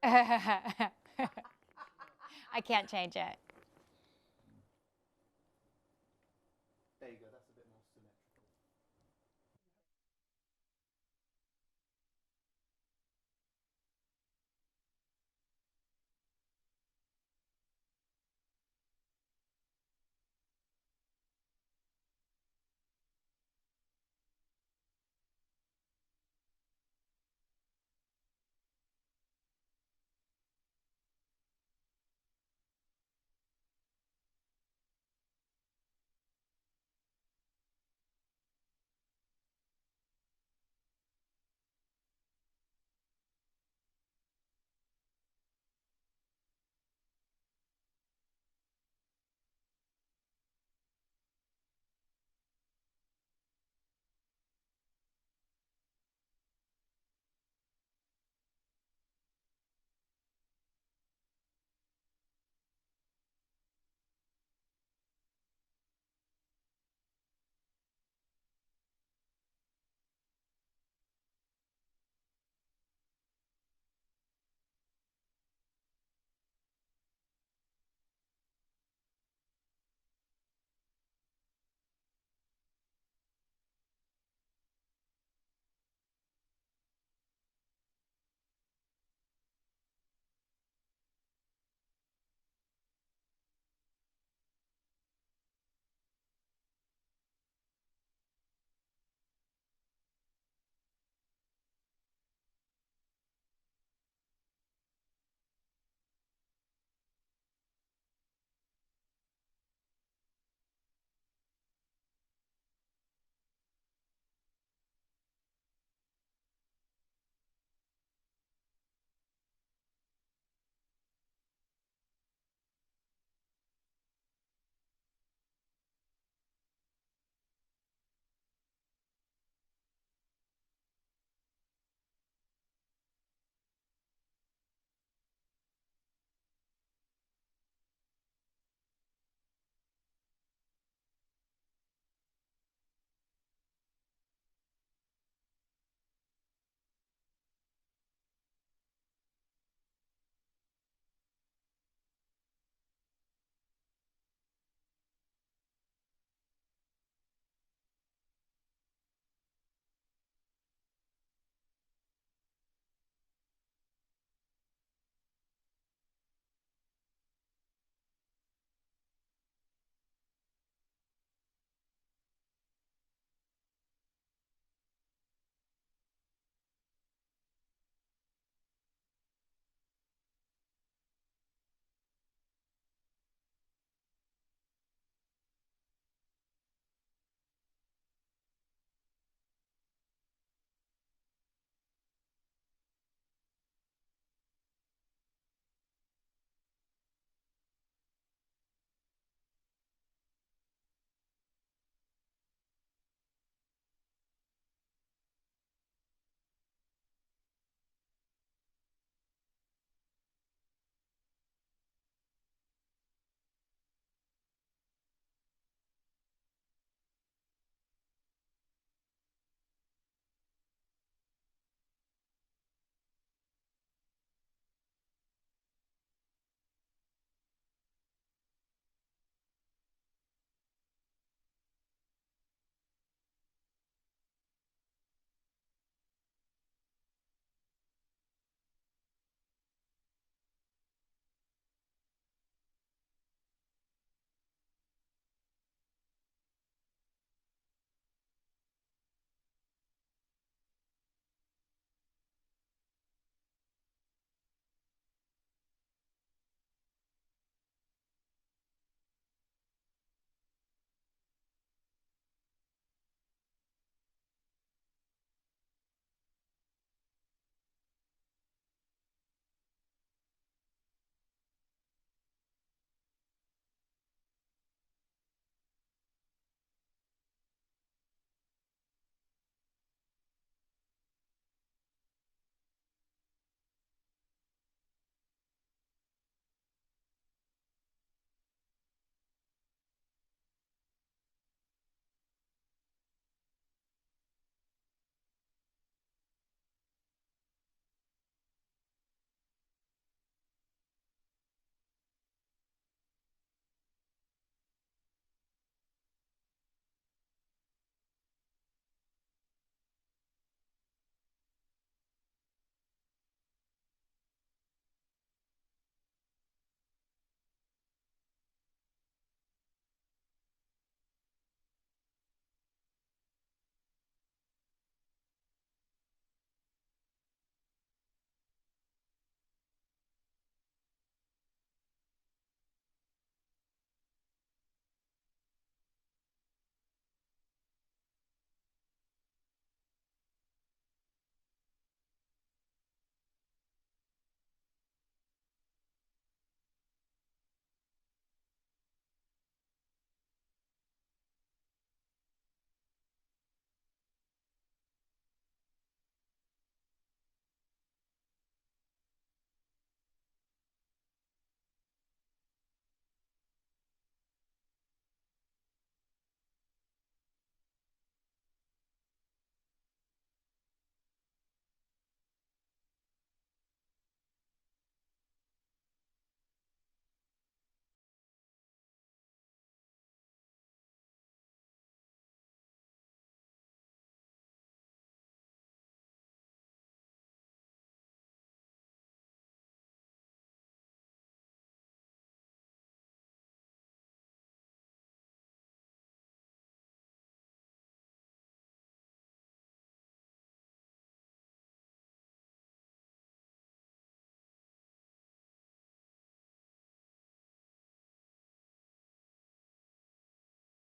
I can't change it. There you go, that's a bit more symmetrical.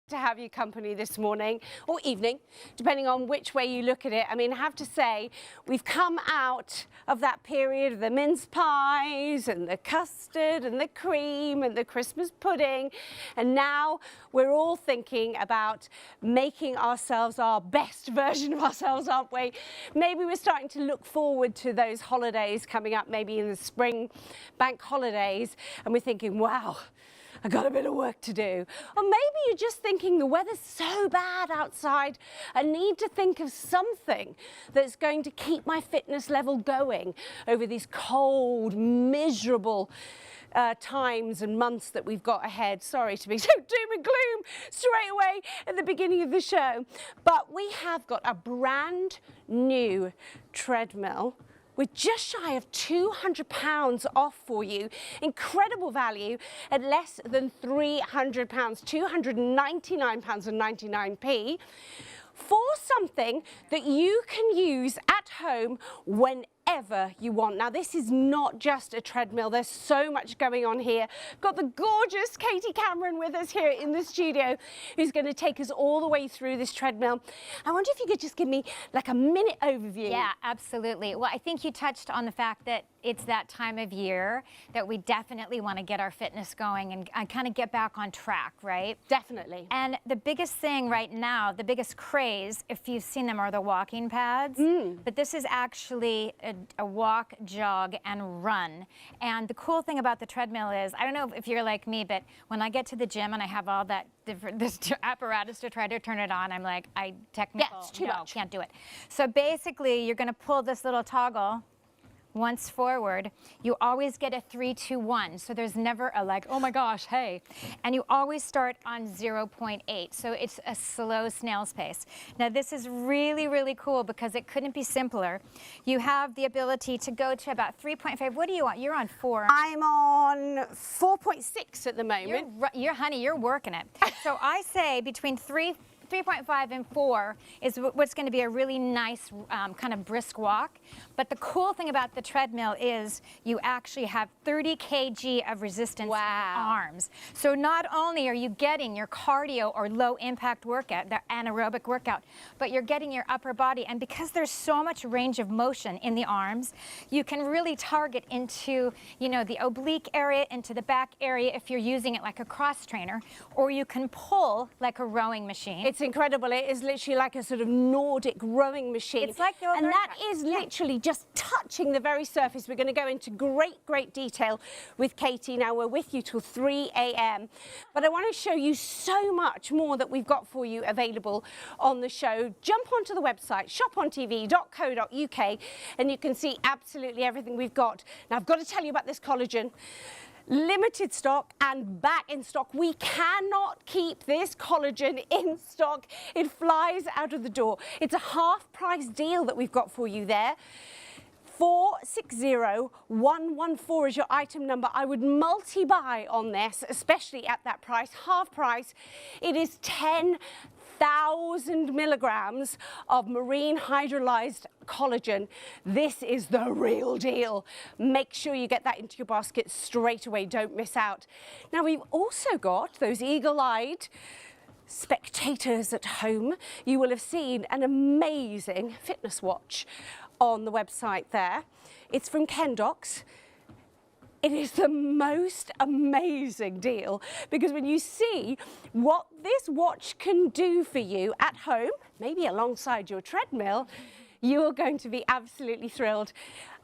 To have you company this morning or evening, depending on which way you look at it. I mean, I have to say, we've come out of that period of the mince pies and the custard and the cream and the Christmas pudding, and now we're all thinking about making ourselves our best version of ourselves, aren't we? Maybe we're starting to look forward to those holidays coming up, maybe in the spring bank holidays, and we're thinking, wow, I got a bit of work to do. Or maybe you're just thinking the weather's so bad outside, I need to think of something that's going to keep my fitness level going over these cold, miserable times and months that we've got ahead. Sorry to be so doom and gloom straight away at the beginning of the show. But we have got a brand new treadmill with just shy of £200 off for you. Incredible value at less than £300, £299.99 for something that you can use at home whenever you want. Now, this is not just a treadmill. There's so much going on here. Got the gorgeous Katie Cameron with us here in the studio, who's going to take us all the way through this treadmill. I wonder if you could just give me like a minute overview. Yeah, absolutely. Well, I think you touched on the fact that it's that time of year that we definitely want to get our fitness going and kind of get back on track, right? Definitely. And the biggest thing right now, the biggest craze, if you've seen them, are the walking pads. But this is actually a walk, jog, and run. And the cool thing about the treadmill is, I don't know if you're like me, but when I get to the gym and I have all that this apparatus to try to turn it on, I'm like, it's too much. Can't do it. So basically, you're going to pull this little toggle once forward. You always get a 3, 2, 1. So there's never a like, oh my gosh, hey. And you always start on 0.8. So it's a slow snail's pace. Now this is really, really cool because it couldn't be simpler. You have the ability to go to about 3.5. What do you want? You're on 4. I'm on 4.6 at the moment. Honey, you're working it. So I say between 3.5 and 4 is what's going to be a really nice kind of brisk walk. But the cool thing about the treadmill is you actually have 30 kg of resistance in your arms. So not only are you getting your cardio or low impact workout, the anaerobic workout, but you're getting your upper body. And because there's so much range of motion in the arms, you can really target into, you know, the oblique area, into the back area if you're using it like a cross trainer, or you can pull like a rowing machine. It's incredible. It is literally like a sort of Nordic rowing machine. It's like the and that is literally just touching the very surface. We're going to go into great detail with Katie. Now we're with you till 3 a.m. But I want to show you so much more that we've got for you available on the show. Jump onto the website, shopontv.co.uk, and you can see absolutely everything we've got. Now I've got to tell you about this collagen. Limited stock and back in stock. We cannot keep this collagen in stock. It flies out of the door. It's a half price deal that we've got for you there. 460114 is your item number. I would multi-buy on this, especially at that price, half price. It is 10,000 milligrams of marine hydrolyzed collagen. This is the real deal. Make sure you get that into your basket straight away. Don't miss out. Now we've also got those eagle-eyed spectators at home. You will have seen an amazing fitness watch on the website there. It's from Kendox. It is the most amazing deal because when you see what this watch can do for you at home, maybe alongside your treadmill, you're going to be absolutely thrilled.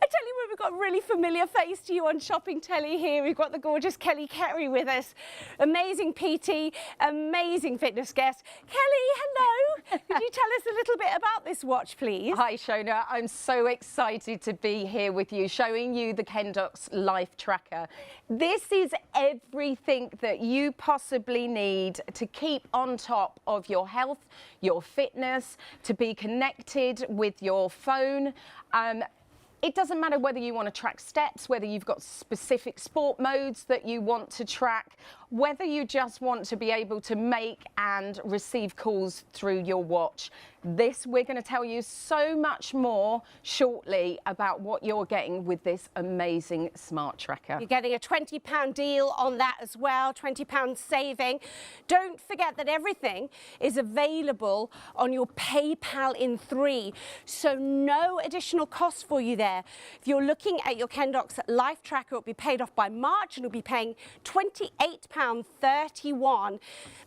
I tell you what, we've got a really familiar face to you on shopping telly here. We've got the gorgeous Kelly Kerry with us. Amazing PT, amazing fitness guest. Kelly, hello. Could you tell us a little bit about this watch, please? Hi, Shona. I'm so excited to be here with you, showing you the Kendox Life Tracker. This is everything that you possibly need to keep on top of your health, your fitness, to be connected with your phone. It doesn't matter whether you want to track steps, whether you've got specific sport modes that you want to track. whether you just want to be able to make and receive calls through your watch, we're going to tell you so much more shortly about what you're getting with this amazing smart tracker. You're getting a £20 deal on that as well, £20 saving. Don't forget that everything is available on your PayPal in 3, so no additional cost for you there. If you're looking at your Kendox Life Tracker, it'll be paid off by March and you'll be paying £28.31.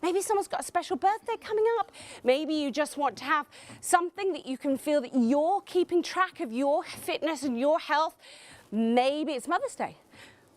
Maybe someone's got a special birthday coming up. Maybe you just want to have something that you can feel that you're keeping track of your fitness and your health. Maybe it's Mother's Day.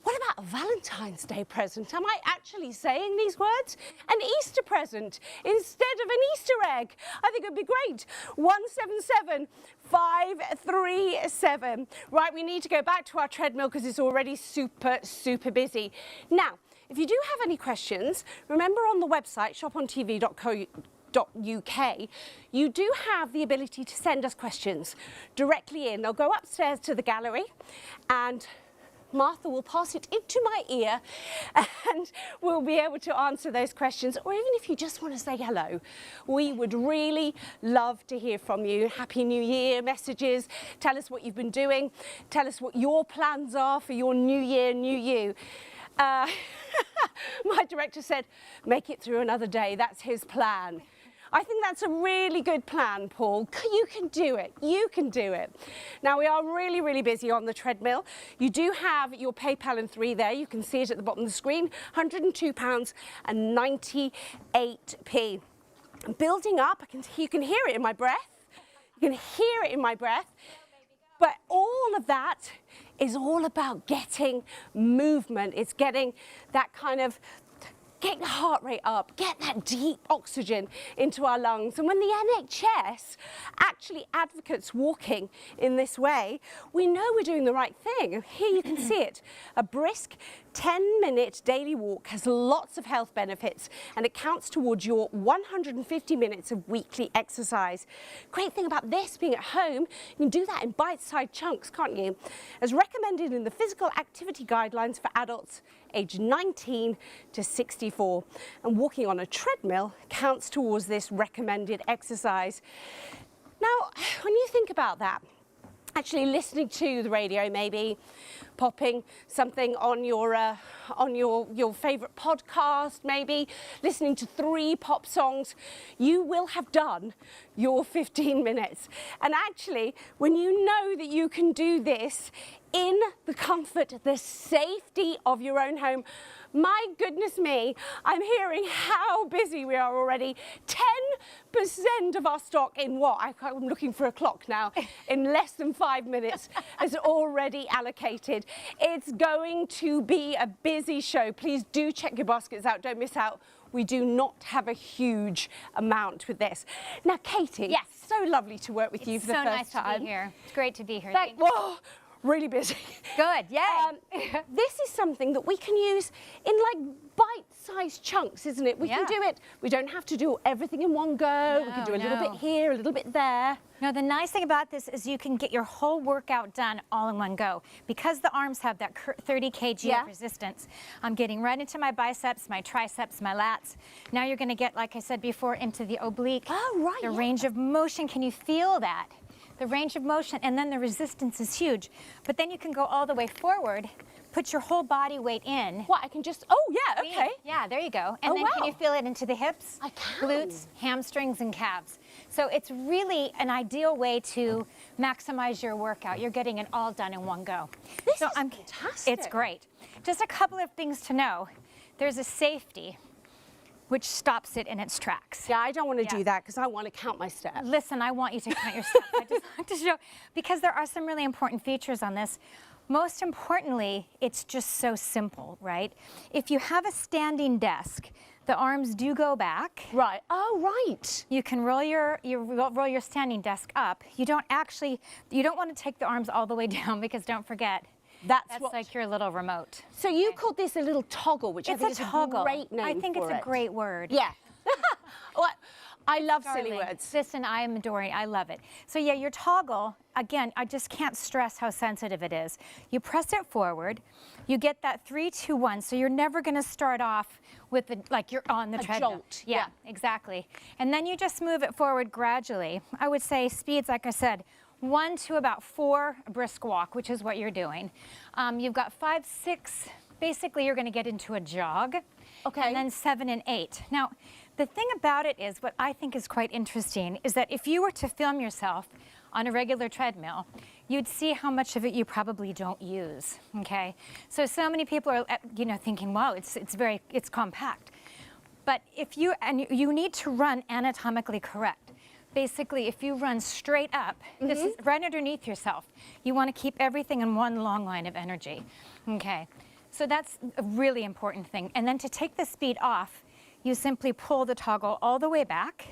What about a Valentine's Day present? Am I actually saying these words? An Easter present instead of an Easter egg. I think it would be great. 177537. Right, we need to go back to our treadmill because it's already super busy. Now, if you do have any questions, remember on the website, shopontv.co.uk, you do have the ability to send us questions directly in. They'll go upstairs to the gallery and Martha will pass it into my ear and we'll be able to answer those questions. Or even if you just want to say hello, we would really love to hear from you. Happy New Year messages. Tell us what you've been doing. Tell us what your plans are for your new year, new you. My director said, make it through another day. That's his plan. I think that's a really good plan, Paul. You can do it. You can do it. Now, we are really busy on the treadmill. You do have your PayPal in 3 there. You can see it at the bottom of the screen, £102.98. Building up, you can hear it in my breath. You can hear it in my breath. But all of that is all about getting movement. It's getting that kind of, get the heart rate up, get that deep oxygen into our lungs. And when the NHS actually advocates walking in this way, we know we're doing the right thing. And here you can see it. A brisk 10-minute daily walk has lots of health benefits and it counts towards your 150 minutes of weekly exercise. Great thing about this being at home, you can do that in bite-sized chunks, can't you? As recommended in the physical activity guidelines for adults aged 19 to 64. And walking on a treadmill counts towards this recommended exercise. Now, when you think about that, actually listening to the radio, maybe popping something on your favorite podcast, maybe listening to 3 pop songs, you will have done your 15 minutes. And actually, when you know that you can do this in the comfort, the safety of your own home, my goodness me, I'm hearing how busy we are already. 10% of our stock in what? I'm looking for a clock now. In less than 5 minutes is already allocated. It's going to be a busy show. Please do check your baskets out. Don't miss out. We do not have a huge amount with this. Now, Katie, yes, so lovely to work with you for the first nice time. to be here. It's great to be here. Whoa, really busy. Good, yay. This is something that we can use in like bite-sized chunks, isn't it? We can do it. We don't have to do everything in one go. We can do a little bit here, a little bit there. No, the nice thing about this is you can get your whole workout done all in one go. Because the arms have that 30 kg of resistance, I'm getting right into my biceps, my triceps, my lats. Now you're going to get, like I said before, into the oblique. Oh, right. The range of motion. Can you feel that? The range of motion, and then the resistance is huge. But then you can go all the way forward, put your whole body weight in. What, I can just, oh yeah, okay. Yeah, there you go. And then can you feel it into the hips, I can. glutes, hamstrings, and calves. So it's really an ideal way to maximize your workout. You're getting it all done in one go. This is fantastic. It's great. Just a couple of things to know. There's a safety which stops it in its tracks. Yeah, I don't want to do that because I want to count my steps. Listen, I want you to count your steps. I just want to show, because there are some really important features on this. Most importantly, it's just so simple, right? If you have a standing desk, the arms do go back. Right. Oh, right. You can roll your standing desk up. You don't want to take the arms all the way down because don't forget, that's like your little remote. So you called this a little toggle, which I think is a toggle. A great name I think for it's a great word. Yeah. Well, I love silly Darling. words. Listen, I am adoring. I love it. So yeah, your toggle, again, I just can't stress how sensitive it is. You press it forward, you get that 3, 2, 1. So you're never going to start off with the, like you're on the treadmill. Jolt. Yeah, exactly. And then you just move it forward gradually. I would say speeds, like I said, 1 to about 4 a brisk walk, which is what you're doing. You've got 5, 6. Basically, you're going to get into a jog. Okay. And then 7 and 8. Now, the thing about it is, what I think is quite interesting, is that if you were to film yourself on a regular treadmill, you'd see how much of it you probably don't use, okay? So many people are, you know, thinking, wow, it's compact. But if you need to run anatomically correct. Basically, if you run straight up, this is right underneath yourself. You want to keep everything in one long line of energy, okay? So that's a really important thing. And then to take the speed off, you simply pull the toggle all the way back.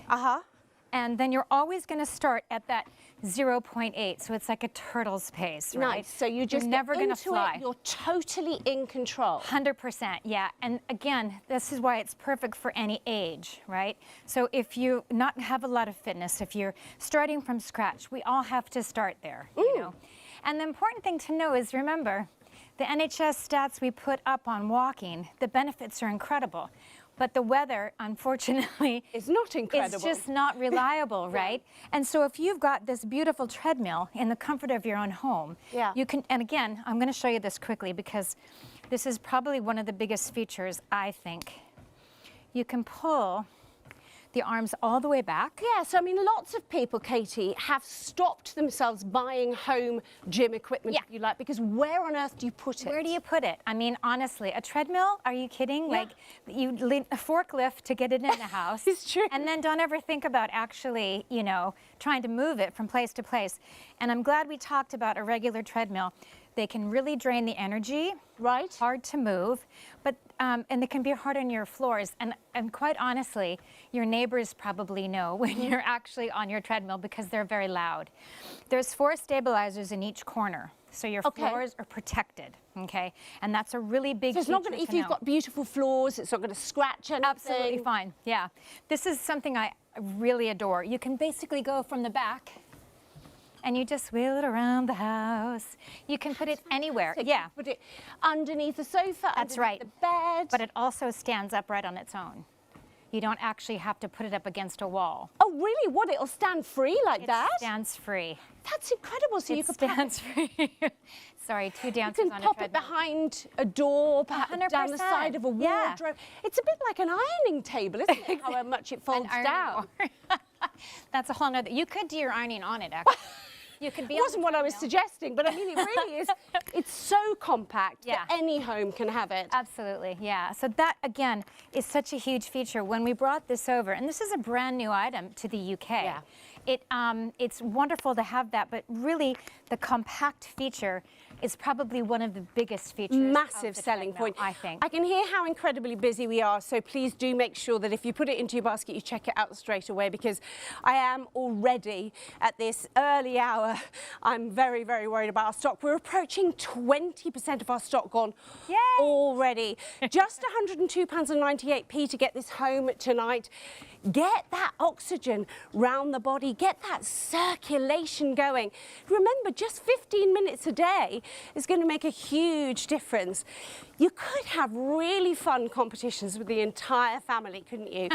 And then you're always going to start at that 0.8. So it's like a turtle's pace, right? Nice. So you're just never going to fly. You're totally in control. 100%, yeah. And again, this is why it's perfect for any age, right? So if you not have a lot of fitness, if you're starting from scratch, we all have to start there, you know. And the important thing to know is, remember, the NHS stats we put up on walking, the benefits are incredible. But the weather, unfortunately, It's not incredible. It's just not reliable, right? And so if you've got this beautiful treadmill in the comfort of your own home, you can, and again, I'm going to show you this quickly because this is probably one of the biggest features, I think. You can pull the arms all the way back. Yeah, so I mean, lots of people, Katie, have stopped themselves buying home gym equipment, if you like, because where on earth do you put it? Where do you put it? I mean, honestly, a treadmill? Are you kidding? Like, you need a forklift to get it in the house. It's true. And then don't ever think about actually, you know, trying to move it from place to place. And I'm glad we talked about a regular treadmill. They can really drain the energy. Right. Hard to move, but and they can be hard on your floors. And quite honestly, your neighbors probably know when you're actually on your treadmill because they're very loud. There's 4 stabilizers in each corner, so your floors are protected. Okay, and that's a really big. So it's not going to, if you've got beautiful floors, it's not going to scratch anything. Absolutely fine. Yeah, this is something I really adore. You can basically go from the back. And you just wheel it around the house. You can put it anywhere. Yeah. Put it underneath the sofa, That's underneath right. the bed. But it also stands upright on its own. You don't actually have to put it up against a wall. Oh, really? What? It'll stand free like that? It stands free. That's incredible. So you It could stands free. Sorry, 2 dancers You on can a pop treadmill. it behind a door, perhaps down the 100%. side of a Yeah. wardrobe. It's a bit like an ironing table, isn't it? How much it folds An down. ironing board. That's a whole nother. You could do your ironing on it, actually. You could be. It wasn't what I was suggesting, but I mean, it really is. It's so compact that any home can have it. Absolutely, yeah. So that, again, is such a huge feature. When we brought this over, and this is a brand new item to the UK, it's wonderful to have that, but really the compact feature is probably one of the biggest features. Massive of the selling treadmill, point. I think. I can hear how incredibly busy we are, so please do make sure that if you put it into your basket, you check it out straight away, because I am already at this early hour. I'm very, very worried about our stock. We're approaching 20% of our stock gone already. Just £102.98 to get this home tonight. Get that oxygen round the body, get that circulation going. Remember, just 15 minutes a day is going to make a huge difference. You could have really fun competitions with the entire family, couldn't you?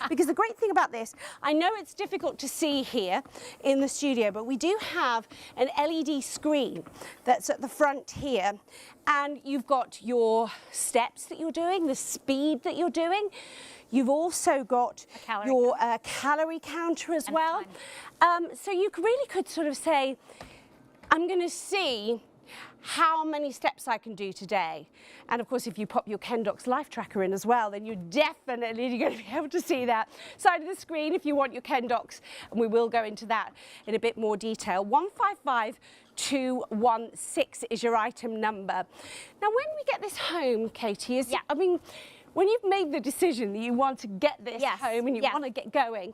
Because the great thing about this, I know it's difficult to see here in the studio, but we do have an LED screen that's at the front here, and you've got your steps that you're doing, the speed that you're doing. You've also got your calorie counter as well. So you really could sort of say, I'm going to see how many steps I can do today. And of course, if you pop your Kendox life tracker in as well, then you're definitely going to be able to see that side of the screen if you want your Kendox. And we will go into that in a bit more detail. 155216 is your item number. Now, when we get this home, Katie, I mean, when you've made the decision that you want to get this home and you want to get going,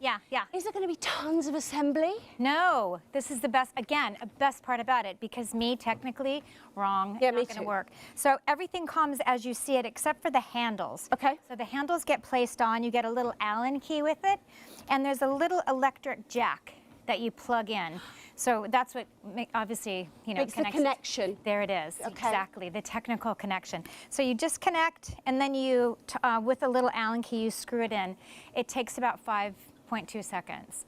is there going to be tons of assembly? No, this is the best, again, a best part about it, because me, technically, wrong, Yeah, not me going to too. work. So everything comes as you see it, except for the handles. Okay. So the handles get placed on, you get a little Allen key with it, And there's a little electric jack that you plug in. So that's what obviously, you know, Makes the connects. connection. There it is, Okay. exactly, the technical connection. So you just connect, and then you, with a little Allen key, you screw it in. It takes about 5.2 seconds.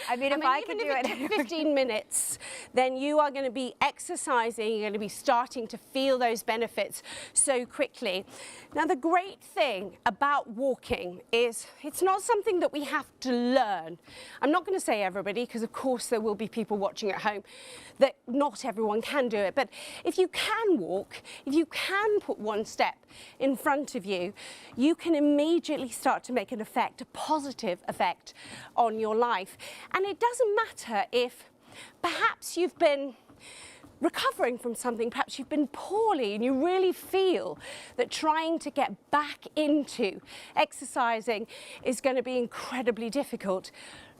I mean, if I could do even if it took 15 minutes, then you are going to be exercising, you're going to be starting to feel those benefits so quickly. Now, the great thing about walking is it's not something that we have to learn. I'm not going to say everybody, because of course there will be people watching at home that not everyone can do it. But if you can walk, if you can put one step in front of you, you can immediately start to make an effect, a positive effect on your life. And it doesn't matter if perhaps you've been recovering from something, perhaps you've been poorly and you really feel that trying to get back into exercising is going to be incredibly difficult.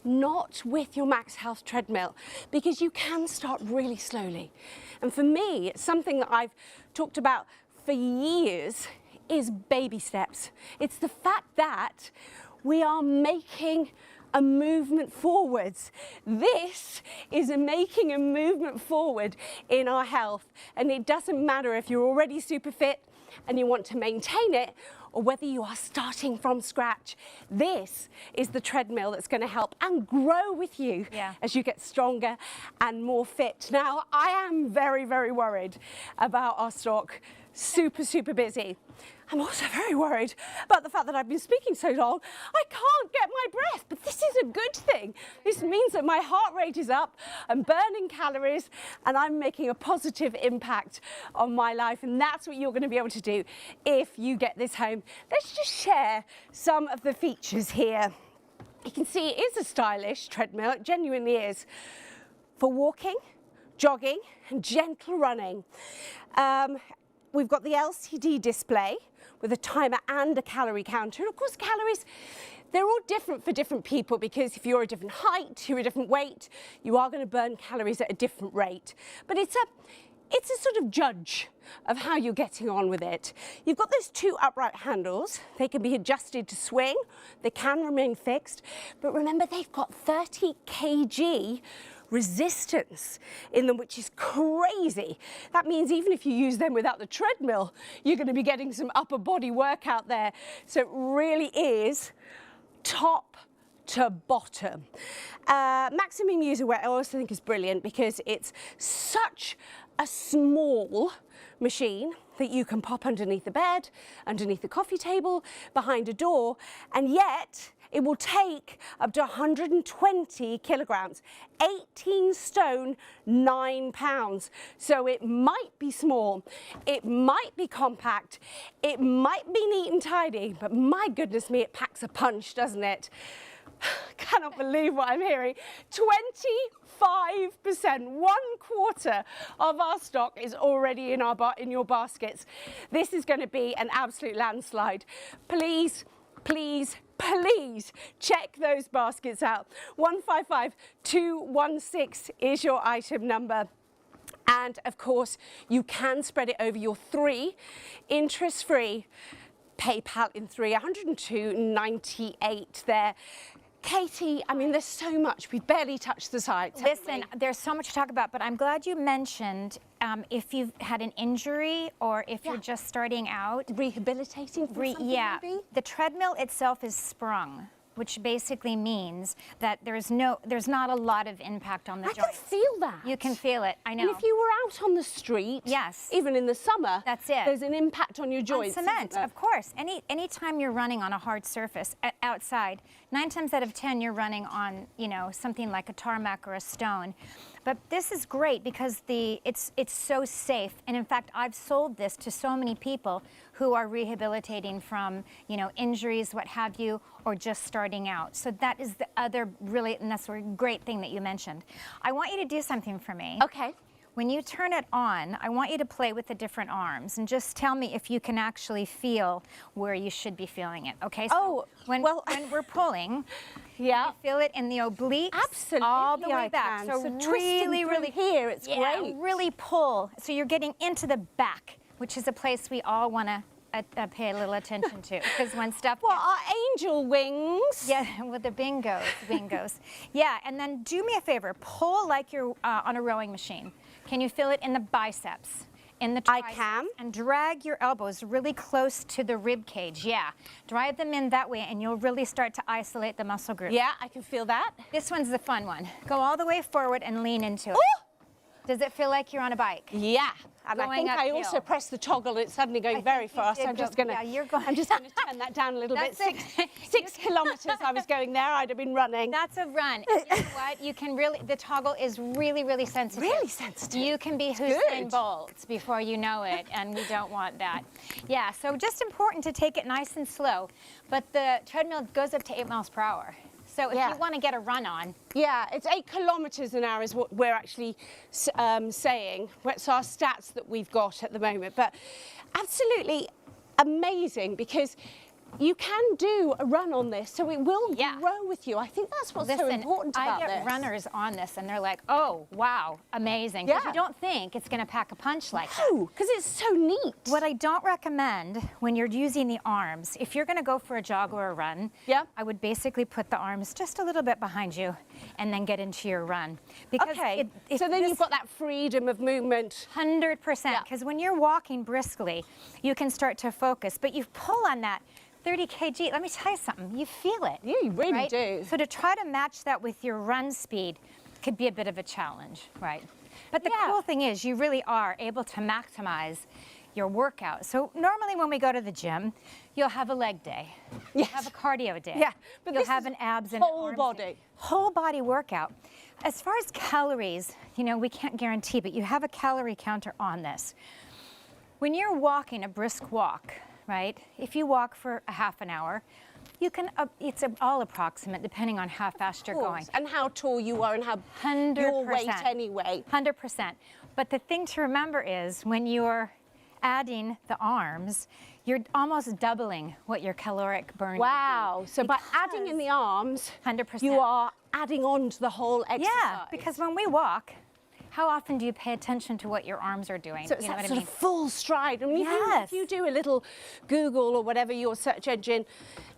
Not with your Max Health treadmill, because you can start really slowly. And for me, it's something that I've talked about for years, is baby steps. It's the fact that we are making a movement forwards. This is making a movement forward in our health. And it doesn't matter if you're already super fit and you want to maintain it, or whether you are starting from scratch. This is the treadmill that's going to help and grow with you as you get stronger and more fit. Now, I am very, very worried about our stock. Super busy. I'm also very worried about the fact that I've been speaking so long, I can't get my breath, but this is a good thing. This means that my heart rate is up, I'm burning calories, and I'm making a positive impact on my life, and that's what you're going to be able to do if you get this home. Let's just share some of the features here. You can see it is a stylish treadmill, it genuinely is, for walking, jogging, and gentle running. We've got the LCD display with a timer and a calorie counter. And of course, calories, they're all different for different people, because if you're a different height, you're a different weight, you are going to burn calories at a different rate. But it's a sort of judge of how you're getting on with it. You've got those two upright handles. They can be adjusted to swing. They can remain fixed. But remember, they've got 30 kg resistance in them, which is crazy. That means even if you use them without the treadmill, you're going to be getting some upper body workout there. So it really is top to bottom. Maximum user wear I also think is brilliant, because it's such a small machine that you can pop underneath the bed, underneath the coffee table, behind a door, and yet it will take up to 120 kilograms, 18 stone, 9 pounds. So it might be small, it might be compact, it might be neat and tidy, but my goodness me, it packs a punch, doesn't it? Cannot believe what I'm hearing. 25%, 1/4 of our stock is already in your baskets. This is going to be an absolute landslide. Please check those baskets out. 155216 is your item number. And of course, you can spread it over your 3 interest-free PayPal in 3, 102.98 there. Katie, I mean, there's so much. We've barely touched the sides. Listen, there's so much to talk about, but I'm glad you mentioned if you've had an injury or if you're just starting out. Rehabilitating from something, maybe? The treadmill itself is sprung, which basically means that there's not a lot of impact on the joint. I can feel that. You can feel it, I know. And if you were out on the street, even in the summer, that's it. There's an impact on your joints. On cement, of course. Anytime you're running on a hard surface outside, 9 times out of 10 you're running on, you know, something like a tarmac or a stone. But this is great because it's so safe. And in fact, I've sold this to so many people who are rehabilitating from, you know, injuries, what have you, or just starting out. So that is the other really, and that's a great thing that you mentioned. I want you to do something for me. Okay. When you turn it on, I want you to play with the different arms and just tell me if you can actually feel where you should be feeling it, okay? So when we're pulling, you feel it in the obliques, absolutely, all the way back. So really here, it's great. Really pull. So you're getting into the back, which is a place we all want to pay a little attention to, because when stuff What are angel wings? yeah, with the bingos. Yeah, and then do me a favor, pull like you're on a rowing machine. Can you feel it in the biceps, in the triceps? I can. And drag your elbows really close to the rib cage. Yeah, drive them in that way, and you'll really start to isolate the muscle group. Yeah, I can feel that. This one's the fun one. Go all the way forward and lean into it. Ooh! Does it feel like you're on a bike? Yeah, and I Going think I uphill. also pressed the toggle and it's suddenly going think very you fast. did I'm go- just gonna, yeah, you're going- I'm just gonna turn that down a little bit. That's it. 6 kilometers I was going there, I'd have been running. That's a run. And you know what? You can really, the toggle is really, really sensitive. Really sensitive. You can be good. Usain Bolt before you know it, and we don't want that. Yeah, so just important to take it nice and slow. But the treadmill goes up to 8 miles per hour. So if Yeah. you want to get a run on, Yeah, it's 8 kilometers an hour is what we're actually saying. It's our stats that we've got at the moment. But absolutely amazing, because you can do a run on this, so it will Yeah. grow with you. I think that's what's so important about I get this. runners on this, and they're like, oh, wow, amazing. 'Cause Yeah. you don't think it's going to pack a punch like that. No, because it's so neat. What I don't recommend when you're using the arms, if you're going to go for a jog or a run, Yeah. I would basically put the arms just a little bit behind you and then get into your run. Because Okay, so then you've got that freedom of movement. 100%, Yeah. because when you're walking briskly, you can start to focus, but you pull on that 30 kg, let me tell you something, you feel it. Yeah, you really right? do. So to try to match that with your run speed could be a bit of a challenge, right? But the Yeah. cool thing is you really are able to maximize your workout. So normally when we go to the gym, you'll have a leg day. You'll Yes. have a cardio day. Yeah, but you'll this have is an abs and whole arms body. day. Whole body workout. As far as calories, you know, we can't guarantee, but you have a calorie counter on this. When you're walking a brisk walk, right? If you walk for a half an hour, you can, it's all approximate depending on how fast you're going. And how tall you are and how 100%. your weight anyway. 100%. But the thing to remember is when you're adding the arms, you're almost doubling what your caloric burn Wow. would be. So by adding in the arms, 100%. you are adding on to the whole exercise. Yeah, because when we walk, how often do you pay attention to what your arms are doing? So it's you know that what sort I mean? of full stride. I mean, Yes. if you do a little Google or whatever your search engine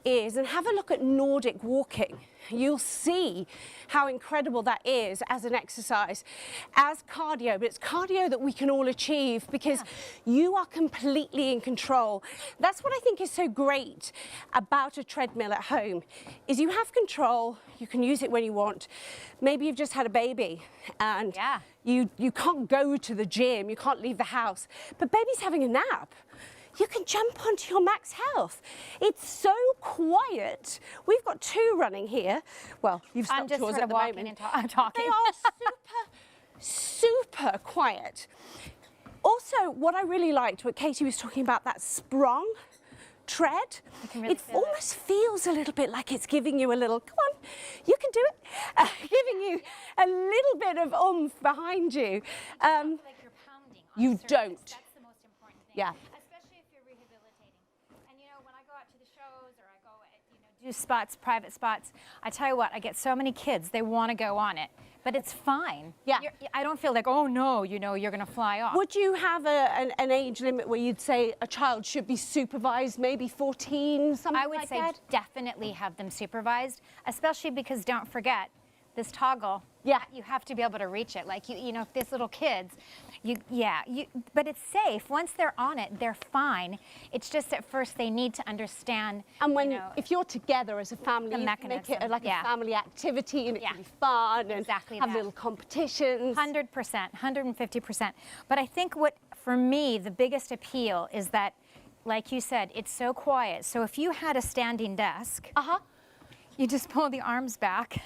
is and have a look at Nordic walking, you'll see how incredible that is as an exercise, as cardio. But it's cardio that we can all achieve because you are completely in control. That's what I think is so great about a treadmill at home, is you have control, you can use it when you want. Maybe you've just had a baby and Yeah. you can't go to the gym, you can't leave the house, but baby's having a nap. You can jump onto your max health. It's so quiet. We've got 2 running here. Well, you've I'm stopped just yours sort at of the walking moment. and talking. They are super quiet. Also, what I really liked, what Katie was talking about, that sprung tread, can really it feel it. almost feels a little bit like it's giving you a little, come on, you can do it, giving you a little bit of oomph behind you. Like you're pounding on You a surface. don't. That's the most important thing. Yeah. Especially if you're rehabilitating. And you know, when I go out to the shows or I go, do spots, private spots, I tell you what, I get so many kids, they want to go on it. But it's fine. Yeah. I don't feel like, oh no, you're going to fly off. Would you have an age limit where you'd say a child should be supervised, maybe 14, something I would like say that? definitely have them supervised, especially because don't forget, this toggle, Yeah. you have to be able to reach it. Like, you know, if there's little kids, but it's safe. Once they're on it, they're fine. It's just at first they need to understand, And when, you know, if you're together as a family, the you can make it mechanism, like yeah. a family activity and it Yeah. can be fun and Exactly have that. little competitions. 100%, 150%. But I think what, for me, the biggest appeal is that, like you said, it's so quiet. So if you had a standing desk, Uh-huh. you just pull the arms back,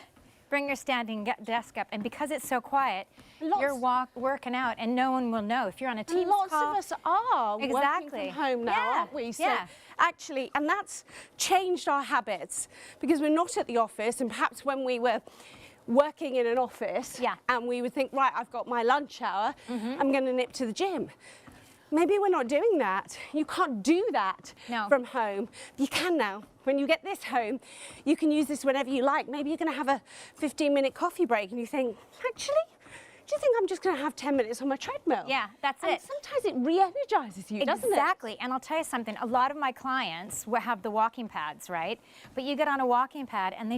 bring your standing desk up, and because it's so quiet, you're working out and no one will know. If you're on a Teams Lots call, of us are Exactly. working from home now, Yeah, aren't we? So yeah. actually, and that's changed our habits because we're not at the office, and perhaps when we were working in an office Yeah. and we would think, right, I've got my lunch hour, I'm going to nip to the gym. Maybe we're not doing that. You can't do that No. from home. You can now. When you get this home, you can use this whenever you like. Maybe you're going to have a 15-minute coffee break and you think, actually, do you think I'm just going to have 10 minutes on my treadmill? Yeah, that's and it. Sometimes it re-energizes you, doesn't it? Exactly. And I'll tell you something, a lot of my clients will have the walking pads, right? But you get on a walking pad and they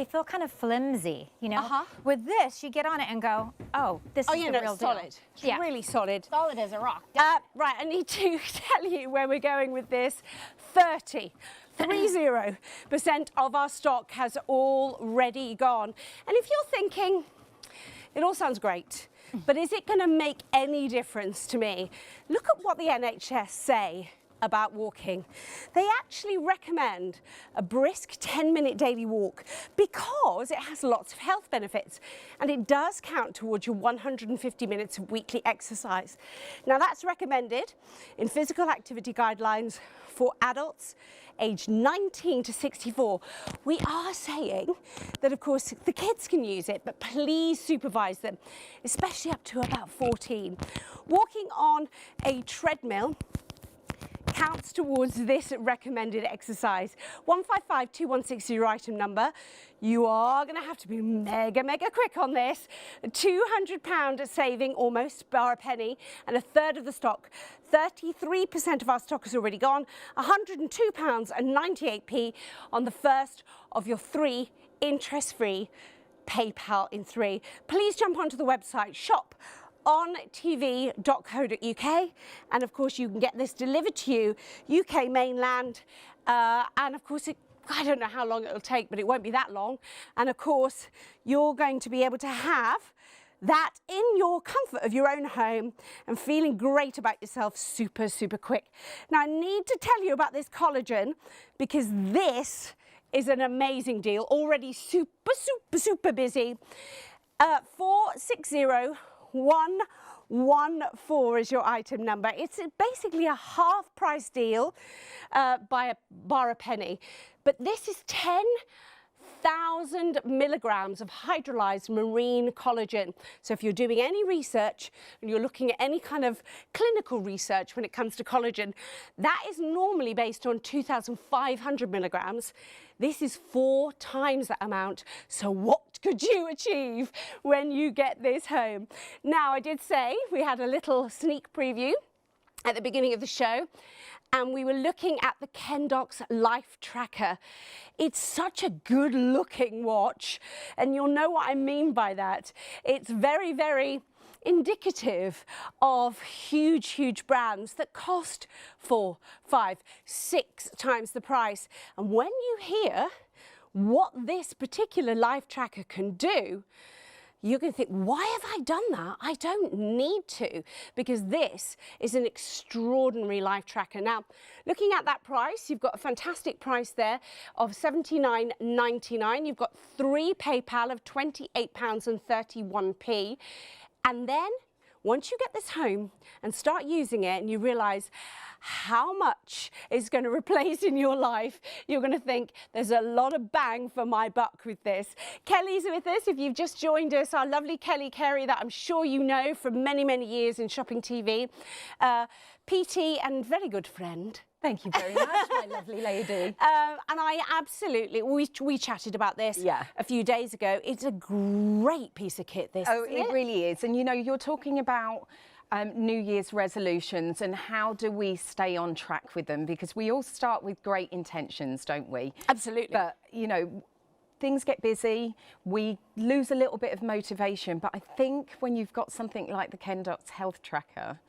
feel kind of flimsy, you know? With this, you get on it and go, oh, this is the real deal. Solid. It's really solid. Solid as a rock. Right, I need to tell you where we're going with this. 30% of our stock has already gone. And if you're thinking, it all sounds great, but is it going to make any difference to me? Look at what the NHS say about walking. They actually recommend a brisk 10-minute daily walk because it has lots of health benefits and it does count towards your 150 minutes of weekly exercise. Now that's recommended in physical activity guidelines for adults aged 19 to 64. We are saying that of course the kids can use it, but please supervise them, especially up to about 14. Walking on a treadmill counts towards this recommended exercise. 1552160 your item number. You are going to have to be mega quick on this. £200 saving almost, bar a penny, and a third of the stock. 33% of our stock is already gone. £102.98 on the first of your 3 interest-free PayPal in 3. Please jump onto the website shop on tv.co.uk, and of course you can get this delivered to you UK mainland, and of course I don't know how long it'll take, but it won't be that long, and of course you're going to be able to have that in your comfort of your own home and feeling great about yourself super quick. Now I need to tell you about this collagen because this is an amazing deal, already super busy. 460114 is your item number. It's basically a half price deal by a bar a penny, but this is 10,000 milligrams of hydrolyzed marine collagen. So if you're doing any research and you're looking at any kind of clinical research when it comes to collagen, that is normally based on 2,500 milligrams. This is 4 times that amount. So what could you achieve when you get this home? Now, I did say we had a little sneak preview at the beginning of the show, and we were looking at the Kendox Life Tracker. It's such a good looking watch, and you'll know what I mean by that. It's very indicative of huge brands that cost 4, 5, 6 times the price. And when you hear what this particular life tracker can do, you're going to think, why have I done that? I don't need to, because this is an extraordinary life tracker. Now, looking at that price, you've got a fantastic price there of £79.99. You've got 3 PayPal of £28.31. And then once you get this home and start using it and you realise how much is going to replace in your life, you're going to think there's a lot of bang for my buck with this. Kelly's with us. If you've just joined us, our lovely Kelly Carey, that I'm sure you know from many years in Shopping TV, PT and very good friend. Thank you very much, my lovely lady. And I absolutely, we chatted about this a few days ago. It's a great piece of kit, this. Oh, it really is. And you know, you're talking about New Year's resolutions and how do we stay on track with them? Because we all start with great intentions, don't we? Absolutely. But, you know, things get busy, we lose a little bit of motivation. But I think when you've got something like the Kendox Health Tracker,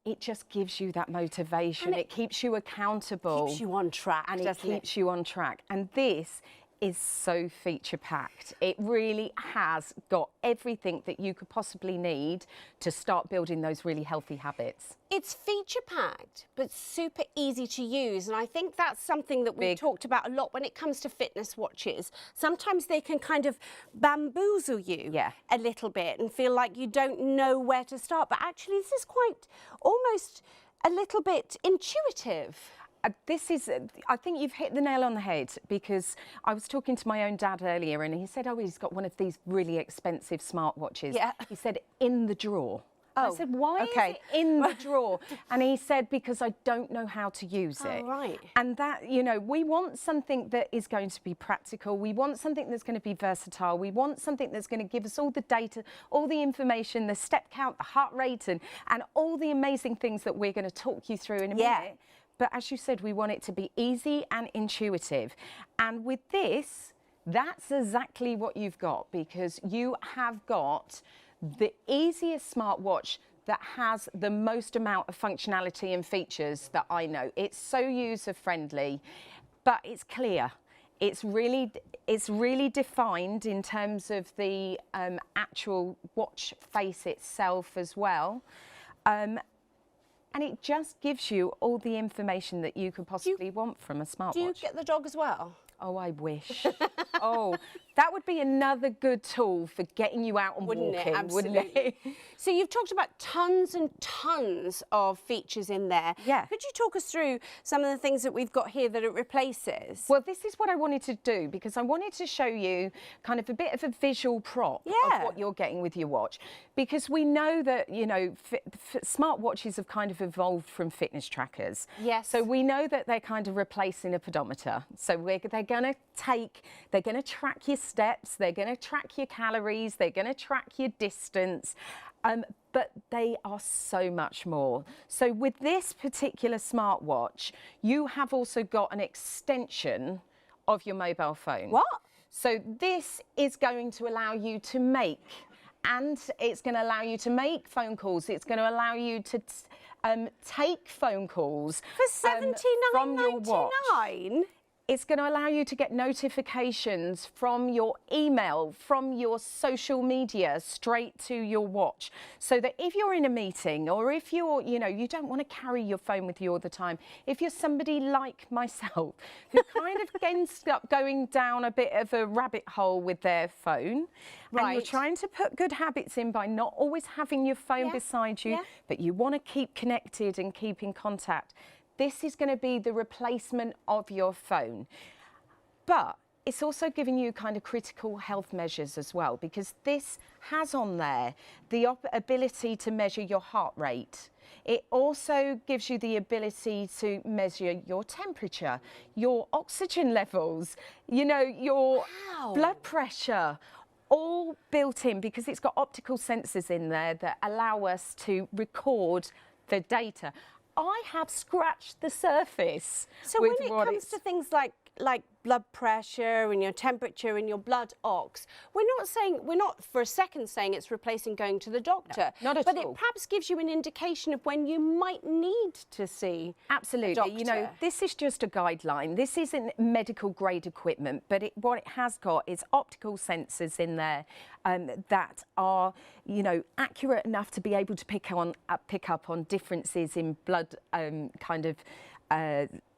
it just gives you that motivation. It keeps you accountable. Keeps you on track, and it keeps you on track. And this is so feature-packed. It really has got everything that you could possibly need to start building those really healthy habits. It's feature-packed, but super easy to use. And I think that's something that we've talked about a lot when it comes to fitness watches. Sometimes they can kind of bamboozle you a little bit and feel like you don't know where to start. But actually, this is quite almost a little bit intuitive. This is, I think you've hit the nail on the head, because I was talking to my own dad earlier and he said, oh, he's got one of these really expensive smartwatches. Yeah. He said, in the drawer. I said, why is it in the drawer? And he said, because I don't know how to use it. Right. And that, you know, we want something that is going to be practical. We want something that's going to be versatile. We want something that's going to give us all the data, all the information, the step count, the heart rate, and all the amazing things that we're going to talk you through in a minute. But as you said, we want it to be easy and intuitive. And with this, that's exactly what you've got, because you have got the easiest smartwatch that has the most amount of functionality and features that I know. It's so user-friendly, but it's clear. It's really defined in terms of the actual watch face itself as well. And it just gives you all the information that you could possibly want from a smartwatch. Do you get the dog as well? Oh, I wish. Oh, that would be another good tool for getting you out and Wouldn't walking, it? wouldn't Absolutely. it? So you've talked about tons and tons of features in there. Yeah. Could you talk us through some of the things that we've got here that it replaces? Well, this is what I wanted to do, because I wanted to show you kind of a bit of a visual prop of what you're getting with your watch. Because we know that, you know, smartwatches have kind of evolved from fitness trackers. Yes. So we know that they're kind of replacing a pedometer. So they're going to track your steps, they're going to track your calories, they're going to track your distance. But they are so much more. So with this particular smartwatch, you have also got an extension of your mobile phone. What? So this is going to allow you to make, and it's going to allow you to make phone calls. It's going to allow you to take phone calls For from your watch. $79.99? It's going to allow you to get notifications from your email, from your social media, straight to your watch. So that if you're in a meeting, or if you're, you know, you don't want to carry your phone with you all the time, if you're somebody like myself, who kind of ends up going down a bit of a rabbit hole with their phone, and you're trying to put good habits in by not always having your phone beside you, but you want to keep connected and keep in contact, this is going to be the replacement of your phone. But it's also giving you kind of critical health measures as well, because this has on there the ability to measure your heart rate. It also gives you the ability to measure your temperature, your oxygen levels, you know, your blood pressure, all built in, because it's got optical sensors in there that allow us to record the data. I have scratched the surface. So when it comes to things like blood pressure and your temperature and your blood ox, we're not for a second saying it's replacing going to the doctor. No, not at all. But it perhaps gives you an indication of when you might need to see Absolutely. a doctor. You know, this is just a guideline. This isn't medical grade equipment, but what it has got is optical sensors in there that are, you know, accurate enough to be able to pick up on differences in blood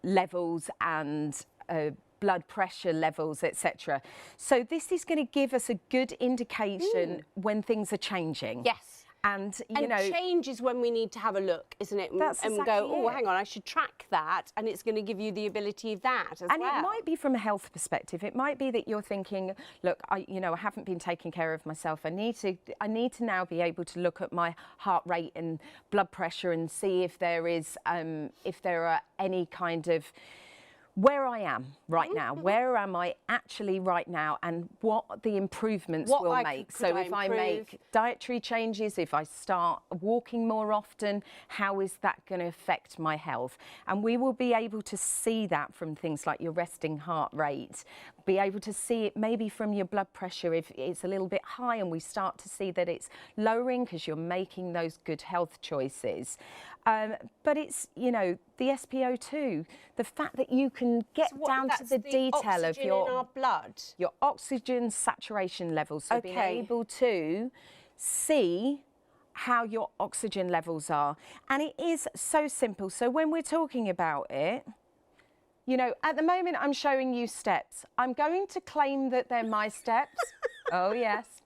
levels and blood pressure levels, etc. So this is going to give us a good indication when things are changing. Yes. And you know, change is when we need to have a look, isn't it? That's and exactly go, oh, it. hang on, I should track that, and it's going to give you the ability of that as well. And it might be from a health perspective. It might be that you're thinking, look, I haven't been taking care of myself. I need to now be able to look at my heart rate and blood pressure and see if there are any kind of where I am right now, where am I actually right now, and what the improvements will make. So if I make dietary changes, if I start walking more often, how is that going to affect my health? And we will be able to see that from things like your resting heart rate, be able to see it maybe from your blood pressure if it's a little bit high, and we start to see that it's lowering because you're making those good health choices. But it's, you know, the SpO2, the fact that you can get down to the detail of in our blood. Your oxygen saturation levels, so being able to see how your oxygen levels are. And it is so simple. So when we're talking about it, you know, at the moment I'm showing you steps. I'm going to claim that they're my steps. Oh, yes.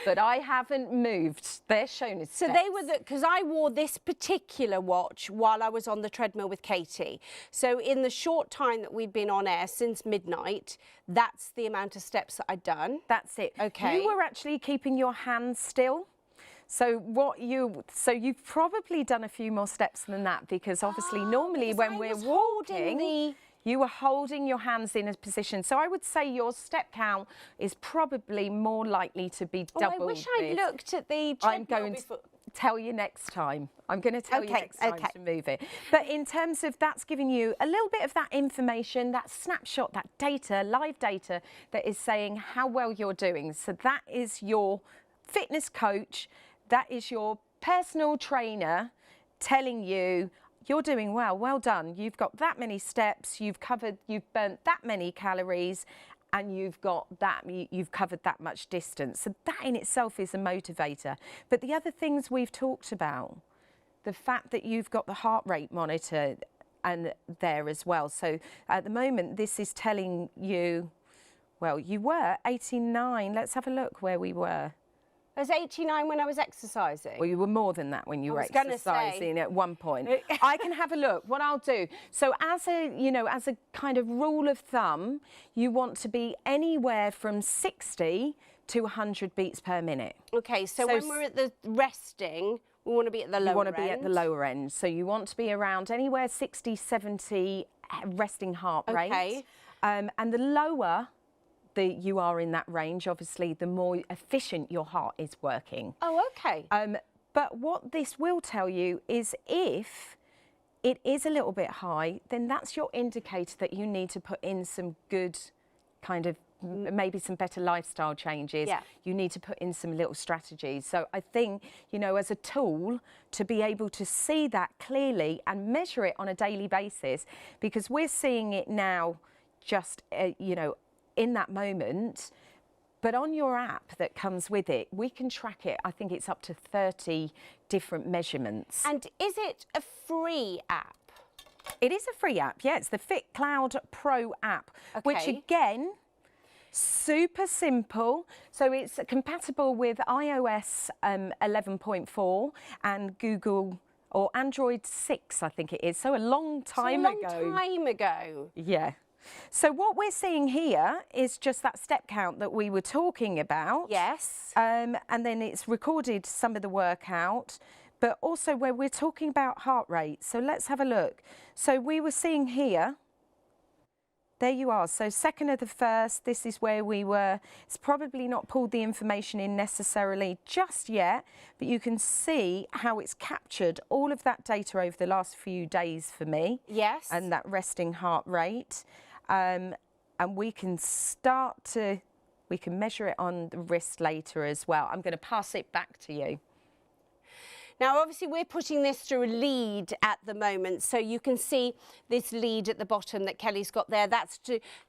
But I haven't moved. They're shown as steps. So they were because I wore this particular watch while I was on the treadmill with Katie. So in the short time that we've been on air since midnight, that's the amount of steps that I'd done. That's it. Okay. You were actually keeping your hands still. So you've probably done a few more steps than that, because obviously normally because when I we're was holding walking, you were holding your hands in a position. So I would say your step count is probably more likely to be doubled. I wish I'd looked at the treadmill I'm going before. to tell you next time. I'm going to tell you next time to move it. But in terms of that's giving you a little bit of that information, that snapshot, that data, live data that is saying how well you're doing. So that is your fitness coach, that is your personal trainer telling you you're doing well, well done. You've got that many steps, you've burnt that many calories, and you've covered that much distance. So that in itself is a motivator. But the other things we've talked about, the fact that you've got the heart rate monitor and there as well. So at the moment, this is telling you, well, you were 89. Let's have a look where we were. I was 89 when I was exercising. Well, you were more than that when you were exercising at one point. I can have a look. What I'll do. So as a kind of rule of thumb, you want to be anywhere from 60 to 100 beats per minute. Okay, so when we're at the resting, we want to be at the lower end. You want to be at the lower end. So you want to be around anywhere 60, 70 resting heart rate. Okay. And the lower you are in that range, obviously, the more efficient your heart is working. Oh, okay. But what this will tell you is if it is a little bit high, then that's your indicator that you need to put in some good kind of, maybe some better lifestyle changes. Yeah. You need to put in some little strategies. So I think, as a tool to be able to see that clearly and measure it on a daily basis, because we're seeing it now just, in that moment, but on your app that comes with it, we can track it. I think it's up to 30 different measurements. And is it a free app? It is a free app, yeah. It's the Fit Cloud Pro app, which again, super simple. So it's compatible with iOS 11.4 and Google or Android 6, I think it is. So a long time ago. A long time ago. Yeah. So what we're seeing here is just that step count that we were talking about. Yes. And then it's recorded some of the workout, but also where we're talking about heart rate. So let's have a look. So we were seeing here, there you are. So second of the first, this is where we were. It's probably not pulled the information in necessarily just yet, but you can see how it's captured all of that data over the last few days for me. Yes. And that resting heart rate. And we can measure it on the wrist later as well. I'm going to pass it back to you. Now, obviously, we're putting this through a lead at the moment, so you can see this lead at the bottom that Kelly's got there. That's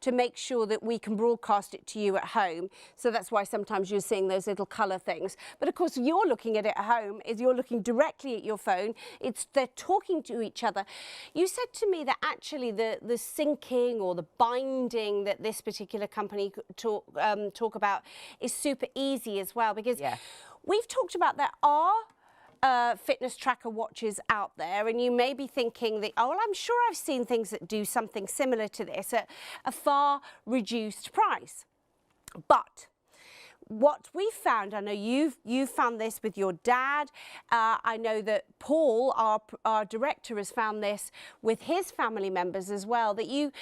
to make sure that we can broadcast it to you at home. So that's why sometimes you're seeing those little colour things. But of course, you're looking at it at home, is you're looking directly at your phone. They're talking to each other. You said to me that actually the syncing or the binding that this particular company talk about is super easy as well, because we've talked about there are fitness tracker watches out there, and you may be thinking that, oh, well, I'm sure I've seen things that do something similar to this at a far reduced price. But what we found, I know you've found this with your dad. I know that Paul, our director, has found this with his family members as well, that you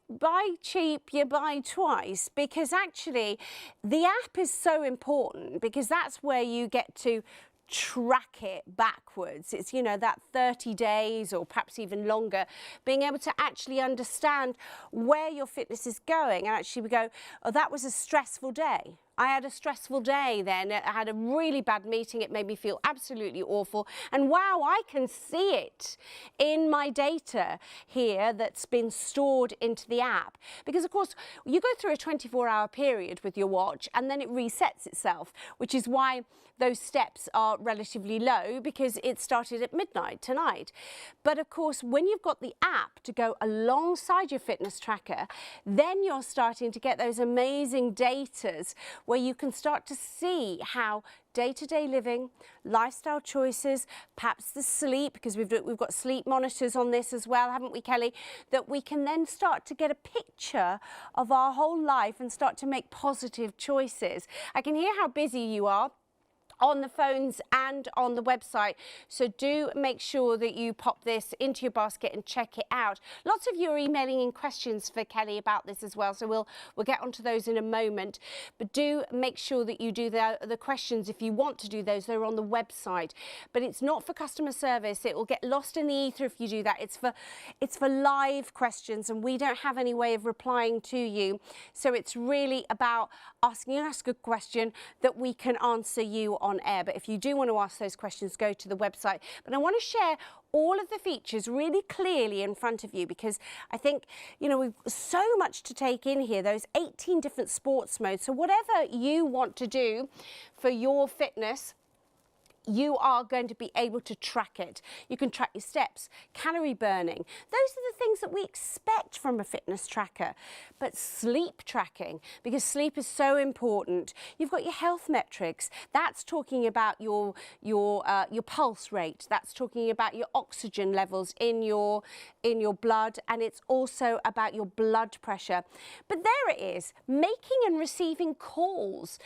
buy cheap, you buy twice, because actually the app is so important, because that's where you get to track it backwards. It's, that 30 days or perhaps even longer, being able to actually understand where your fitness is going. And actually we go, oh, that was a stressful day. I had a stressful day then. I had a really bad meeting. It made me feel absolutely awful. And wow, I can see it in my data here that's been stored into the app. Because of course, you go through a 24-hour period with your watch and then it resets itself, which is why those steps are relatively low, because it started at midnight tonight. But of course, when you've got the app to go alongside your fitness tracker, then you're starting to get those amazing datas where you can start to see how day-to-day living, lifestyle choices, perhaps the sleep, because we've got sleep monitors on this as well, haven't we, Kelly? That we can then start to get a picture of our whole life and start to make positive choices. I can hear how busy you are. on the phones and on the website. So do make sure that you pop this into your basket and check it out. Lots of you are emailing in questions for Kelly about this as well, so we'll get onto those in a moment. But do make sure that you do the questions if you want to do those. They're on the website. But it's not for customer service. It will get lost in the ether if you do that. It's for live questions, and we don't have any way of replying to you. So it's really about asking us a question that we can answer you on air. But if you do want to ask those questions, go to the website. But I want to share all of the features really clearly in front of you, because I think, you know, we've so much to take in here, those 18 different sports modes. So whatever you want to do for your fitness, you are going to be able to track it. You can track your steps, calorie burning. Those are the things that we expect from a fitness tracker. But sleep tracking, because sleep is so important. You've got your health metrics. That's talking about your pulse rate. That's talking about your oxygen levels in your blood, and it's also about your blood pressure. But there it is, making and receiving calls.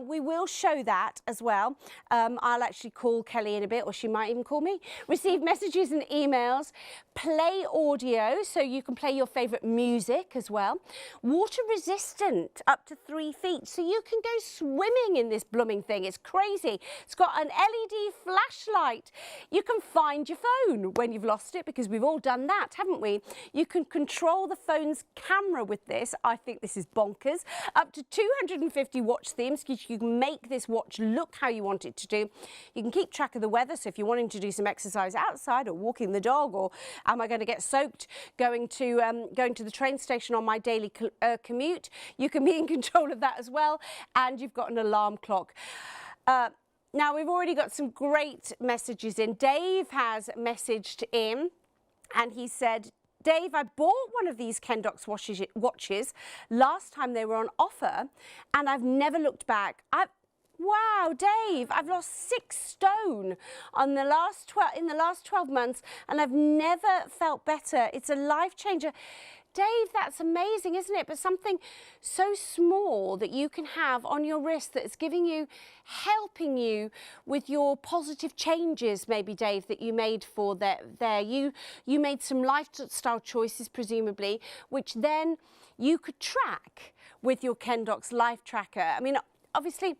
We will show that as well. I'll actually call Kelly in a bit, or she might even call me. Receive messages and emails, play audio, so you can play your favourite music as well. Water resistant, up to 3 feet, so you can go swimming in this blooming thing. It's crazy. It's got an LED flashlight. You can find your phone when you've lost it, because we've all done that, haven't we? You can control the phone's camera with this. I think this is bonkers. Up to 250 watch themes, because you can make this watch look how you want it to do. You can keep track of the weather, so if you're wanting to do some exercise outside, or walking the dog, or am I going to get soaked going to the train station on my daily commute, you can be in control of that as well. And you've got an alarm clock. Now, we've already got some great messages in. Dave has messaged in, and he said, Dave, I bought one of these Kendox watches last time they were on offer, and I've never looked back. Wow, Dave, I've lost 6 stone in the last 12 months, and I've never felt better. It's a life changer. Dave, that's amazing, isn't it? But something so small that you can have on your wrist that is helping you with your positive changes, maybe, Dave, that you made for there. You made some lifestyle choices, presumably, which then you could track with your Kendox Life Tracker. I mean, obviously,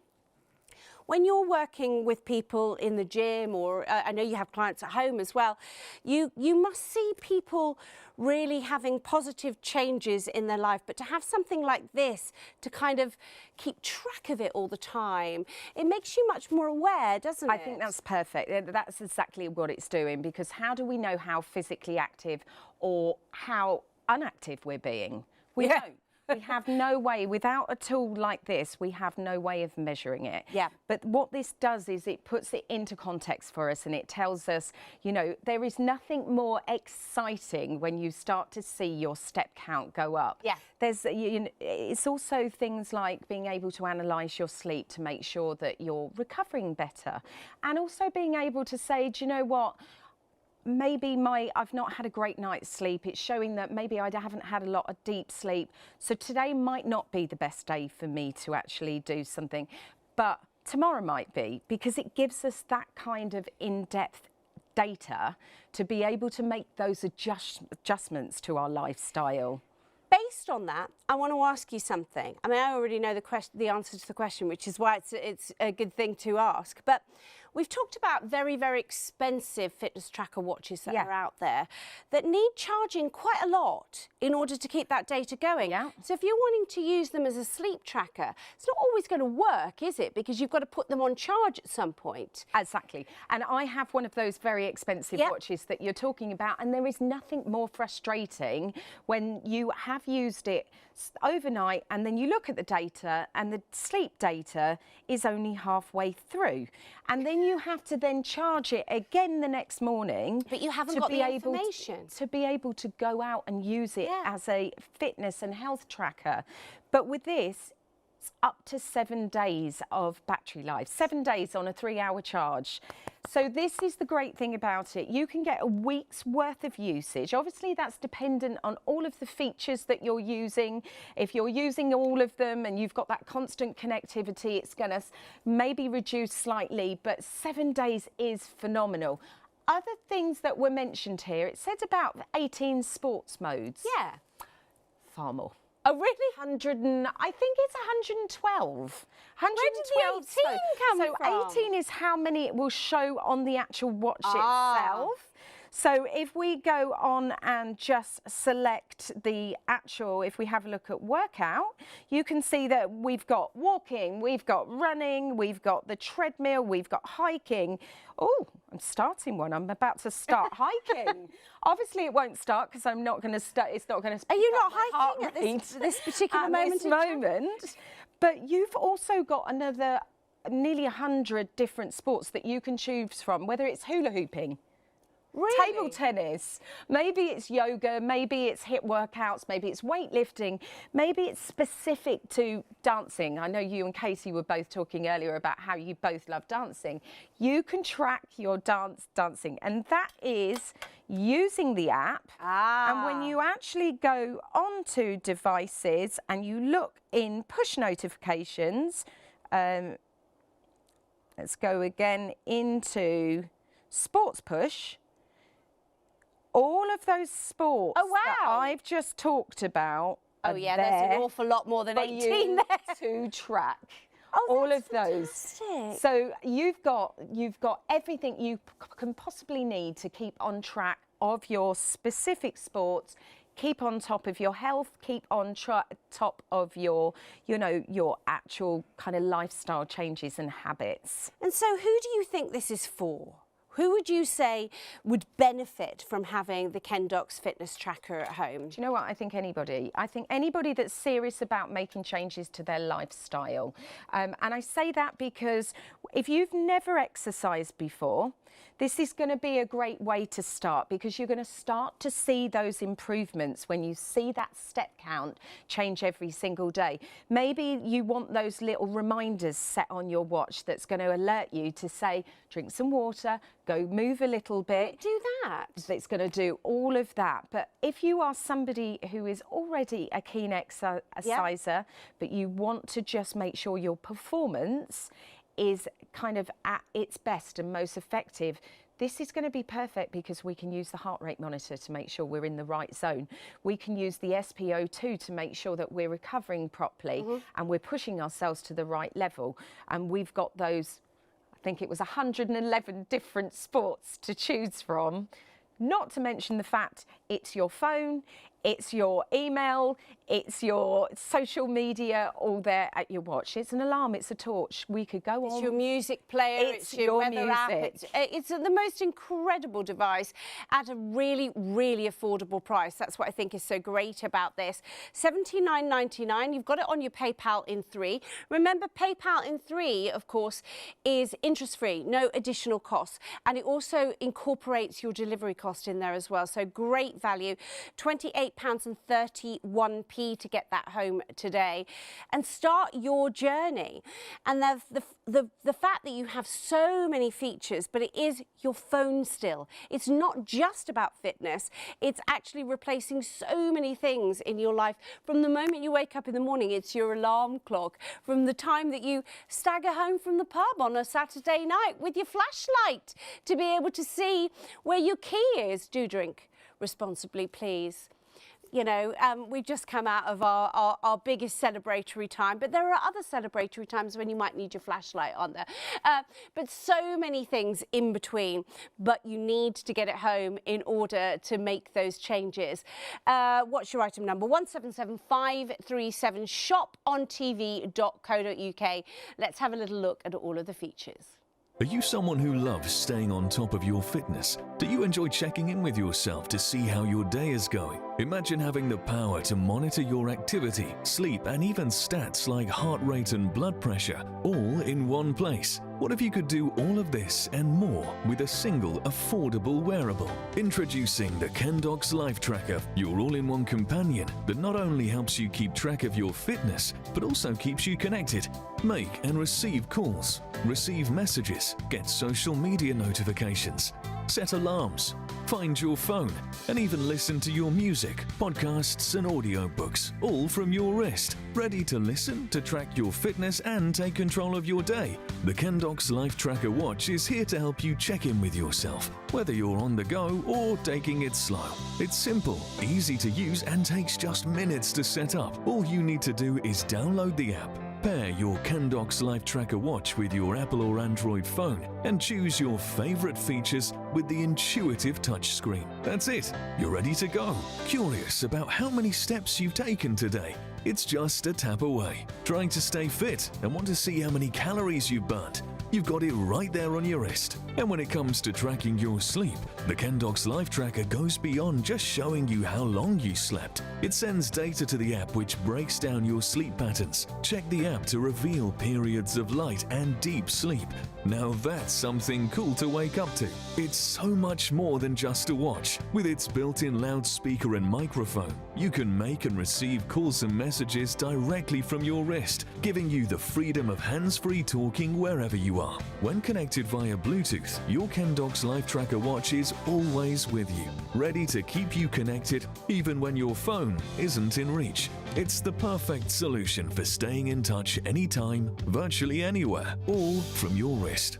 when you're working with people in the gym, or I know you have clients at home as well, you must see people really having positive changes in their life. But to have something like this to kind of keep track of it all the time, it makes you much more aware, doesn't it? I think that's perfect. That's exactly what it's doing, because how do we know how physically active or how unactive we're being? We don't. We have no way, without a tool like this, we have no way of measuring it. Yeah. But what this does is it puts it into context for us, and it tells us, you know, there is nothing more exciting when you start to see your step count go up. Yeah. It's also things like being able to analyse your sleep to make sure that you're recovering better, and also being able to say, do you know what? Maybe I've not had a great night's sleep. It's showing that maybe I haven't had a lot of deep sleep. So today might not be the best day for me to actually do something, but tomorrow might be, because it gives us that kind of in-depth data to be able to make those adjustments to our lifestyle. Based on that, I want to ask you something. I mean, I already know the answer to the question, which is why it's a good thing to ask. But we've talked about very, very expensive fitness tracker watches that are out there that need charging quite a lot in order to keep that data going. Yeah. So if you're wanting to use them as a sleep tracker, it's not always going to work, is it? Because you've got to put them on charge at some point. Exactly. And I have one of those very expensive watches that you're talking about, and there is nothing more frustrating when you have used it overnight and then you look at the data and the sleep data is only halfway through, and then you have to then charge it again the next morning. But you haven't got the information to be able to go out and use it as a fitness and health tracker. But with this, up to 7 days of battery life, 7 days on a 3-hour charge. So this is the great thing about it. You can get a week's worth of usage. Obviously, that's dependent on all of the features that you're using. If you're using all of them and you've got that constant connectivity, it's going to maybe reduce slightly, but 7 days is phenomenal. Other things that were mentioned here, it said about 18 sports modes. Yeah. Far more. Oh, really? 100 and I think it's 112. 112. Where did the 18 come from? So 18 is how many it will show on the actual watch itself. So if we go on and just select the actual, if we have a look at workout, you can see that we've got walking, we've got running, we've got the treadmill, we've got hiking. Oh, I'm starting one. I'm about to start hiking. Obviously, it won't start because I'm not going to start. It's not going to. Are you not hiking at this particular moment? But you've also got another nearly 100 different sports that you can choose from, whether it's hula hooping. Really? Table tennis, maybe it's yoga, maybe it's HIIT workouts, maybe it's weightlifting, maybe it's specific to dancing. I know you and Casey were both talking earlier about how you both love dancing. You can track your dancing, and that is using the app. And when you actually go onto devices and you look in push notifications, let's go again into sports push. All of those sports that I've just talked about. Oh yeah, there's an awful lot more than 18 there to track. Oh, all of fantastic. Those. So you've got everything you can possibly need to keep on track of your specific sports. Keep on top of your health, keep on top of your, your actual kind of lifestyle changes and habits. And so who do you think this is for? Who would you say would benefit from having the Kendox fitness tracker at home? Do you know what? I think anybody. I think anybody that's serious about making changes to their lifestyle. And I say that because if you've never exercised before, this is going to be a great way to start, because you're going to start to see those improvements when you see that step count change every single day. Maybe you want those little reminders set on your watch that's going to alert you to say, drink some water, go move a little bit. Do that. It's going to do all of that. But if you are somebody who is already a keen exerciser, but you want to just make sure your performance is kind of at its best and most effective, this is going to be perfect, because we can use the heart rate monitor to make sure we're in the right zone. We can use the SpO2 to make sure that we're recovering properly and we're pushing ourselves to the right level. And we've got those, I think it was 111 different sports to choose from. Not to mention the fact it's your phone, it's your email, it's your social media, all there at your watch. It's an alarm, it's a torch. We could go on. It's your music player, it's your weather app. It's the most incredible device at a really, really affordable price. That's what I think is so great about this. $79.99. You've got it on your PayPal in 3. Remember, PayPal in 3, of course, is interest-free, no additional costs. And it also incorporates your delivery cost in there as well. So great value. £28.31 to get that home today, and start your journey. And the fact that you have so many features, but it is your phone still. It's not just about fitness. It's actually replacing so many things in your life. From the moment you wake up in the morning, it's your alarm clock. From the time that you stagger home from the pub on a Saturday night with your flashlight to be able to see where your key is. Do drink responsibly, please. You know, we've just come out of our biggest celebratory time, but there are other celebratory times when you might need your flashlight on there. But so many things in between, but you need to get it home in order to make those changes. What's your item number? 177537, shopontv.co.uk. Let's have a little look at all of the features. Are you someone who loves staying on top of your fitness? Do you enjoy checking in with yourself to see how your day is going? Imagine having the power to monitor your activity, sleep, and even stats like heart rate and blood pressure, all in one place. What if you could do all of this and more with a single affordable wearable? Introducing the Kendox Life Tracker, your all-in-one companion that not only helps you keep track of your fitness, but also keeps you connected. Make and receive calls, receive messages, get social media notifications, set alarms, find your phone, and even listen to your music, podcasts and audiobooks, all from your wrist. Ready to listen, to track your fitness and take control of your day? The Kendox Life Tracker watch is here to help you check in with yourself, whether you're on the go or taking it slow. It's simple, easy to use and takes just minutes to set up. All you need to do is download the app, pair your Kendox Life Tracker watch with your Apple or Android phone and choose your favorite features with the intuitive touchscreen. That's it. You're ready to go. Curious about how many steps you've taken today? It's just a tap away. Trying to stay fit and want to see how many calories you've burnt? You've got it right there on your wrist. And when it comes to tracking your sleep, the Kendox Life Tracker goes beyond just showing you how long you slept. It sends data to the app which breaks down your sleep patterns. Check the app to reveal periods of light and deep sleep. Now that's something cool to wake up to. It's so much more than just a watch. With its built-in loudspeaker and microphone, you can make and receive calls and messages directly from your wrist, giving you the freedom of hands-free talking wherever you are. When connected via Bluetooth, your Kendox Life Tracker watch is always with you, ready to keep you connected even when your phone isn't in reach. It's the perfect solution for staying in touch anytime, virtually anywhere, all from your wrist.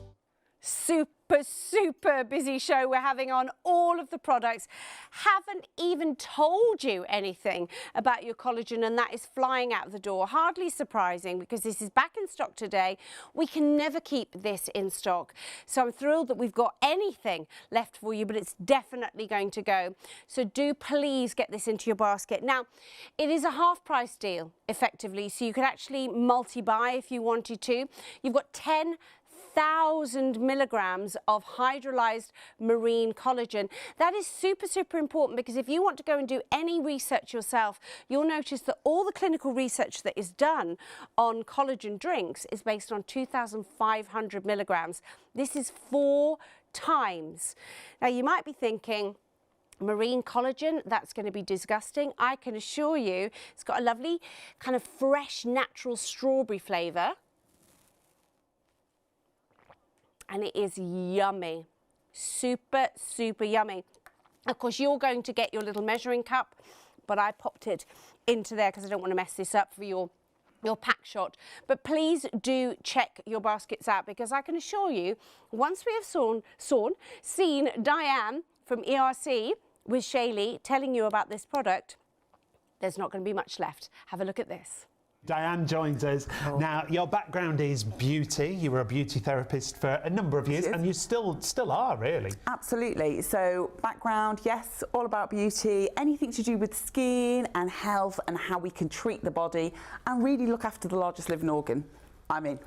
Super busy show we're having on all of the products. Haven't even told you anything about your collagen, and that is flying out the door. Hardly surprising because this is back in stock today. We can never keep this in stock. So I'm thrilled that we've got anything left for you, but it's definitely going to go. So do please get this into your basket. Now, it is a half price deal effectively, so you could actually multi-buy if you wanted to. You've got 10,000 milligrams of hydrolyzed marine collagen. That is super important because if you want to go and do any research yourself, you'll notice that all the clinical research that is done on collagen drinks is based on 2,500 milligrams. This is 4 times. Now you might be thinking, marine collagen, that's going to be disgusting. I can assure you it's got a lovely kind of fresh natural strawberry flavour. And it is yummy, super yummy. Of course, you're going to get your little measuring cup, but I popped it into there because I don't want to mess this up for your pack shot. But please do check your baskets out because I can assure you, once we have seen Diane from ERC with Shaylee telling you about this product, there's not going to be much left. Have a look at this. Diane joins us. Now, your background is beauty. You were a beauty therapist for a number of years, and you still are, really. Absolutely. So, background, yes, all about beauty, anything to do with skin and health and how we can treat the body and really look after the largest living organ. I mean,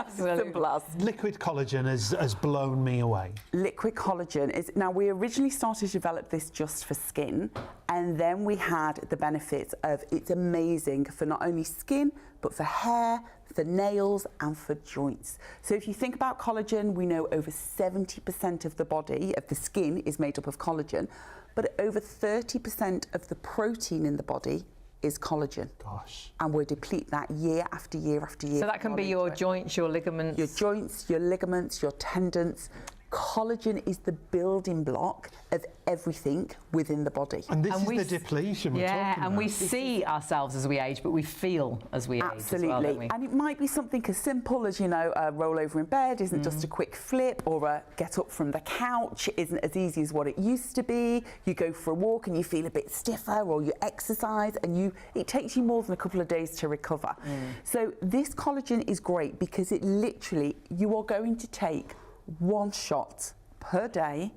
simple as. Liquid collagen has blown me away. Liquid collagen is, now we originally started to develop this just for skin, and then we had the benefits of it's amazing for not only skin, but for hair, for nails and for joints. So if you think about collagen, we know over 70% of the body, of the skin, is made up of collagen, but over 30% of the protein in the body is collagen. Gosh. And we'll deplete that year after year after year. So that can be your joints, your ligaments. Your joints, your ligaments, your tendons. Collagen is the building block of everything within the body. And this is the depletion we're talking about. Yeah, and we see ourselves as we age, but we feel as we age as well, don't we? And it might be something as simple as, you know, a roll over in bed isn't just a quick flip, or a get up from the couch isn't as easy as what it used to be. You go for a walk and you feel a bit stiffer, or you exercise and it takes you more than a couple of days to recover. So this collagen is great because it literally, you are going to take 1 shot per day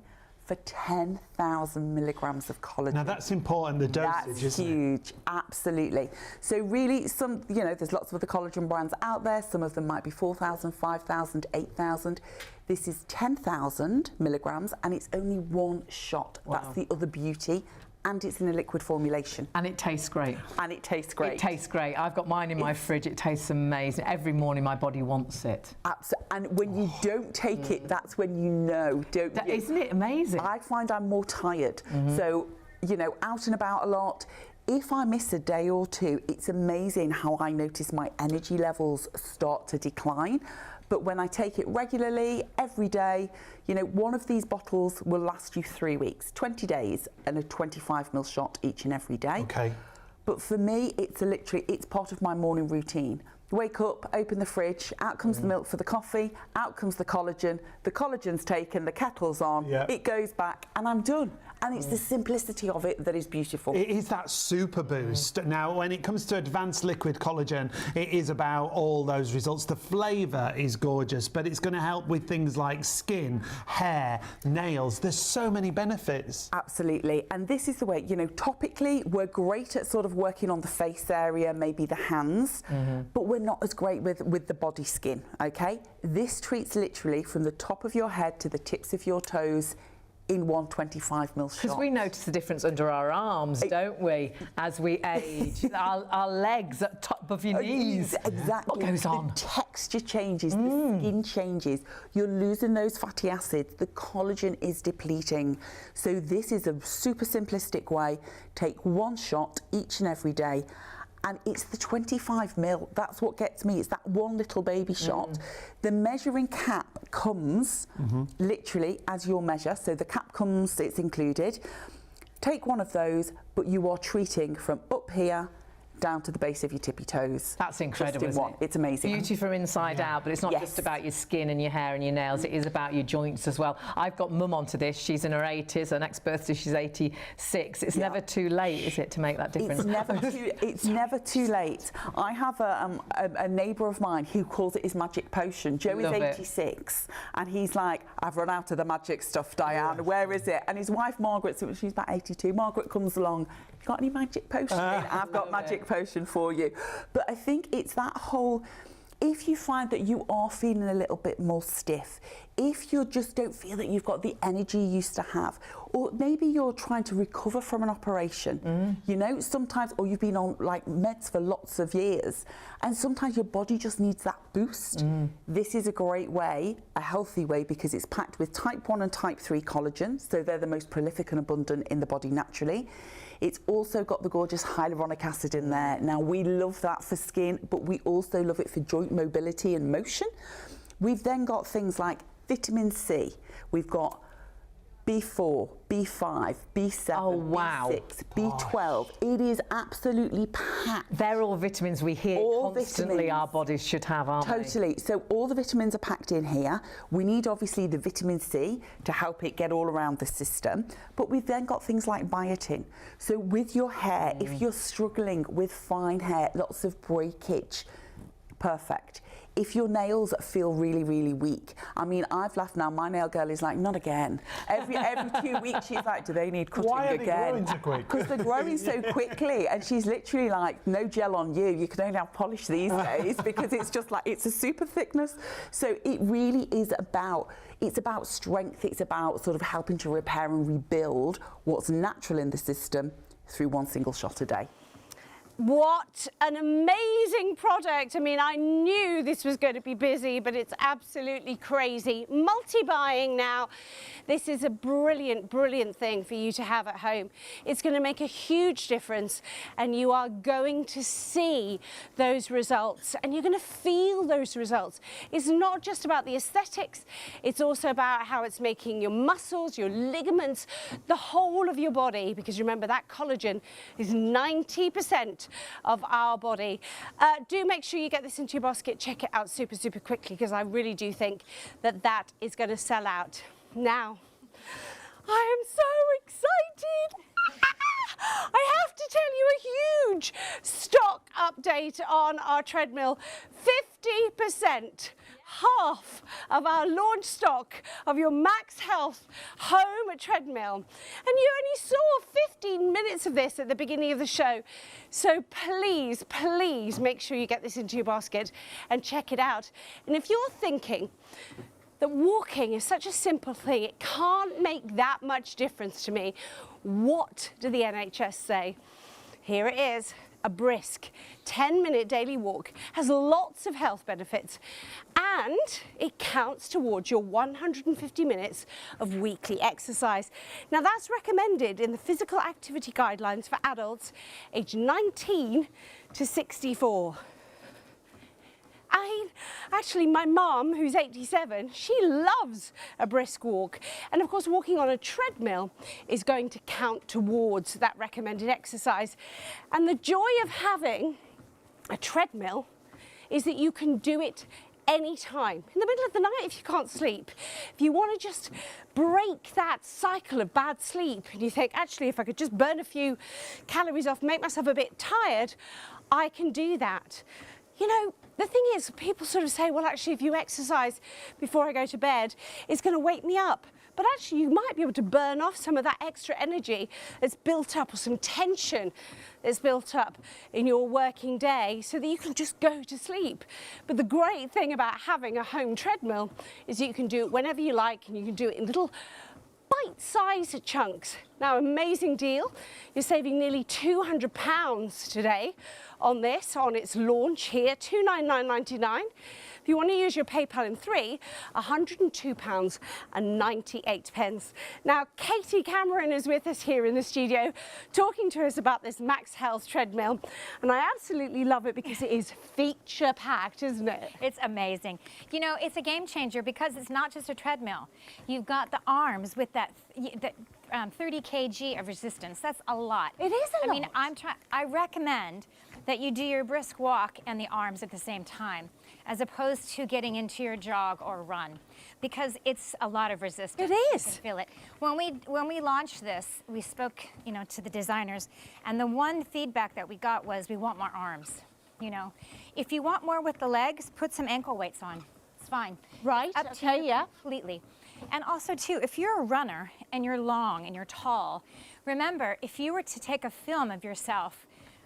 for 10,000 milligrams of collagen. Now that's important, the dosage, That's huge, absolutely. So really, there's lots of other collagen brands out there. Some of them might be 4,000, 5,000, 8,000. This is 10,000 milligrams and it's only 1 shot. Wow. That's the other beauty and it's in a liquid formulation. And it tastes great. And it tastes great. It tastes great. I've got mine in my fridge. It tastes amazing. Every morning my body wants it. Absolutely. And when you don't take it, that's when you know, don't you? Isn't it amazing? I find I'm more tired. So, you know, out and about a lot. If I miss a day or two, it's amazing how I notice my energy levels start to decline. But when I take it regularly, every day, you know, one of these bottles will last you 3 weeks, 20 days, and a 25ml shot each and every day. Okay. But for me, it's part of my morning routine. Wake up, open the fridge, out comes the milk for the coffee, out comes the collagen's taken, the kettle's on, it goes back, and I'm done. And it's the simplicity of it that is beautiful. It is that super boost. Now, when it comes to advanced liquid collagen, it is about all those results. The flavour is gorgeous, but it's going to help with things like skin, hair, nails. There's so many benefits. Absolutely. And this is the way, you know, topically, we're great at sort of working on the face area, maybe the hands, but we're not as great with the body skin, okay? This treats literally from the top of your head to the tips of your toes in one 25ml shot. Because we notice the difference under our arms, don't we, as we age? our legs at top of your knees. Exactly. What goes on? The texture changes, the skin changes. You're losing those fatty acids. The collagen is depleting. So this is a super simplistic way. Take one shot each and every day. And it's the 25ml. That's what gets me. It's that one little baby shot. The measuring cap comes literally as your measure. So the cap comes, it's included. Take one of those, but you are treating from up here down to the base of your tippy toes. That's incredible, isn't it? It's amazing. Beauty from inside out, but it's not just about your skin and your hair and your nails, it is about your joints as well. I've got mum onto this, she's in her 80s, her next birthday she's 86. It's never too late, is it, to make that difference? It's never too late. I have a neighbour of mine who calls it his magic potion. Joe is 86 and he's like, I've run out of the magic stuff, Diane, where is it? And his wife Margaret, so she's about 82, Margaret comes along, you got any magic potion? I've got magic potion for you. But I think it's that whole, if you find that you are feeling a little bit more stiff, if you just don't feel that you've got the energy you used to have, or maybe you're trying to recover from an operation, you know, sometimes, or you've been on like meds for lots of years, and sometimes your body just needs that boost. This is a great way, a healthy way, because it's packed with type 1 and type 3 collagen, so they're the most prolific and abundant in the body naturally. It's also got the gorgeous hyaluronic acid in there. Now, we love that for skin, but we also love it for joint mobility and motion. We've then got things like vitamin C. We've got B4, B5, B7, B6, B12. It is absolutely packed. They're all vitamins we hear constantly our bodies should have, aren't they? Totally. So all the vitamins are packed in here. We need obviously the vitamin C to help it get all around the system. But we've then got things like biotin. So with your hair, if you're struggling with fine hair, lots of breakage, perfect. If your nails feel really, really weak, I mean, I've laughed now, my nail girl is like, not again. Every 2 weeks she's like, do they need cutting again? Why are they growing so quick? Because they're growing so quickly, and she's literally like, no gel on you, you can only have polish these days, because it's just like, it's a super thickness. So it really is about, it's about strength, it's about sort of helping to repair and rebuild what's natural in the system through one single shot a day. What an amazing product. I mean, I knew this was going to be busy, but it's absolutely crazy. Multi-buying now. This is a brilliant, brilliant thing for you to have at home. It's going to make a huge difference, and you are going to see those results, and you're going to feel those results. It's not just about the aesthetics. It's also about how it's making your muscles, your ligaments, the whole of your body, because remember that collagen is 90% of our body. Do make sure you get this into your basket. Check it out super, super quickly, because I really do think that that is going to sell out. Now, I am so excited. I have to tell you a huge stock update on our treadmill. 50%. Half of our launch stock of your Max Health home treadmill. And you only saw 15 minutes of this at the beginning of the show. So please, please make sure you get this into your basket and check it out. And if you're thinking that walking is such a simple thing. It can't make that much difference to me. What do the NHS say? Here it is. A brisk 10-minute daily walk has lots of health benefits, and it counts towards your 150 minutes of weekly exercise. Now that's recommended in the physical activity guidelines for adults aged 19 to 64. Actually, my mum, who's 87, she loves a brisk walk. And of course, walking on a treadmill is going to count towards that recommended exercise. And the joy of having a treadmill is that you can do it anytime, in the middle of the night if you can't sleep. If you want to just break that cycle of bad sleep and you think, actually, if I could just burn a few calories off, make myself a bit tired, I can do that. You know, the thing is, people sort of say, well, actually, if you exercise before I go to bed, it's going to wake me up. But actually, you might be able to burn off some of that extra energy that's built up, or some tension that's built up in your working day, so that you can just go to sleep. But the great thing about having a home treadmill is you can do it whenever you like, and you can do it in little bite-sized chunks. Now, amazing deal. You're saving nearly £200 today on this, on its launch here, £299.99. If you want to use your PayPal in 3, £102.98. Now, Katie Cameron is with us here in the studio, talking to us about this Max Health treadmill, and I absolutely love it because it is feature-packed, isn't it? It's amazing. You know, it's a game changer because it's not just a treadmill. You've got the arms with that 30 kg of resistance. That's a lot. It is a lot. I mean, I recommend that you do your brisk walk and the arms at the same time, as opposed to getting into your jog or run, because it's a lot of resistance. It is. You can feel it. When we launched this, we spoke, you know, to the designers, and the one feedback that we got was, we want more arms. You know, if you want more with the legs, put some ankle weights on. It's fine. Right. Up to Okay. you Yeah. completely. And also too, if you're a runner and you're long and you're tall, remember, if you were to take a film of yourself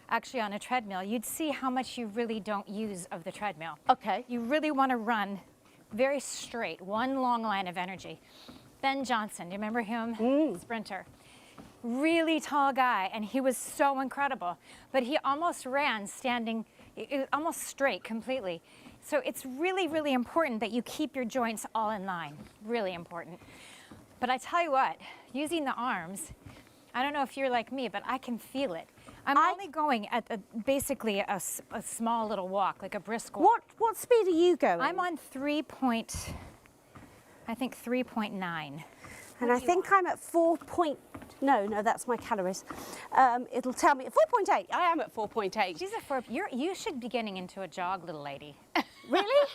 actually on a treadmill, you'd see how much you really don't use of the treadmill. Okay. You really want to run very straight, one long line of energy. Ben Johnson, do you remember him? Sprinter. Really tall guy, and he was so incredible. But he almost ran standing, almost straight completely. So it's really, really important that you keep your joints all in line. Really important. But I tell you what, using the arms, I don't know if you're like me, but I can feel it. I'm only going at basically a small little walk, like a brisk walk. What speed are you going? I'm on 3.9. And I think I'm at 4. No, that's my calories. It'll tell me 4.8. I am at 4.8. She's you should be getting into a jog, little lady. Really?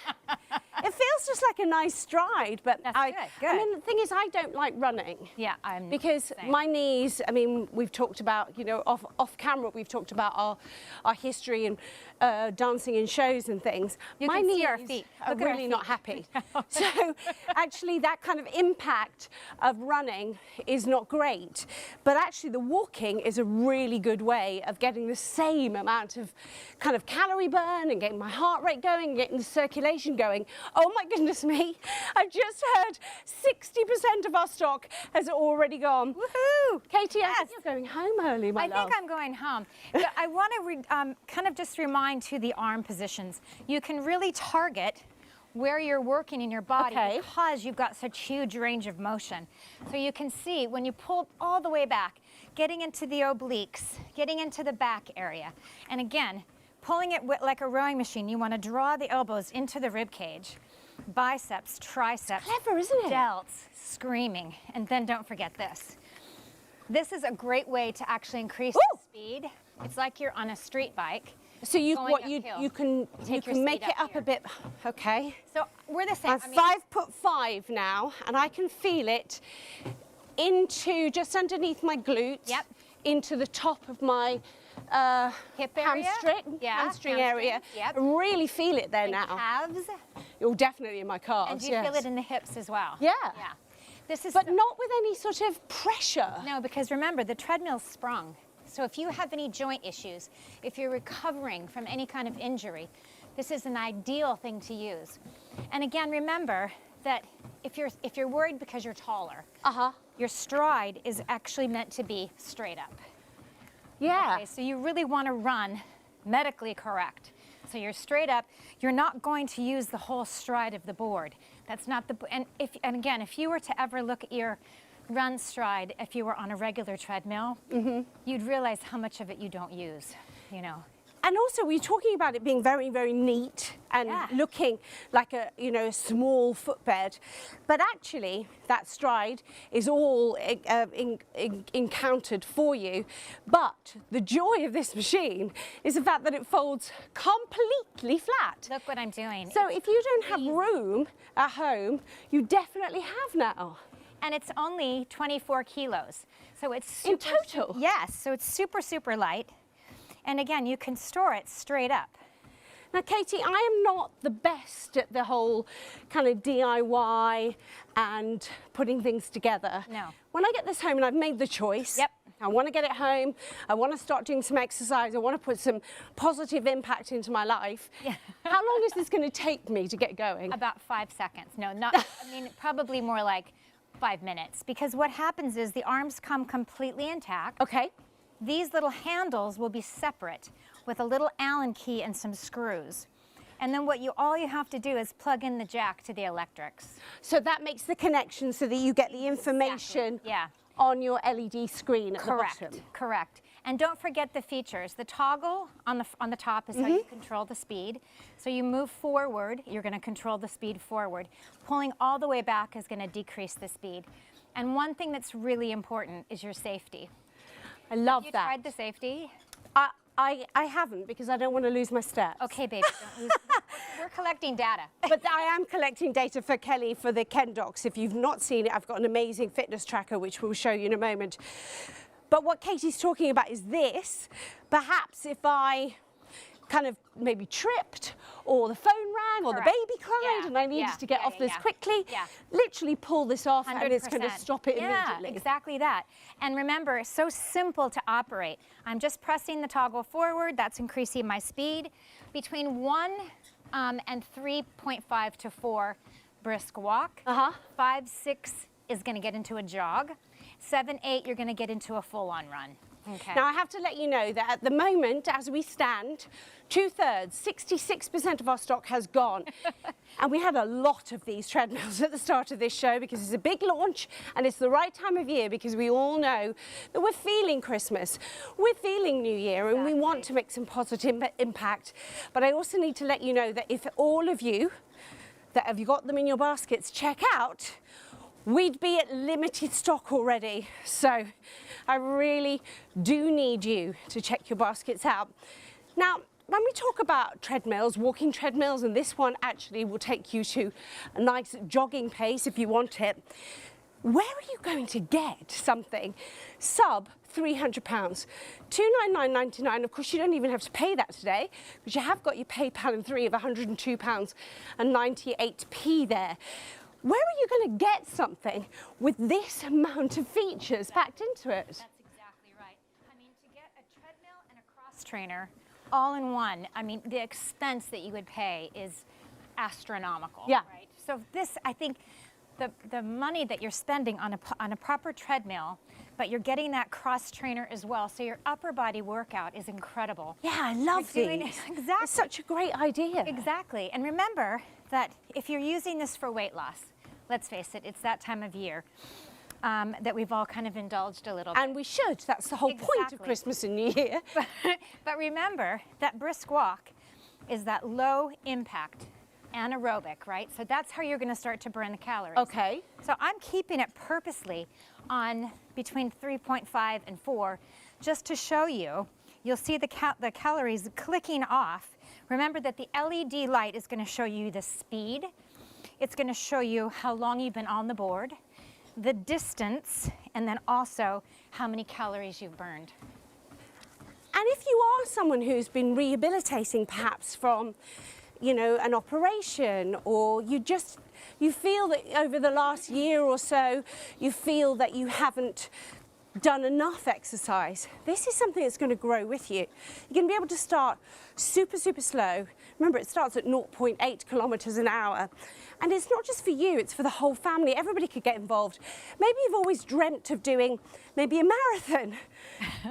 It feels just like a nice stride, but That's good. I mean, the thing is, I don't like running. Yeah, I'm because the same. my knees. I mean, we've talked about, you know, off camera, we've talked about our history and dancing in shows and things. You my can knees see our feet. are Look at our really not feet. happy. So actually, that kind of impact of running is not great. But actually, the walking is a really good way of getting the same amount of kind of calorie burn and getting my heart rate going, and getting the circulation going. Oh my goodness me, I've just heard 60% of our stock has already gone. Woohoo! Katie, I Yes. think you're going home early, my I love. think I'm going home. But I want to kind of just remind to the arm positions. You can really target where you're working in your body because you've got such huge range of motion. So you can see when you pull all the way back, getting into the obliques, getting into the back area. And again, pulling it like a rowing machine, you want to draw the elbows into the rib cage, biceps, triceps, Clever, isn't it? delts, screaming. And then don't forget this. This is a great way to actually increase the speed. It's like you're on a street bike. So you going what uphill. you can Take your make speed it up up a here. bit. Okay. So we're the same. I'm I mean, 5'5" now, and I can feel it into just underneath my glute. Yep. Into the top of my hip area? hamstring, Yeah, hamstring area. yep. I really feel it there and now. calves. You're definitely in my calves. And do you feel it in the hips as well? Yeah. Yeah. This is But not with any sort of pressure. no, because remember the treadmill's sprung. So if you have any joint issues, if you're recovering from any kind of injury, this is an ideal thing to use. And again, remember that if you're worried because you're taller, Uh-huh. your stride is actually meant to be straight up. Yeah. Okay, so you really want to run medically correct. So you're straight up. You're not going to use the whole stride of the board. That's not the, and again, if you were to ever look at your run stride, if you were on a regular treadmill, you'd realize how much of it you don't use, you know. And also, we're talking about it being very, very neat and looking like a, you know, a small footbed. But actually, that stride is all encountered for you. But the joy of this machine is the fact that it folds completely flat. Look what I'm doing. So if you don't have room at home, you definitely have now. And it's only 24 kilos. So it's super, In total? Yes, so it's super, super light. And again, you can store it straight up. Now, Katie, I am not the best at the whole kind of DIY and putting things together. No. When I get this home and I've made the choice, Yep. I want to get it home, I want to start doing some exercise, I want to put some positive impact into my life. Yeah. How long is this going to take me to get going? About 5 seconds. No, not, I mean, probably more like 5 minutes. Because what happens is the arms come completely intact. Okay. These little handles will be separate with a little Allen key and some screws. And then all you have to do is plug in the jack to the electrics. So that makes the connection so that you get the information Yeah. on your LED screen at the bottom. Correct. And don't forget the features. The toggle on the top is how you control the speed. So you move forward, you're going to control the speed forward. Pulling all the way back is going to decrease the speed. And one thing that's really important is your safety. I love You that. tried the safety? I haven't, because I don't want to lose my steps. Okay, baby, don't lose. We're collecting data. But I am collecting data for Kelly for the Kendox. If you've not seen it, I've got an amazing fitness tracker, which we'll show you in a moment. But what Katie's talking about is this. Perhaps if I kind of maybe tripped or the phone rang or the baby cried and I needed to get off this quickly, literally pull this off 100%. And it's going to stop it immediately. Yeah, exactly that. And remember, it's so simple to operate. I'm just pressing the toggle forward. That's increasing my speed. Between 1 and 3.5 to 4 brisk walk. 5, 6 is going to get into a jog. 7, 8, you're going to get into a full-on run. Okay. Now, I have to let you know that at the moment, as we stand, 2/3, 66% of our stock has gone. And we had a lot of these treadmills at the start of this show because it's a big launch and it's the right time of year because we all know that we're feeling Christmas, we're feeling New Year, and we want to make some positive impact. But I also need to let you know that if all of you that have got them in your baskets check out, we'd be at limited stock already. So I really do need you to check your baskets out. Now, when we talk about treadmills, walking treadmills, and this one actually will take you to a nice jogging pace if you want it, where are you going to get something sub £300? £299.99. Of course, you don't even have to pay that today because you have got your PayPal in 3 of £102.98 there. Where are you going to get something with this amount of features packed into it? That's exactly right. I mean, to get a treadmill and a cross trainer all in one, I mean, the expense that you would pay is astronomical. Yeah. Right? So this, I think, the money that you're spending on a proper treadmill, but you're getting that cross trainer as well, so your upper body workout is incredible. Yeah, I love these. Exactly. It's such a great idea. Exactly. And remember that if you're using this for weight loss, let's face it, it's that time of year that we've all kind of indulged a little bit. And we should. That's the whole point of Christmas and New Year. But remember that brisk walk is that low impact anaerobic, right? So that's how you're going to start to burn the calories. Okay. So I'm keeping it purposely on between 3.5 and 4 just to show you. You'll see the calories clicking off. Remember that the LED light is going to show you the speed. It's going to show you how long you've been on the board, the distance, and then also how many calories you've burned. And if you are someone who's been rehabilitating perhaps from, you know, an operation, or you feel that over the last year or so, you feel that you haven't done enough exercise, this is something that's going to grow with you. You're going to be able to start super, super slow, Remember, it starts at 0.8 kilometres an hour. And it's not just for you, it's for the whole family. Everybody could get involved. Maybe you've always dreamt of doing maybe a marathon,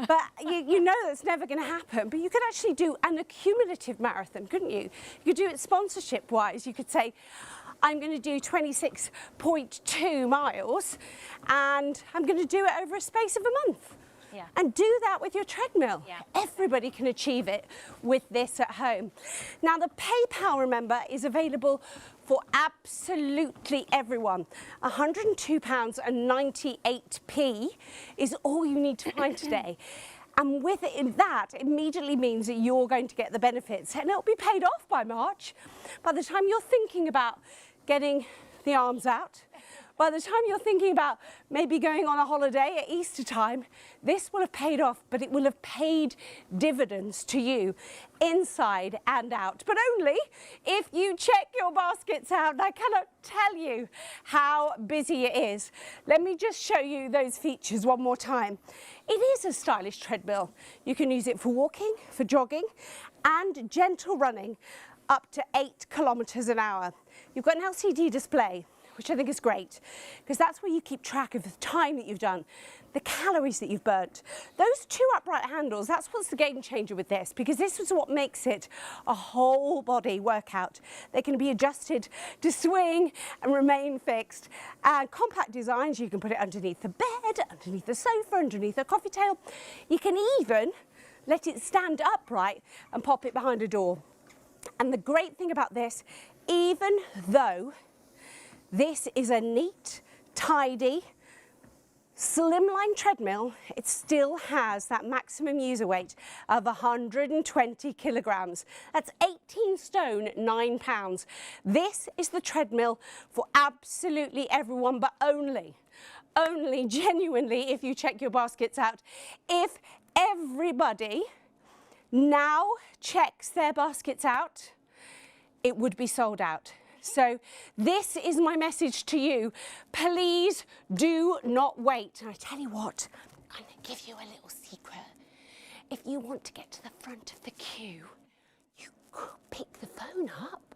but you know that's never going to happen. But you could actually do an accumulative marathon, couldn't you? You could do it sponsorship-wise. You could say, I'm going to do 26.2 miles and I'm going to do it over a space of a month. Yeah. And do that with your treadmill. Yeah. Everybody can achieve it with this at home. Now the PayPal, remember, is available for absolutely everyone. £102.98 is all you need to find today. And with it, that immediately means that you're going to get the benefits and it'll be paid off by March. By the time you're thinking about getting the arms out, by the time you're thinking about maybe going on a holiday at Easter time, this will have paid off, but it will have paid dividends to you inside and out. But only if you check your baskets out. And I cannot tell you how busy it is. Let me just show you those features one more time. It is a stylish treadmill. You can use it for walking, for jogging, and gentle running up to 8 kilometres an hour. You've got an LCD display, which I think is great, because that's where you keep track of the time that you've done, the calories that you've burnt. Those two upright handles, that's what's the game changer with this, because this is what makes it a whole body workout. They can be adjusted to swing and remain fixed. And compact designs, you can put it underneath the bed, underneath the sofa, underneath a coffee table. You can even let it stand upright and pop it behind a door. And the great thing about this, even though this is a neat, tidy, slimline treadmill, it still has that maximum user weight of 120 kilograms. That's 18 stone, 9 pounds. This is the treadmill for absolutely everyone, but only genuinely, if you check your baskets out, if everybody now checks their baskets out, it would be sold out. So this is my message to you. Please do not wait. And I tell you what, I'm going to give you a little secret. If you want to get to the front of the queue, you could pick the phone up.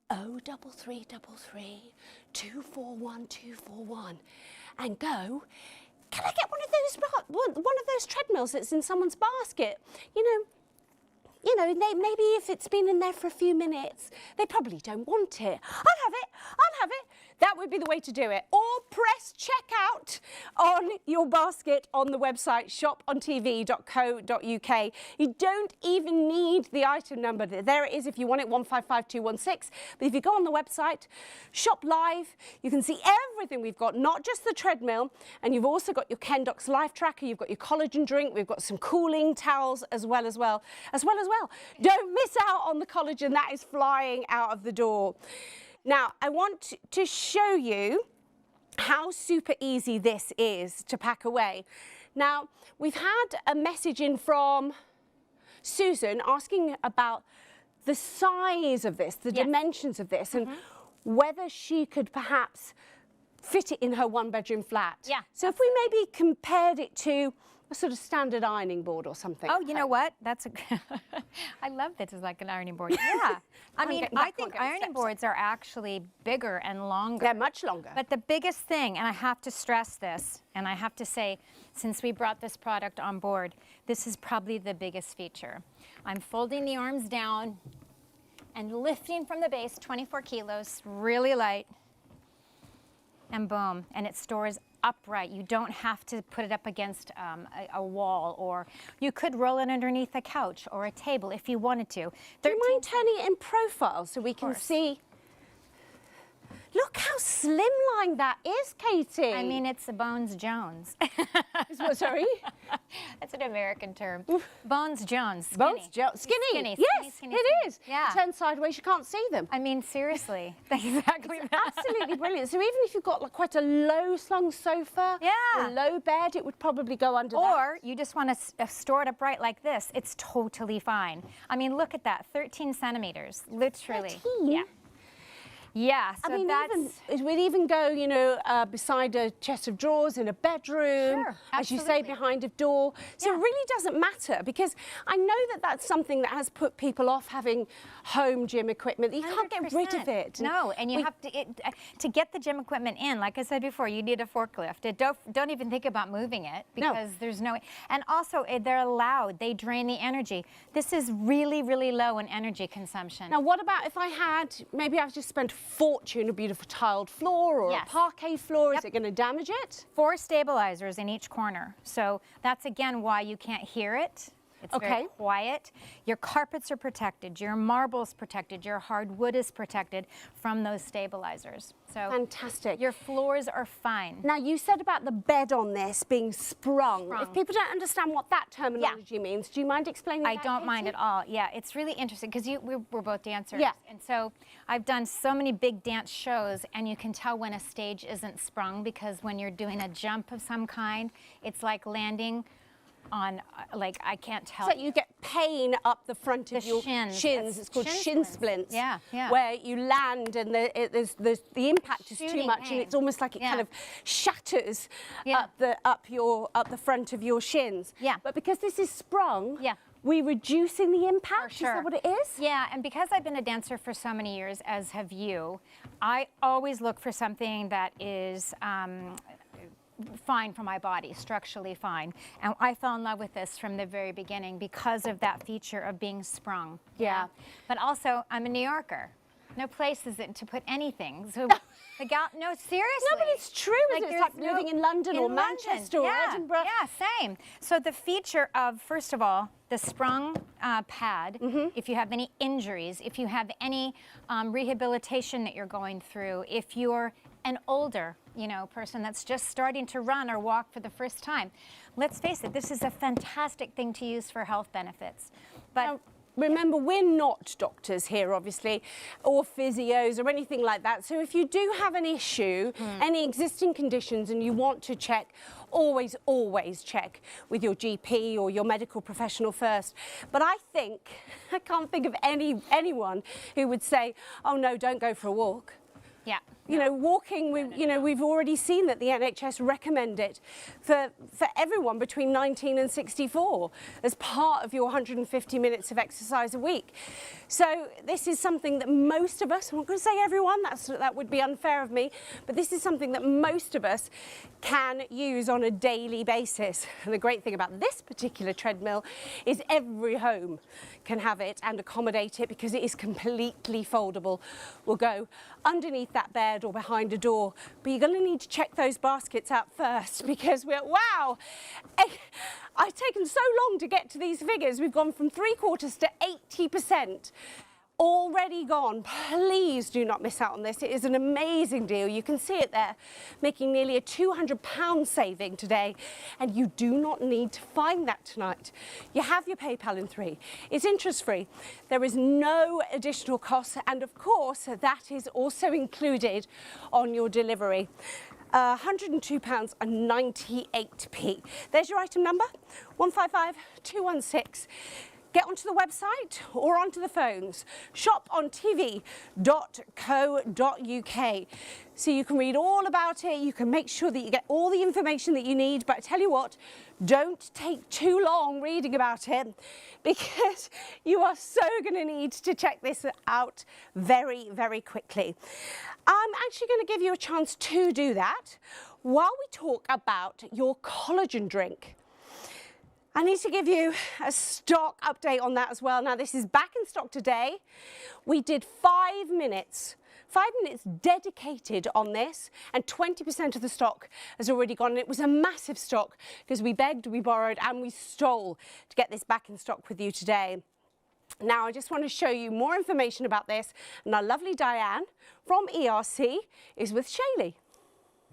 03333 241 241 and go, can I get one of those treadmills that's in someone's basket? You know, maybe if it's been in there for a few minutes, they probably don't want it. I'll have it. That would be the way to do it. Or press checkout on your basket on the website shopontv.co.uk. You don't even need the item number. There it is if you want it, 155216. But if you go on the website, shop live, you can see everything we've got, not just the treadmill. And you've also got your Kendox life tracker, you've got your collagen drink, we've got some cooling towels as well. Don't miss out on the collagen that is flying out of the door. Now, I want to show you how super easy this is to pack away. Now, we've had a message in from Susan asking about the size of this, the dimensions of this, and whether she could perhaps fit it in her one-bedroom flat. Yeah. So if we maybe compared it to a sort of standard ironing board or something. Oh, you know what? That's I love this as like an ironing board. Yeah. I mean, I think ironing boards are actually bigger and longer. They're much longer. But the biggest thing, and I have to stress this, and I have to say, since we brought this product on board, this is probably the biggest feature. I'm folding the arms down and lifting from the base 24 kilos, really light, and boom, and it stores upright. You don't have to put it up against a wall, or you could roll it underneath a couch or a table if you wanted to. Do you mind turning it in profile so we can see? Look how slimline that is, Katie. I mean, it's a Bones Jones. Sorry? That's an American term. Bones Jones. Skinny. Bones Jones. Skinny. Yes, skinny. It is. Yeah. Turn sideways, you can't see them. I mean, seriously. Exactly. Absolutely brilliant. So even if you've got like quite a low slung sofa, a low bed, it would probably go under that. Or you just want to store it upright like this, it's totally fine. I mean, look at that, 13 centimeters, literally. 13? Yeah. Yeah, so I mean, that's... it would even go, you know, beside a chest of drawers in a bedroom, Sure, as you say, absolutely. behind a door. So it really doesn't matter, because I know that that's something that has put people off having home gym equipment. You can't get rid of 100%. it. No, and you have to get the gym equipment in, like I said before, you need a forklift. Don't even think about moving it, because there's no... And also, they're loud. They drain the energy. This is really, really low in energy consumption. Now, what about if I had, maybe I've just spent a fortune, a beautiful tiled floor or a parquet floor, is it going to damage it? 4 stabilizers in each corner. So that's, again, why you can't hear it. It's very quiet. Your carpets are protected, your marble's protected, your hardwood is protected from those stabilizers. So fantastic. Your floors are fine. Now, you said about the bed on this being sprung. If people don't understand what that terminology means, do you mind explaining that, I don't Katie? mind at all. Yeah, it's really interesting because we're both dancers. Yeah. And so I've done so many big dance shows, and you can tell when a stage isn't sprung, because when you're doing a jump of some kind, it's like landing on, like, I can't tell. So you get pain up the front of your shins. It's called shin splints. Yeah, yeah. Where you land and the impact is too much, and it's almost like it kind of shatters up the front of your shins. Yeah. But because this is sprung, we're reducing the impact. For sure. Is that what it is? Yeah, and because I've been a dancer for so many years, as have you, I always look for something that is fine for my body, structurally fine. And I fell in love with this from the very beginning because of that feature of being sprung. Yeah. But also, I'm a New Yorker. No places to put anything. So the gal, no, seriously. No, but it's true. It's there's like living in London or Manchester or Edinburgh. Yeah, same. So the feature of, first of all, the sprung pad, if you have any injuries, if you have any rehabilitation that you're going through, if you're an older, person that's just starting to run or walk for the first time, let's face it, this is a fantastic thing to use for health benefits. But now, remember, we're not doctors here, obviously, or physios or anything like that. So if you do have an issue, any existing conditions, and you want to check, always check with your GP or your medical professional first. But I can't think of anyone who would say, oh no, don't go for a walk. yeah. Walking, we've already seen that the NHS recommend it for everyone between 19 and 64 as part of your 150 minutes of exercise a week. So this is something that most of us, I'm not going to say everyone, that would be unfair of me, but this is something that most of us can use on a daily basis. And the great thing about this particular treadmill is every home can have it and accommodate it, because it is completely foldable. We'll go underneath that bed or behind a door, but you're going to need to check those baskets out first, because wow, I've taken so long to get to these figures. We've gone from 3/4 to 80% already gone. Please do not miss out on this. It is an amazing deal. You can see it there, making nearly a £200 saving today, and you do not need to find that tonight. You have your PayPal in 3. It's interest free. There is no additional cost, and of course that is also included on your delivery. £102.98. There's your item number, 155216. Get onto the website or onto the phones. Shop on tv.co.uk. So you can read all about it. You can make sure that you get all the information that you need. But I tell you what, don't take too long reading about it, because you are so going to need to check this out very, very quickly. I'm actually going to give you a chance to do that while we talk about your collagen drink. I need to give you a stock update on that as well. Now, this is back in stock today. We did 5 minutes dedicated on this, and 20% of the stock has already gone. And it was a massive stock, because we begged, we borrowed, and we stole to get this back in stock with you today. Now, I just want to show you more information about this, and our lovely Diane from ERC is with Shaylee.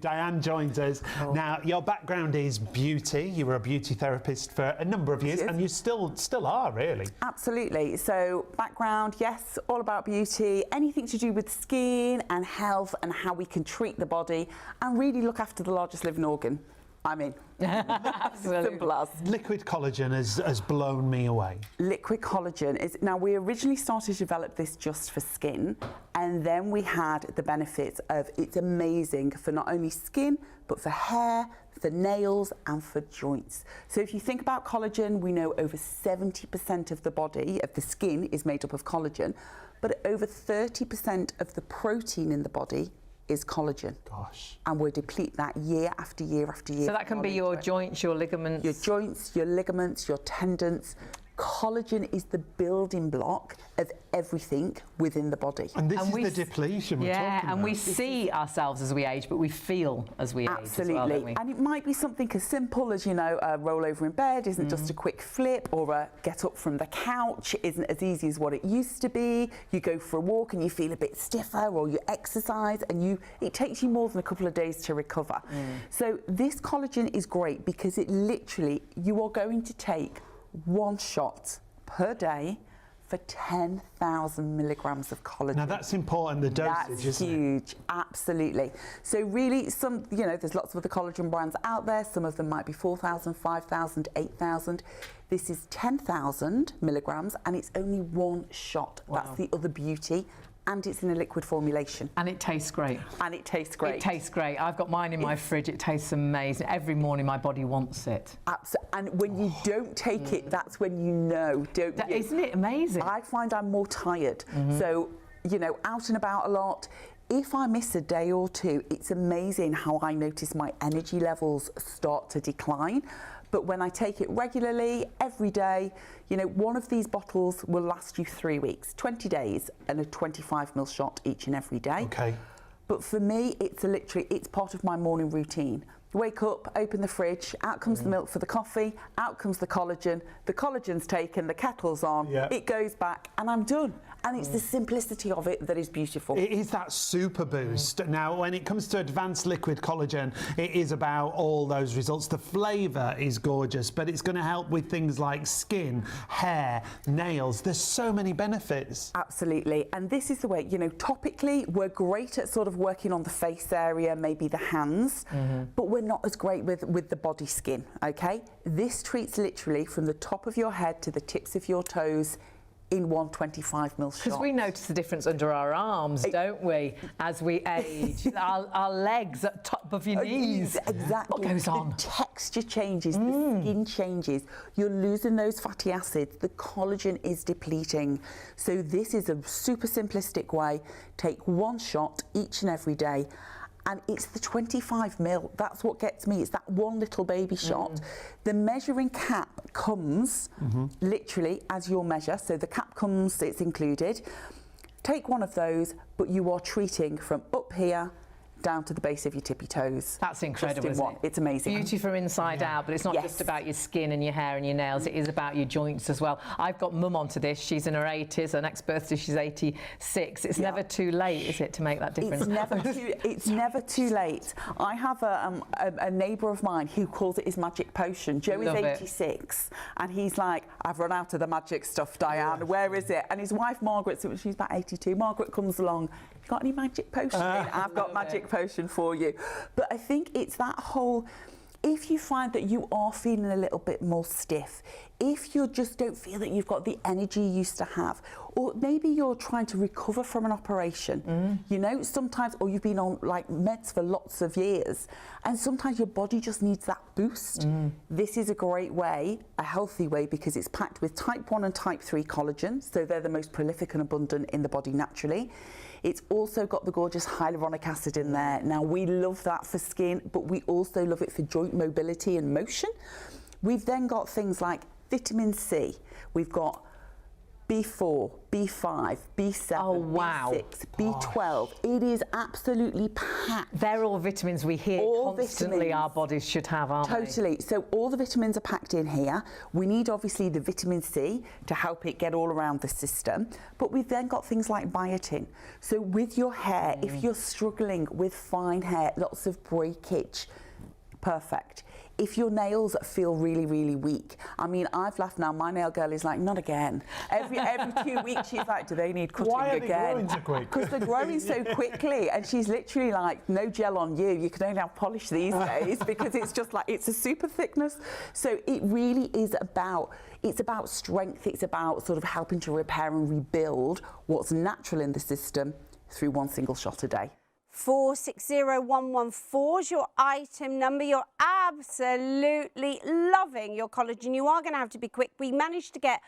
Diane joins us. Now, your background is beauty. You were a beauty therapist for a number of years, and you still are, really. Absolutely. So background, yes, all about beauty, anything to do with skin and health and how we can treat the body and really look after the largest living organ. I'm in. Absolutely. Simple as. Liquid collagen has blown me away. Liquid collagen is, now we originally started to develop this just for skin, and then we had the benefits of it's amazing for not only skin, but for hair, for nails and for joints. So if you think about collagen, we know over 70% of the body, of the skin, is made up of collagen, but over 30% of the protein in the body is collagen. Gosh. And we deplete that year after year after year. So that can be your joints, your ligaments. Your joints, your ligaments, your tendons. Collagen is the building block of everything within the body. And this is the depletion we're talking about. And we see ourselves as we age, but we feel as we age as well, don't we? And it might be something as simple as, you know, a roll over in bed isn't just a quick flip, or a get up from the couch isn't as easy as what it used to be. You go for a walk and you feel a bit stiffer, or you exercise and it takes you more than a couple of days to recover. So this collagen is great because it literally, you are going to take one shot per day for 10,000 milligrams of collagen. Now that's important, the dosage, isn't it? That's huge, absolutely. So really, some, you know, there's lots of other collagen brands out there. Some of them might be 4,000, 5,000, 8,000. This is 10,000 milligrams and it's only one shot. Wow. That's the other beauty. And it's in a liquid formulation. And it tastes great. And it tastes great. It tastes great. I've got mine in my fridge. It tastes amazing. Every morning my body wants it. And when you don't take it, that's when you know, don't you? Isn't it amazing? I find I'm more tired. So, you know, out and about a lot. If I miss a day or two, it's amazing how I notice my energy levels start to decline. But when I take it regularly, every day, you know, one of these bottles will last you 3 weeks, 20 days, and a 25ml shot each and every day. Okay. But for me, it's part of my morning routine. Wake up, open the fridge, out comes the milk for the coffee, out comes the collagen's taken, the kettle's on, it goes back, and I'm done. And it's the simplicity of it that is beautiful. It is that super boost. Now, when it comes to advanced liquid collagen, it is about all those results. The flavour is gorgeous, but it's going to help with things like skin, hair, nails. There's so many benefits. Absolutely. And this is the way, you know, topically, we're great at sort of working on the face area, maybe the hands, but we're not as great with the body skin, okay? This treats literally from the top of your head to the tips of your toes in one 25ml shot. Because we notice the difference under our arms, don't we, as we age? our legs at top of your knees. Exactly. What goes on? The texture changes, the skin changes. You're losing those fatty acids. The collagen is depleting. So this is a super simplistic way. Take one shot each and every day. And it's the 25ml. That's what gets me. It's that one little baby shot. The measuring cap comes literally as your measure. So the cap comes, it's included. Take one of those, but you are treating from up here down to the base of your tippy toes. That's incredible, isn't it? It's amazing. Beauty from inside out, but it's not just about your skin and your hair and your nails, it is about your joints as well. I've got mum onto this, she's in her 80s, her next birthday she's 86. It's never too late, is it, to make that difference? It's never too late. I have a neighbour of mine who calls it his magic potion. Joe is 86 and he's like, I've run out of the magic stuff, Diane, where is it? And his wife Margaret, she's about 82, Margaret comes along, you got any magic potion? I've got magic potion for you. But I think it's that whole, if you find that you are feeling a little bit more stiff, if you just don't feel that you've got the energy you used to have, or maybe you're trying to recover from an operation, you know, sometimes, or you've been on like meds for lots of years, and sometimes your body just needs that boost. This is a great way, a healthy way, because it's packed with type 1 and type 3 collagen, so they're the most prolific and abundant in the body naturally. It's also got the gorgeous hyaluronic acid in there. Now, we love that for skin, but we also love it for joint mobility and motion. We've then got things like vitamin C. We've got B4, B5, B7, B6, B12. It is absolutely packed. They're all vitamins we hear constantly our bodies should have, aren't they? Totally. So all the vitamins are packed in here. We need obviously the vitamin C to help it get all around the system. But we've then got things like biotin. So with your hair, if you're struggling with fine hair, lots of breakage, perfect. If your nails feel really, really weak, I mean, I've laughed now, my nail girl is like, not again. Every 2 weeks she's like, do they need cutting Why are again? they growing so quick? Because they're growing so quickly, and she's literally like, no gel on you, you can only have polish these days, because it's just like, it's a super thickness. So it really is about, it's about strength, it's about sort of helping to repair and rebuild what's natural in the system through one single shot a day. 460114 is your item number. You're absolutely loving your collagen. You are going to have to be quick. We managed to get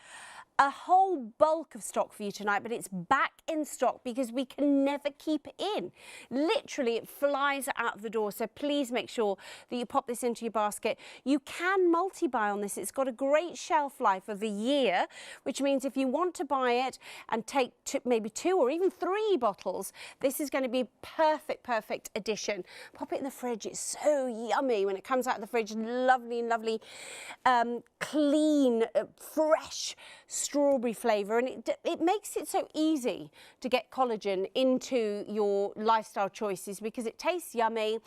a whole bulk of stock for you tonight, but it's back in stock because we can never keep it in. Literally, it flies out of the door, so please make sure that you pop this into your basket. You can multi-buy on this. It's got a great shelf life of a year, which means if you want to buy it and take maybe 2 or even 3 bottles, this is going to be a perfect addition. Pop it in the fridge. It's so yummy when it comes out of the fridge. Lovely, clean, fresh strawberry flavour, and it makes it so easy to get collagen into your lifestyle choices because it tastes yummy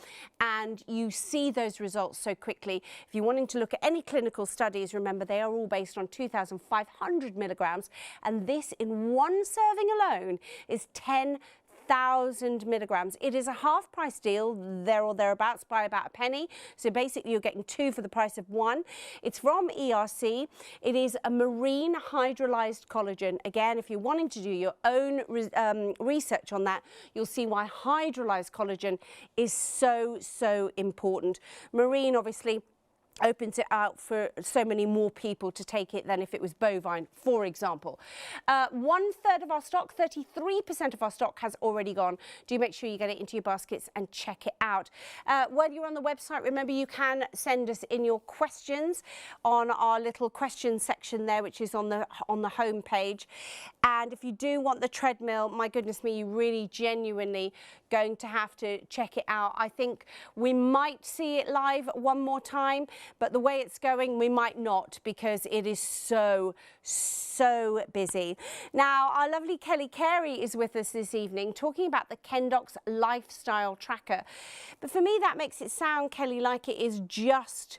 and you see those results so quickly. If you're wanting to look at any clinical studies, remember they are all based on 2,500 milligrams, and this in one serving alone is 10,000 milligrams. It is a half price deal, there or thereabouts, by about a penny. So basically you're getting 2 for the price of 1. It's from ERC. It is a marine hydrolyzed collagen. Again, if you're wanting to do your own research on that, you'll see why hydrolyzed collagen is so important. Marine, obviously, opens it out for so many more people to take it than if it was bovine, for example. 1/3 of our stock, 33% of our stock has already gone. Do make sure you get it into your baskets and check it out. While you're on the website, remember you can send us in your questions on our little question section there, which is on the home page. And if you do want the treadmill, my goodness me, you really genuinely going to have to check it out. I think we might see it live one more time, but the way it's going, we might not, because it is so busy. Now, our lovely Kelly Carey is with us this evening talking about the Kendox lifestyle tracker. But for me, that makes it sound, Kelly, like it is just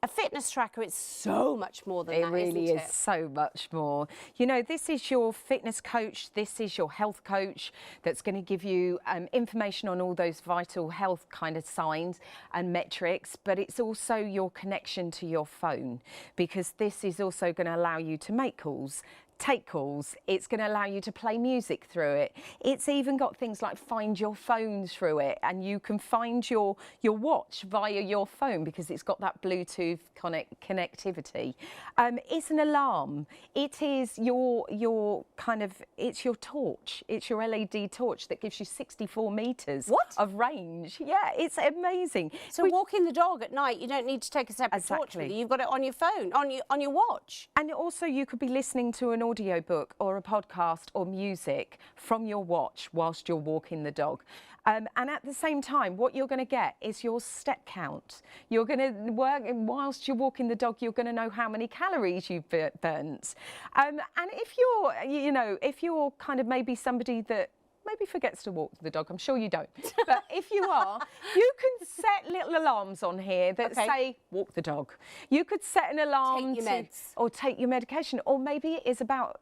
a fitness tracker. It's so much more than that, really isn't is it? so much more. You know, this is your fitness coach, this is your health coach that's going to give you information on all those vital health kind of signs and metrics, but it's also your connection to your phone, because this is also going to allow you to make calls, take calls. It's going to allow you to play music through it. It's even got things like find your phone through it, and you can find your watch via your phone because it's got that Bluetooth connectivity. It's an alarm. It is your kind of, it's your torch. It's your LED torch that gives you 64 meters of range. Yeah, it's amazing. So walking the dog at night, you don't need to take a separate torch with you. You've got it on your phone, on your watch. And also you could be listening to an audio book or a podcast or music from your watch whilst you're walking the dog. And at the same time, what you're going to get is your step count. You're going to work, whilst you're walking the dog, you're going to know how many calories you've burnt. And if you're, if you're kind of maybe somebody that maybe forgets to walk the dog, I'm sure you don't, but if you are, you can set little alarms on here that say walk the dog. You could set an alarm take your meds, or take your medication, or maybe it is about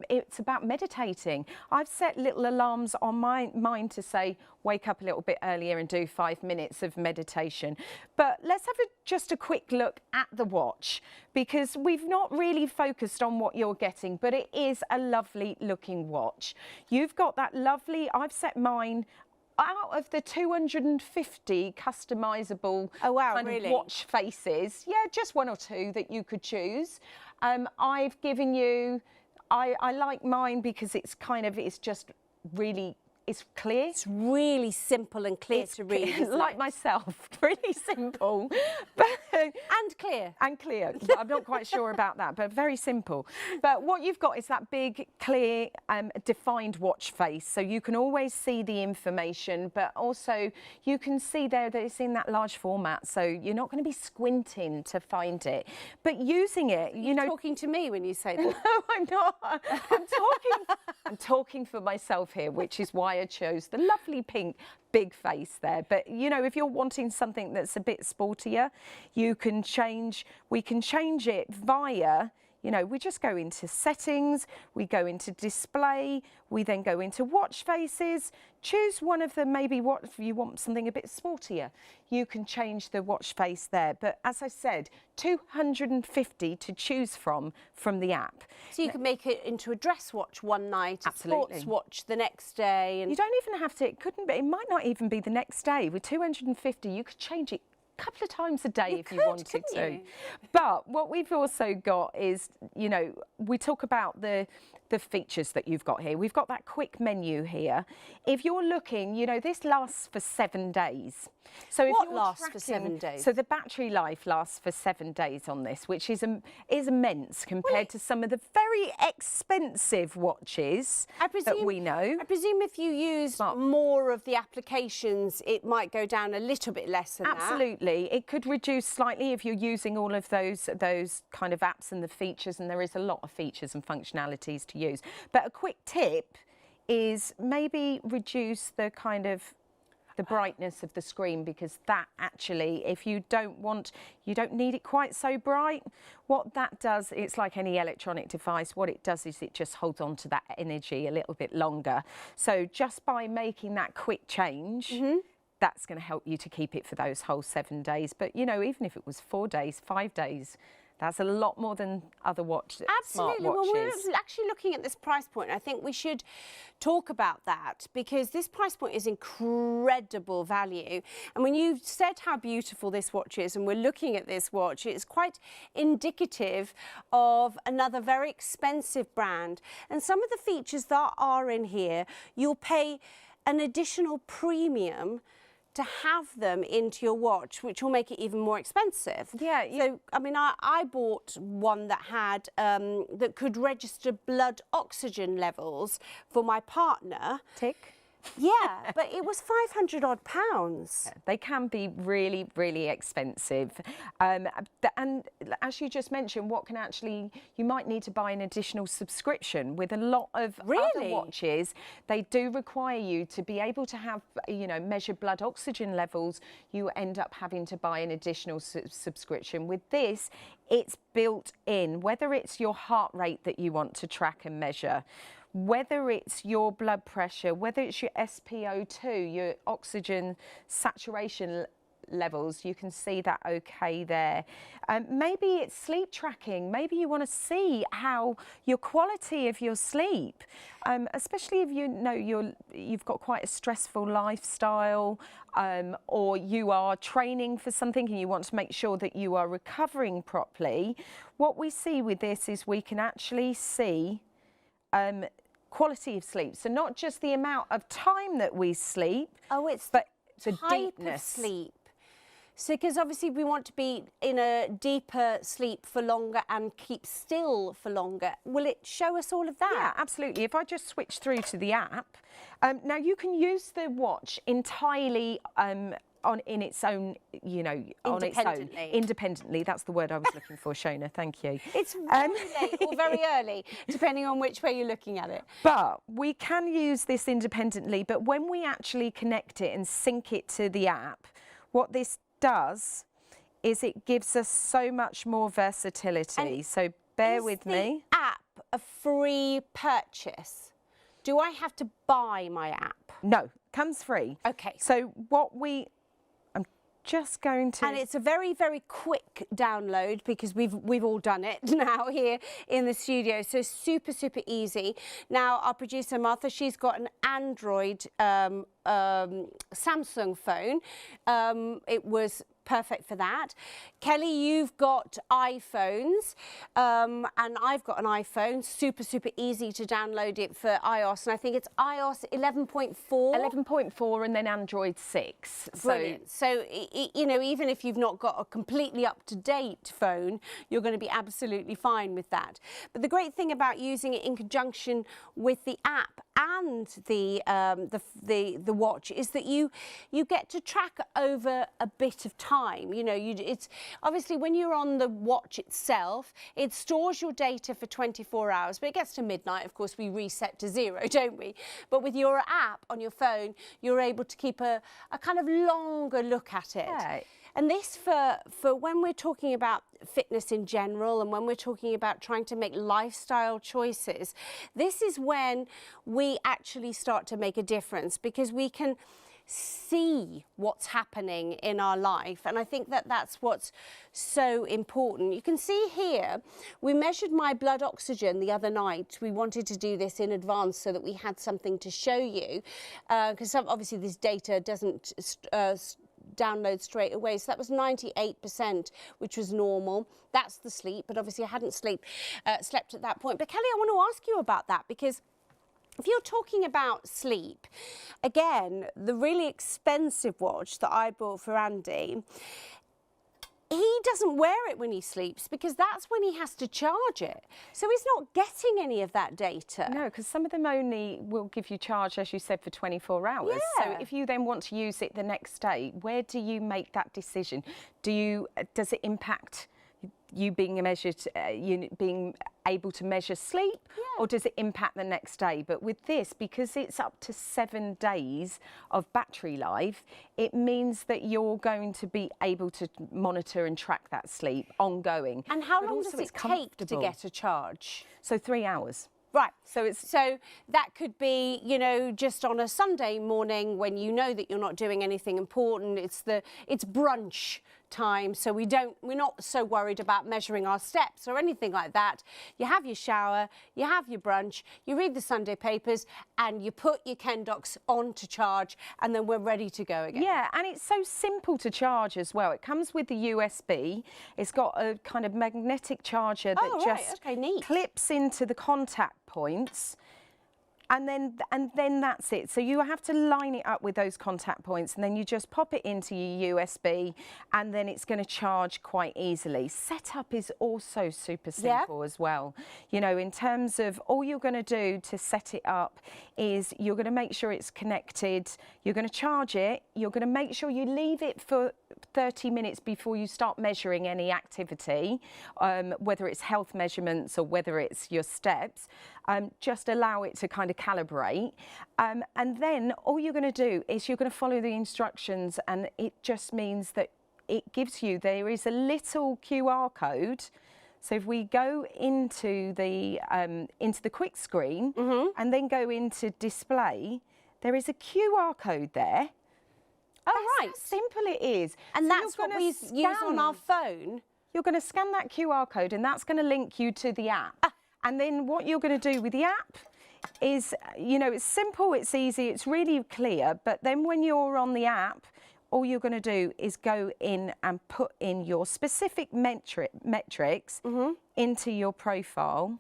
it's about meditating. I've set little alarms on mine to say wake up a little bit earlier and do 5 minutes of meditation. But let's have just a quick look at the watch, because we've not really focused on what you're getting, but it is a lovely looking watch. You've got that lovely, I've set mine out of the 250 customizable kind of watch faces. Yeah, just 1 or 2 that you could choose. I've given you, I like mine because it's kind of, it's just really, it's clear. It's really simple and clear to read. Like myself, really simple. And clear. And clear. I'm not quite sure about that, but very simple. But what you've got is that big, clear, defined watch face. So you can always see the information, but also you can see there that it's in that large format. So you're not going to be squinting to find it. But using it, you know. You're talking to me when you say that. No, I'm not. I'm talking for myself here, which is why Maya chose the lovely pink big face there. But you know, if you're wanting something that's a bit sportier, we can change it via, you know, we just go into settings, we go into display, we then go into watch faces, choose one of them, maybe what if you want something a bit sportier, you can change the watch face there. But as I said, 250 to choose from the app. So you can make it into a dress watch one night, a Absolutely. sports watch the next day. And You don't even have to, it might not even be the next day. With 250, you could change it a couple of times a day if you wanted to. couldn't you? But what we've also got is, you know, we talk about the features that you've got here. We've got that quick menu here. If you're looking, you know, this lasts for 7 days. So if What you're lasts for 7 days? So the battery life lasts for 7 days on this, which is immense compared to some of the very expensive watches that we know. I presume if you use more of the applications, it might go down a little bit less than that. Absolutely. It could reduce slightly if you're using all of those kind of apps and the features, and there is a lot of features and functionalities to use. But a quick tip is maybe reduce the kind of the brightness of the screen, because that actually, if you don't need it quite so bright, what that does, it's like any electronic device, what it does is it just holds on to that energy a little bit longer. So just by making that quick change, that's going to help you to keep it for those whole 7 days. But, you know, even if it was 4 days, 5 days, that's a lot more than other Absolutely. Well, we're actually looking at this price point. I think we should talk about that, because this price point is incredible value. And when you said how beautiful this watch is, and we're looking at this watch, it's quite indicative of another very expensive brand. And some of the features that are in here, you'll pay an additional premium to have them into your watch, which will make it even more expensive. Yeah. So, I mean, I bought one that had, that could register blood oxygen levels for my partner. Tick. Yeah, but it was £500 odd. They can be really, really expensive. And as you just mentioned, you might need to buy an additional subscription. With a lot of other watches, they do require you to be able to have, you know, measure blood oxygen levels. You end up having to buy an additional subscription. With this, it's built in, whether it's your heart rate that you want to track and measure, whether it's your blood pressure, whether it's your SpO2, your oxygen saturation levels, you can see that okay there. Maybe it's sleep tracking. Maybe you want to see how your quality of your sleep, especially if you know you've got quite a stressful lifestyle, or you are training for something and you want to make sure that you are recovering properly. What we see with this is we can actually see quality of sleep. So not just the amount of time that we sleep, but the deepness. Of sleep. So, because obviously we want to be in a deeper sleep for longer and keep still for longer. Will it show us all of that? Yeah, absolutely. If I just switch through to the app, now you can use the watch entirely in its own, you know, on its own. Independently. That's the word I was looking for, Shona. Thank you. It's very late or very early, depending on which way you're looking at it. But we can use this independently, but when we actually connect it and sync it to the app, what this does is it gives us so much more versatility. So bear with me. Is the app a free purchase? Do I have to buy my app? No, comes free. Okay. So I'm just going to... And it's a very, very quick download, because we've all done it now here in the studio. So super, super easy. Now, our producer, Martha, she's got an Android Samsung phone. It was perfect for that. Kelly, you've got iPhones, and I've got an iPhone. Super, super easy to download it for iOS, and I think it's iOS 11.4. 11.4 and then Android 6. Brilliant. So, you know, even if you've not got a completely up-to-date phone, you're going to be absolutely fine with that. But the great thing about using it in conjunction with the app and the watch is that you get to track over a bit of time. time. You know, it's obviously when you're on the watch itself, it stores your data for 24 hours, but it gets to midnight, of course, we reset to 0, don't we? But with your app on your phone, you're able to keep a kind of longer look at it. Yeah. And this for when we're talking about fitness in general and when we're talking about trying to make lifestyle choices, this is when we actually start to make a difference, because we can see what's happening in our life. And I think that that's what's so important. You can see here, we measured my blood oxygen the other night. We wanted to do this in advance so that we had something to show you, because obviously this data doesn't download straight away. So that was 98%, which was normal. That's the sleep, but obviously I hadn't slept at that point. But Kelly, I want to ask you about that, because if you're talking about sleep, again, the really expensive watch that I bought for Andy, he doesn't wear it when he sleeps, because that's when he has to charge it. So he's not getting any of that data. No, because some of them only will give you charge, as you said, for 24 hours. Yeah. So if you then want to use it the next day, where do you make that decision? Does it impact you being measured, you being able to measure sleep, or does it impact the next day? But with this, because it's up to 7 days of battery life, it means that you're going to be able to monitor and track that sleep ongoing. And how But long also does it it's take to comfortable. get a charge? So 3 hours. Right. So that could be, you know, just on a Sunday morning when you know that you're not doing anything important. It's brunch time, so we're not so worried about measuring our steps or anything like that. You have your shower, you have your brunch, you read the Sunday papers, and you put your Kendox on to charge, and then we're ready to go again. Yeah, and it's so simple to charge as well. It comes with the USB. It's got a kind of magnetic charger that just clips into the contact points. And then that's it. So you have to line it up with those contact points, and then you just pop it into your USB, and then it's going to charge quite easily. Setup is also super simple as well. You know, in terms of all you're going to do to set it up is you're going to make sure it's connected, you're going to charge it, you're going to make sure you leave it for 30 minutes before you start measuring any activity, whether it's health measurements or whether it's your steps. Just allow it to kind of calibrate, and then all you're going to do is you're going to follow the instructions, and it just means that it gives you, there is a little QR code. So if we go into the quick screen and then go into display, there is a QR code there. Oh, That's how simple it is. And So that's you're what gonna we use on our phone. You're going to scan that QR code, and that's going to link you to the app. And then what you're going to do with the app is, you know, it's simple, it's easy, it's really clear. But then when you're on the app, all you're going to do is go in and put in your specific metrics into your profile.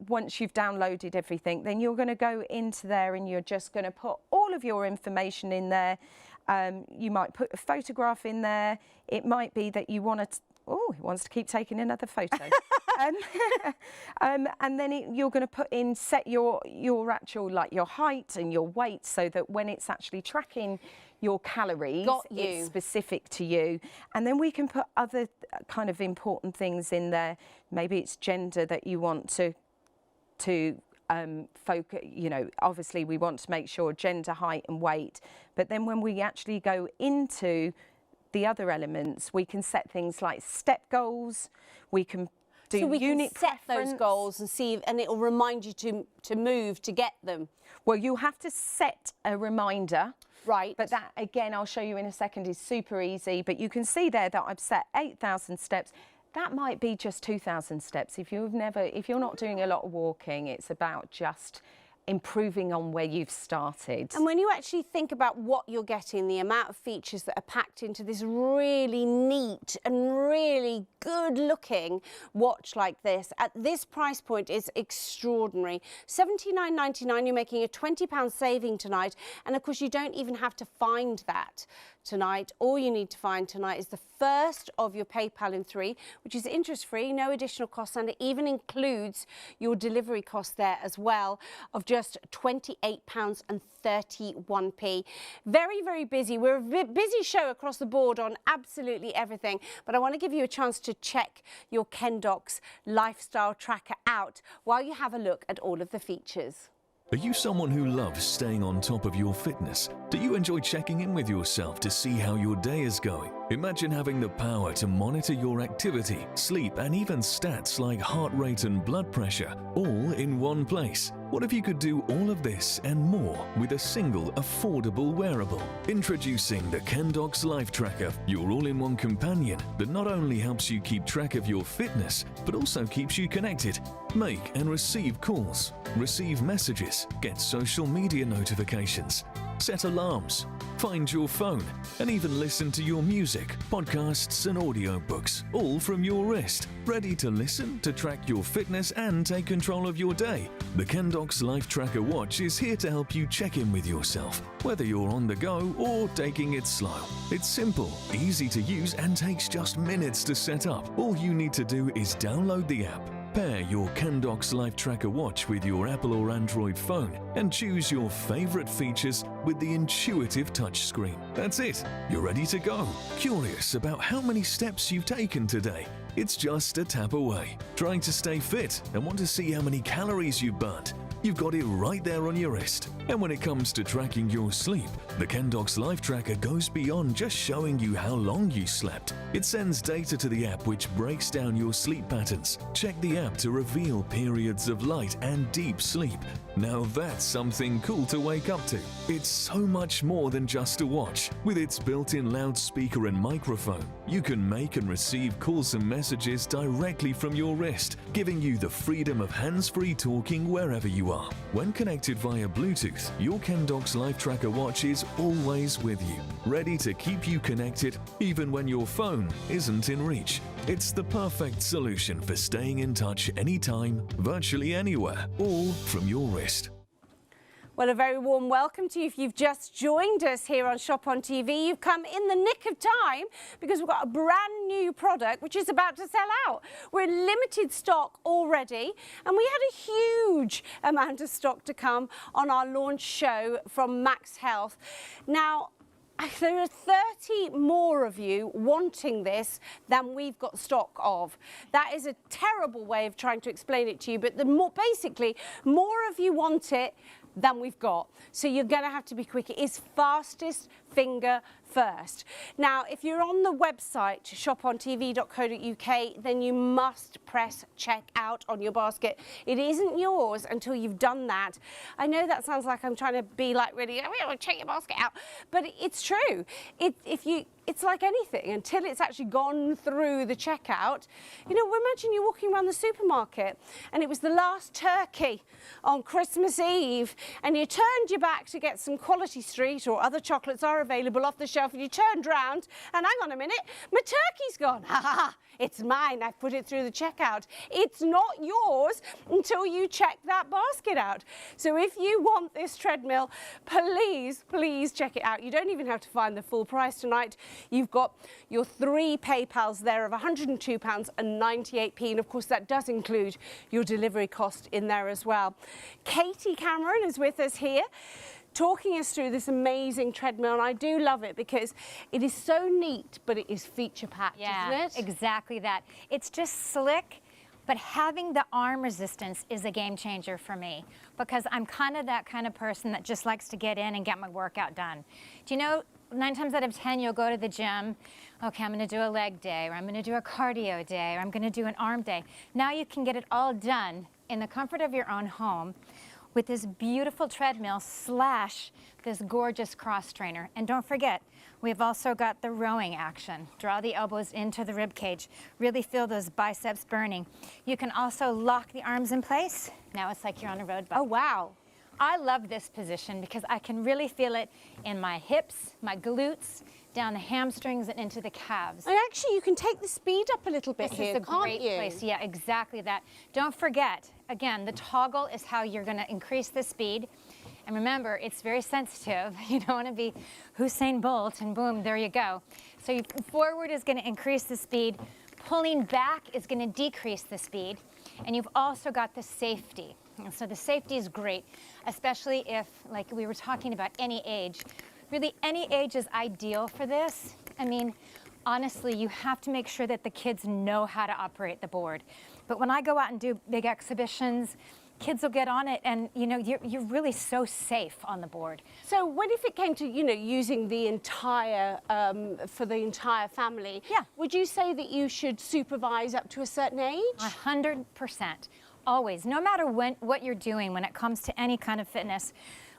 Once you've downloaded everything, then you're going to go into there and you're just going to put all of your information in there. You might put a photograph in there. It might be that you want to, he wants to keep taking another photo. And then you're going to put in, set your actual, like your height and your weight, so that when it's actually tracking your calories, it's specific to you. And then we can put other kind of important things in there. Maybe it's gender that you want to focus, you know, obviously we want to make sure gender, height and weight. But then when we actually go into the other elements, we can set things like step goals, we can do so we unit can set preference. those goals and see, and it will remind you to move to get them. Well, you have to set a reminder. Right. But that, again, I'll show you in a second, is super easy. But you can see there that I've set 8,000 steps. That might be just 2,000 steps. If you're not doing a lot of walking, it's about just improving on where you've started. And when you actually think about what you're getting, the amount of features that are packed into this really neat and really good looking watch like this, at this price point, is extraordinary. $79.99, you're making a £20 saving tonight. And of course, you don't even have to find that tonight. All you need to find tonight is the first of your PayPal in 3, which is interest-free, no additional costs, and it even includes your delivery cost there as well of just just £28.31. Very, very busy. We're a busy show across the board on absolutely everything, but I want to give you a chance to check your Kendox lifestyle tracker out while you have a look at all of the features. Are you someone who loves staying on top of your fitness? Do you enjoy checking in with yourself to see how your day is going? Imagine having the power to monitor your activity, sleep, and even stats like heart rate and blood pressure, all in one place. What if you could do all of this and more with a single affordable wearable? Introducing the Kendox Life Tracker, your all-in-one companion that not only helps you keep track of your fitness, but also keeps you connected. Make and receive calls, receive messages, get social media notifications, set alarms, find your phone, and even listen to your music, podcasts, and audiobooks, all from your wrist. Ready to listen, to track your fitness, and take control of your day? The Kendox Life Tracker watch is here to help you check in with yourself, whether you're on the go or taking it slow. It's simple, easy to use, and takes just minutes to set up. All you need to do is download the app, pair your Kendox Life Tracker watch with your Apple or Android phone, and choose your favorite features with the intuitive touchscreen. That's it. You're ready to go. Curious about how many steps you've taken today? It's just a tap away. Trying to stay fit and want to see how many calories you've burnt? You've got it right there on your wrist. And when it comes to tracking your sleep, the Kendox Life Tracker goes beyond just showing you how long you slept. It sends data to the app which breaks down your sleep patterns. Check the app to reveal periods of light and deep sleep. Now that's something cool to wake up to. It's so much more than just a watch. With its built-in loudspeaker and microphone, you can make and receive calls and messages directly from your wrist, giving you the freedom of hands-free talking wherever you are. When connected via Bluetooth, your Kendox Life Tracker watch is always with you, ready to keep you connected even when your phone isn't in reach. It's the perfect solution for staying in touch anytime, virtually anywhere, all from your wrist. Well, a very warm welcome to you. If you've just joined us here on Shop on TV, you've come in the nick of time because we've got a brand new product which is about to sell out. We're in limited stock already, and we had a huge amount of stock to come on our launch show from Max Health. Now, there are 30 more of you wanting this than we've got stock of. That is a terrible way of trying to explain it to you, but basically, more of you want it than we've got. So you're going to have to be quick. It is fastest finger first. Now, if you're on the website shopontv.co.uk, then you must press check out on your basket. It isn't yours until you've done that. I know that sounds like I'm trying to be like really, check your basket out, but it's true. It's like anything, until it's actually gone through the checkout. You know, imagine you're walking around the supermarket and it was the last turkey on Christmas Eve and you turned your back to get some Quality Street or other chocolates are available off the shelf, and you turned round and hang on a minute, my turkey's gone. Ha ha ha, it's mine, I've put it through the checkout. It's not yours until you check that basket out. So if you want this treadmill, please check it out. You don't even have to find the full price tonight. You've got your 3 PayPals there of £102.98, and of course that does include your delivery cost in there as well. Katie Cameron is with us here, talking us through this amazing treadmill, and I do love it because it is so neat, but it is feature-packed, isn't it? Exactly that. It's just slick, but having the arm resistance is a game changer for me because I'm kind of that kind of person that just likes to get in and get my workout done. Do you know, 9 times out of 10, you'll go to the gym, okay, I'm gonna do a leg day, or I'm gonna do a cardio day, or I'm gonna do an arm day. Now you can get it all done in the comfort of your own home with this beautiful treadmill / this gorgeous cross trainer. And don't forget, we've also got the rowing action. Draw the elbows into the rib cage. Really feel those biceps burning. You can also lock the arms in place. Now it's like you're on a road bike. Oh, wow. I love this position because I can really feel it in my hips, my glutes, down the hamstrings and into the calves. And actually you can take the speed up a little bit This here, is a can't great you? place. Yeah, exactly that. Don't forget, again, the toggle is how you're going to increase the speed. And remember, it's very sensitive. You don't want to be Usain Bolt and boom, there you go. So forward is going to increase the speed. Pulling back is going to decrease the speed. And you've also got the safety. And so the safety is great, especially if, like we were talking about, any age. Really, any age is ideal for this. I mean, honestly, you have to make sure that the kids know how to operate the board. But when I go out and do big exhibitions, kids will get on it, and you know, you're really so safe on the board. So what if it came to, you know, using the entire, for the entire family? Yeah. Would you say that you should supervise up to a certain age? 100%. Always, no matter what you're doing when it comes to any kind of fitness.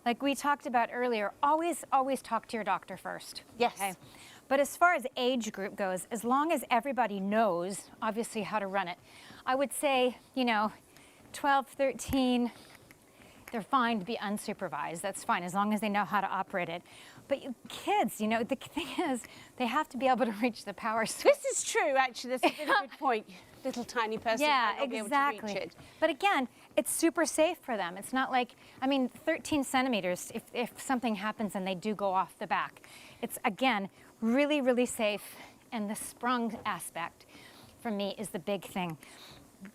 Like we talked about earlier, always talk to your doctor first. Yes. Okay? But as far as age group goes, as long as everybody knows, obviously, how to run it, I would say, you know, 12, 13, they're fine to be unsupervised. That's fine, as long as they know how to operate it. But kids, you know, the thing is, they have to be able to reach the power switch. This is true, actually. That's a really good point. Little tiny person might not be able to reach it. But again, it's super safe for them. It's not like, I mean, 13 centimeters, if something happens and they do go off the back. It's, again, really, really safe. And the sprung aspect, for me, is the big thing.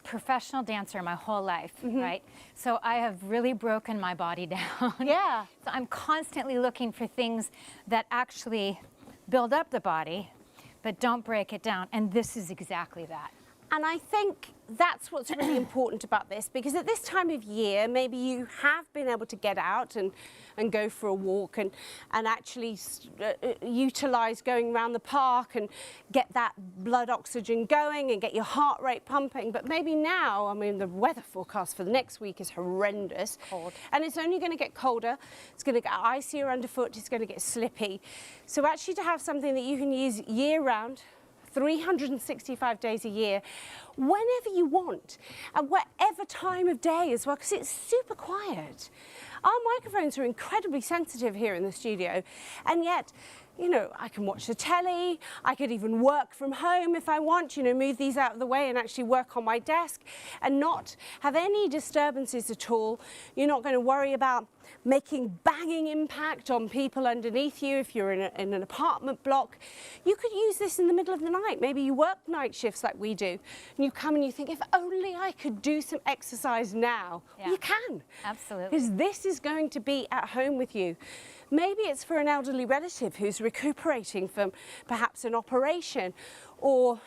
Professional dancer my whole life, right? So I have really broken my body down. Yeah. So I'm constantly looking for things that actually build up the body, but don't break it down. And this is exactly that. And I think that's what's really important about this, because at this time of year, maybe you have been able to get out and go for a walk and actually utilize going around the park and get that blood oxygen going and get your heart rate pumping. But maybe now, I mean, the weather forecast for the next week is horrendous. Cold. And it's only going to get colder. It's going to get icier underfoot. It's going to get slippy. So actually to have something that you can use year round, 365 days a year, whenever you want, and whatever time of day as well, because it's super quiet. Our microphones are incredibly sensitive here in the studio, and yet, you know, I can watch the telly, I could even work from home if I want, you know, move these out of the way and actually work on my desk and not have any disturbances at all. You're not going to worry about making banging impact on people underneath you if you're in an apartment block. You could use this in the middle of the night. Maybe you work night shifts like we do, and you come and you think, if only I could do some exercise now. Yeah. You can. Absolutely. Because this is going to be at home with you. Maybe it's for an elderly relative who's recuperating from perhaps an operation, or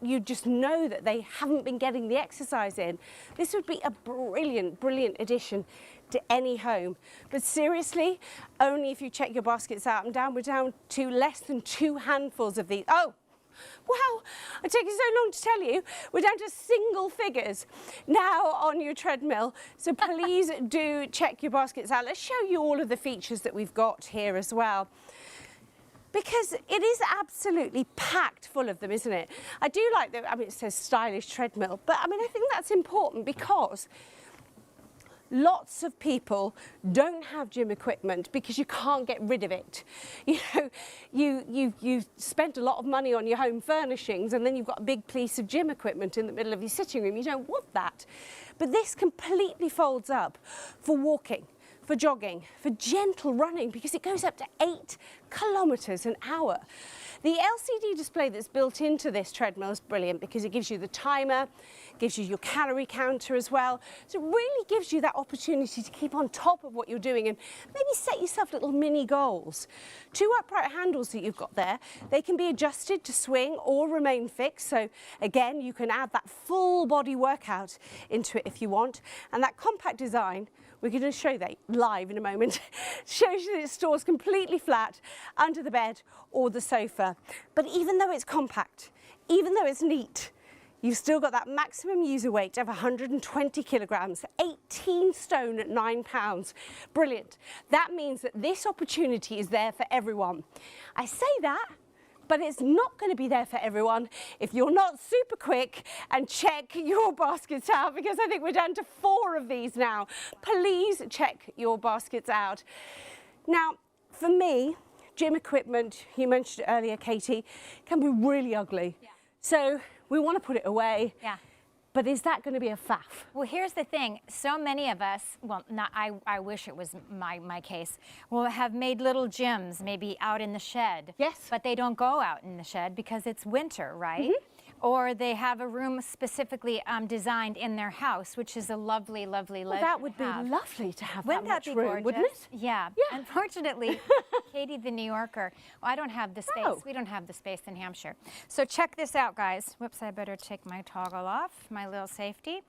you just know that they haven't been getting the exercise in. This would be a brilliant, brilliant addition to any home. But seriously, only if you check your baskets out. We're down to less than 2 handfuls of these. Oh, wow, it takes so long to tell you. We're down to single figures now on your treadmill. So please do check your baskets out. Let's show you all of the features that we've got here as well, because it is absolutely packed full of them, isn't it? I do like that. I mean, it says stylish treadmill, but I mean, I think that's important because lots of people don't have gym equipment because you can't get rid of it. You know, you spent a lot of money on your home furnishings, and then you've got a big piece of gym equipment in the middle of your sitting room. You don't want that. But this completely folds up for walking, for jogging, for gentle running, because it goes up to 8 kilometers an hour. The LCD display that's built into this treadmill is brilliant because it gives you the timer, gives you your calorie counter as well. So it really gives you that opportunity to keep on top of what you're doing and maybe set yourself little mini goals. 2 upright handles that you've got there, they can be adjusted to swing or remain fixed. So again, you can add that full body workout into it if you want. And that compact design, we're going to show that live in a moment, shows you that it stores completely flat under the bed or the sofa. But even though it's compact, even though it's neat, you've still got that maximum user weight of 120 kilograms, 18 stone at 9 pounds. Brilliant. That means that this opportunity is there for everyone. I say that, but it's not going to be there for everyone if you're not super quick and check your baskets out, because I think we're down to 4 of these now. Please check your baskets out. Now, for me, gym equipment, you mentioned it earlier, Katie, can be really ugly. Yeah. So we want to put it away. Yeah. But is that going to be a faff? Well, here's the thing. So many of us, well, not, I wish it was my case, will have made little gyms maybe out in the shed. Yes. But they don't go out in the shed because it's winter, right? or they have a room specifically designed in their house, which is a lovely, lovely leisure. That would to have. be lovely to have Wouldn't that much that be room, gorgeous? wouldn't it? Yeah. Unfortunately, Katie the New Yorker, well, I don't have the space. No. We don't have the space in Hampshire. So check this out, guys. Whoops, I better take my toggle off, my little safety.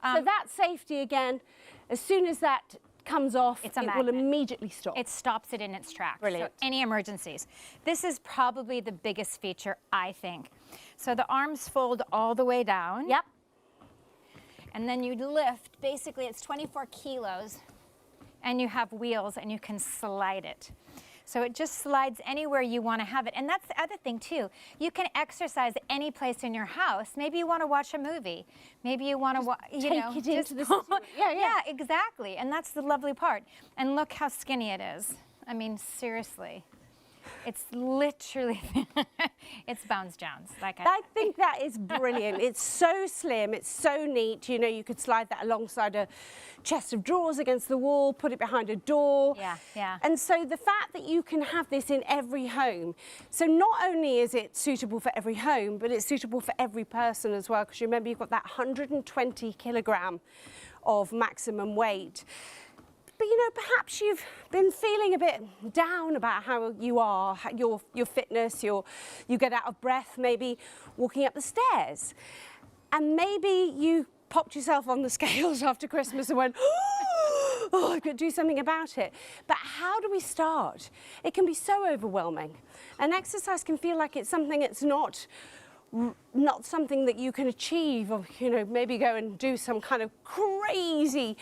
So that safety again, as soon as that comes off, It's a it will magnet. immediately stop. It stops it in its tracks. Brilliant. So any emergencies. This is probably the biggest feature, I think. So the arms fold all the way down. Yep. And then you lift, basically it's 24 kilos, and you have wheels and you can slide it. So it just slides anywhere you want to have it. And that's the other thing too. You can exercise any place in your house. Maybe you want to watch a movie. Maybe you want to, take it into the yeah, exactly. And that's the lovely part. And look how skinny it is. I mean, seriously. It's literally, it's Bounce Jones. I think that is brilliant. It's so slim, it's so neat. You know, you could slide that alongside a chest of drawers against the wall, put it behind a door. Yeah, yeah. And so the fact that you can have this in every home. So not only is it suitable for every home, but it's suitable for every person as well. Because remember, you've got that 120 kilogram of maximum weight. But you know, perhaps you've been feeling a bit down about how you are, your fitness, you get out of breath, maybe walking up the stairs. And maybe you popped yourself on the scales after Christmas and went, oh, I could do something about it. But how do we start? It can be so overwhelming. And exercise can feel like it's something that's not something that you can achieve, or you know, maybe go and do some kind of crazy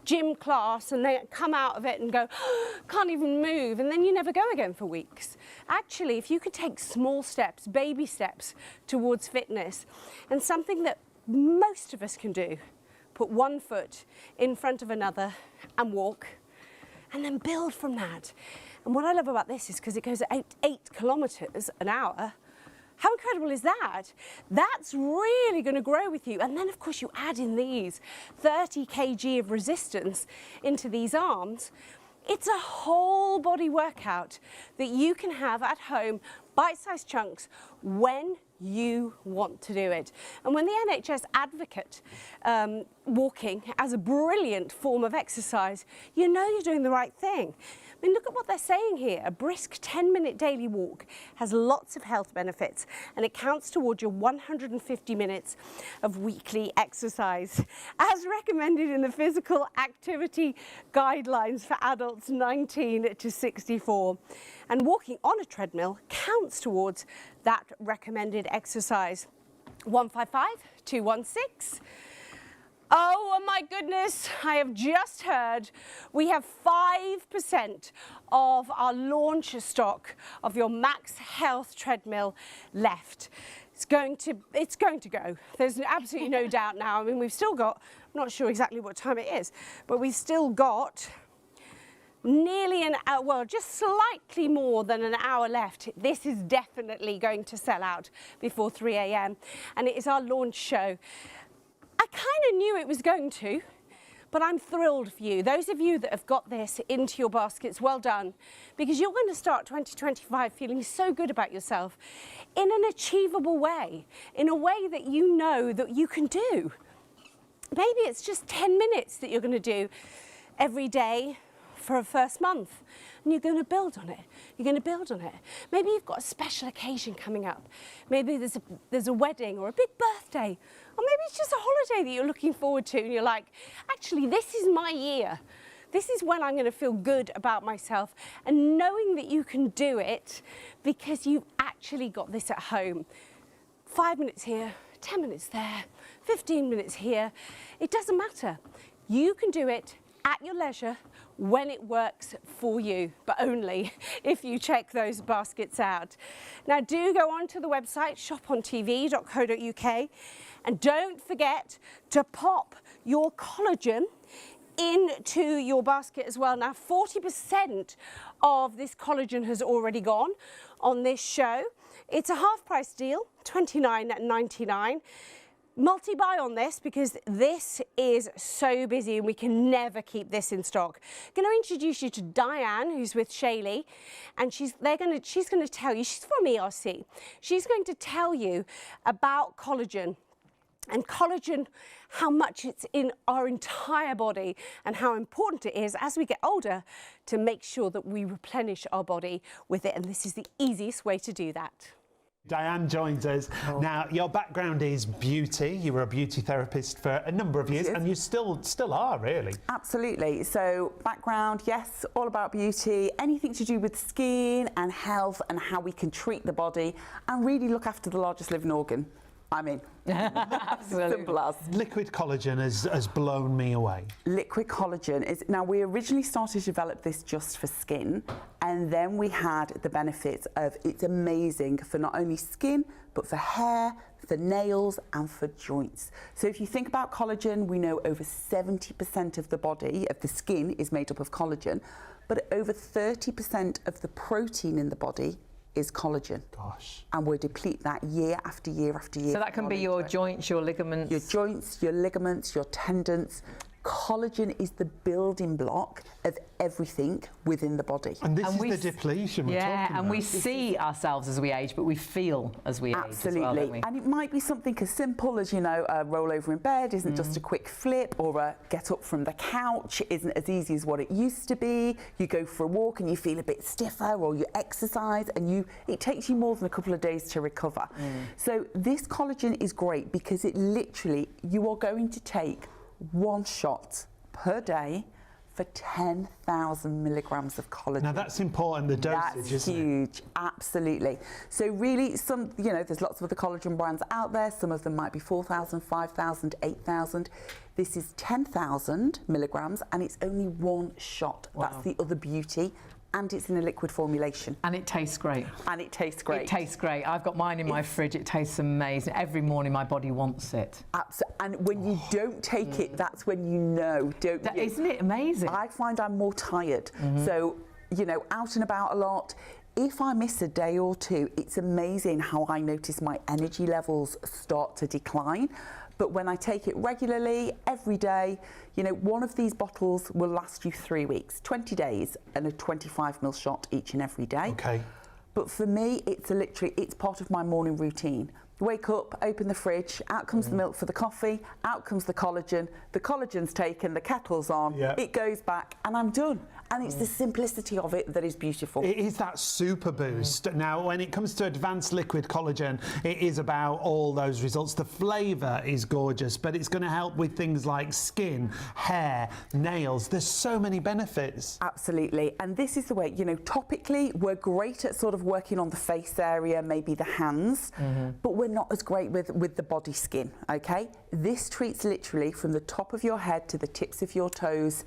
gym class and then come out of it and go, oh, can't even move, and then you never go again for weeks. Actually, if you could take small steps, baby steps towards fitness, and something that most of us can do, put one foot in front of another and walk, and then build from that. And what I love about this is because it goes at 8 kilometers an hour. How incredible is that? That's really going to grow with you. And then, of course, you add in these 30 kg of resistance into these arms. It's a whole body workout that you can have at home, bite-sized chunks, when you want to do it. And when the NHS advocate walking as a brilliant form of exercise, you know you're doing the right thing. I mean, look at what they're saying here. A brisk 10-minute daily walk has lots of health benefits, and it counts towards your 150 minutes of weekly exercise, as recommended in the physical activity guidelines for adults 19 to 64. And walking on a treadmill counts towards that recommended exercise. 155 216. Oh my goodness, I have just heard we have 5% of our launch stock of your Max Health treadmill left. It's going to go. There's absolutely no doubt now. I mean, we've still got, I'm not sure exactly what time it is, but we've still got nearly an hour, well, just slightly more than an hour left. This is definitely going to sell out before 3 a.m. and it is our launch show. I kind of knew it was going to, but I'm thrilled for you. Those of you that have got this into your baskets, well done, because you're going to start 2025 feeling so good about yourself in an achievable way, in a way that you know that you can do. Maybe it's just 10 minutes that you're going to do every day for a first month, and you're going to build on it. You're going to build on it. Maybe you've got a special occasion coming up. Maybe there's a wedding or a big birthday, or maybe it's just a holiday that you're looking forward to, and you're like, actually, this is my year. This is when I'm going to feel good about myself, and knowing that you can do it because you've actually got this at home. 5 minutes here, 10 minutes there, 15 minutes here. It doesn't matter. You can do it at your leisure when it works for you, but only if you check those baskets out. Now do go onto the website shopontv.co.uk, and don't forget to pop your collagen into your basket as well. Now 40% of this collagen has already gone on this show. It's a half price deal, $29.99. multi-buy on this because this is so busy and we can never keep this in stock. I'm going to introduce you to Diane, who's with Shaylee, and she's going to tell you, she's from ERC, she's going to tell you about collagen. And collagen, how much it's in our entire body and how important it is as we get older to make sure that we replenish our body with it. And this is the easiest way to do that. Diane joins us. Now, your background is beauty. You were a beauty therapist for a number of years, and you still are, really. Absolutely. So, background, yes, all about beauty, anything to do with skin and health and how we can treat the body and really look after the largest living organ. I mean, simple as. Liquid collagen has blown me away. Liquid collagen is, now we originally started to develop this just for skin, and then we had the benefits of it's amazing for not only skin, but for hair, for nails and for joints. So if you think about collagen, we know over 70% of the body, of the skin, is made up of collagen, but over 30% of the protein in the body is collagen. Gosh. And we deplete that year after year after year. So that can be your joints, your ligaments. Your joints, your ligaments, your tendons. Collagen is the building block of everything within the body. And this is the depletion we're talking about. Yeah, and we see ourselves as we age, but we feel as we age as well, don't we? And it might be something as simple as, you know, a roll over in bed isn't just a quick flip, or a get up from the couch isn't as easy as what it used to be. You go for a walk and you feel a bit stiffer, or you exercise and it takes you more than a couple of days to recover. So this collagen is great because it literally, you are going to take one shot per day for 10,000 milligrams of collagen. Now that's important, the dosage, That's huge, absolutely. So really, there's lots of other collagen brands out there. Some of them might be 4,000, 5,000, 8,000. This is 10,000 milligrams and it's only one shot. Wow. That's the other beauty. And it's in a liquid formulation. And it tastes great. And it tastes great. It tastes great. I've got mine in my fridge. It tastes amazing. Every morning my body wants it. And when you don't take it, that's when you know, don't you? Isn't it amazing? I find I'm more tired. So, out and about a lot. If I miss a day or two, it's amazing how I notice my energy levels start to decline. But when I take it regularly, every day, one of these bottles will last you 3 weeks, 20 days, and a 25ml shot each and every day. Okay. But for me, it's part of my morning routine. Wake up, open the fridge, out comes the milk for the coffee, out comes the collagen's taken, the kettle's on, it goes back, and I'm done. And it's the simplicity of it that is beautiful. It is that super boost. Now, when it comes to advanced liquid collagen, it is about all those results. The flavour is gorgeous, but it's going to help with things like skin, hair, nails. There's so many benefits. Absolutely. And this is the way, topically, we're great at sort of working on the face area, maybe the hands, but we're not as great with the body skin, okay? This treats literally from the top of your head to the tips of your toes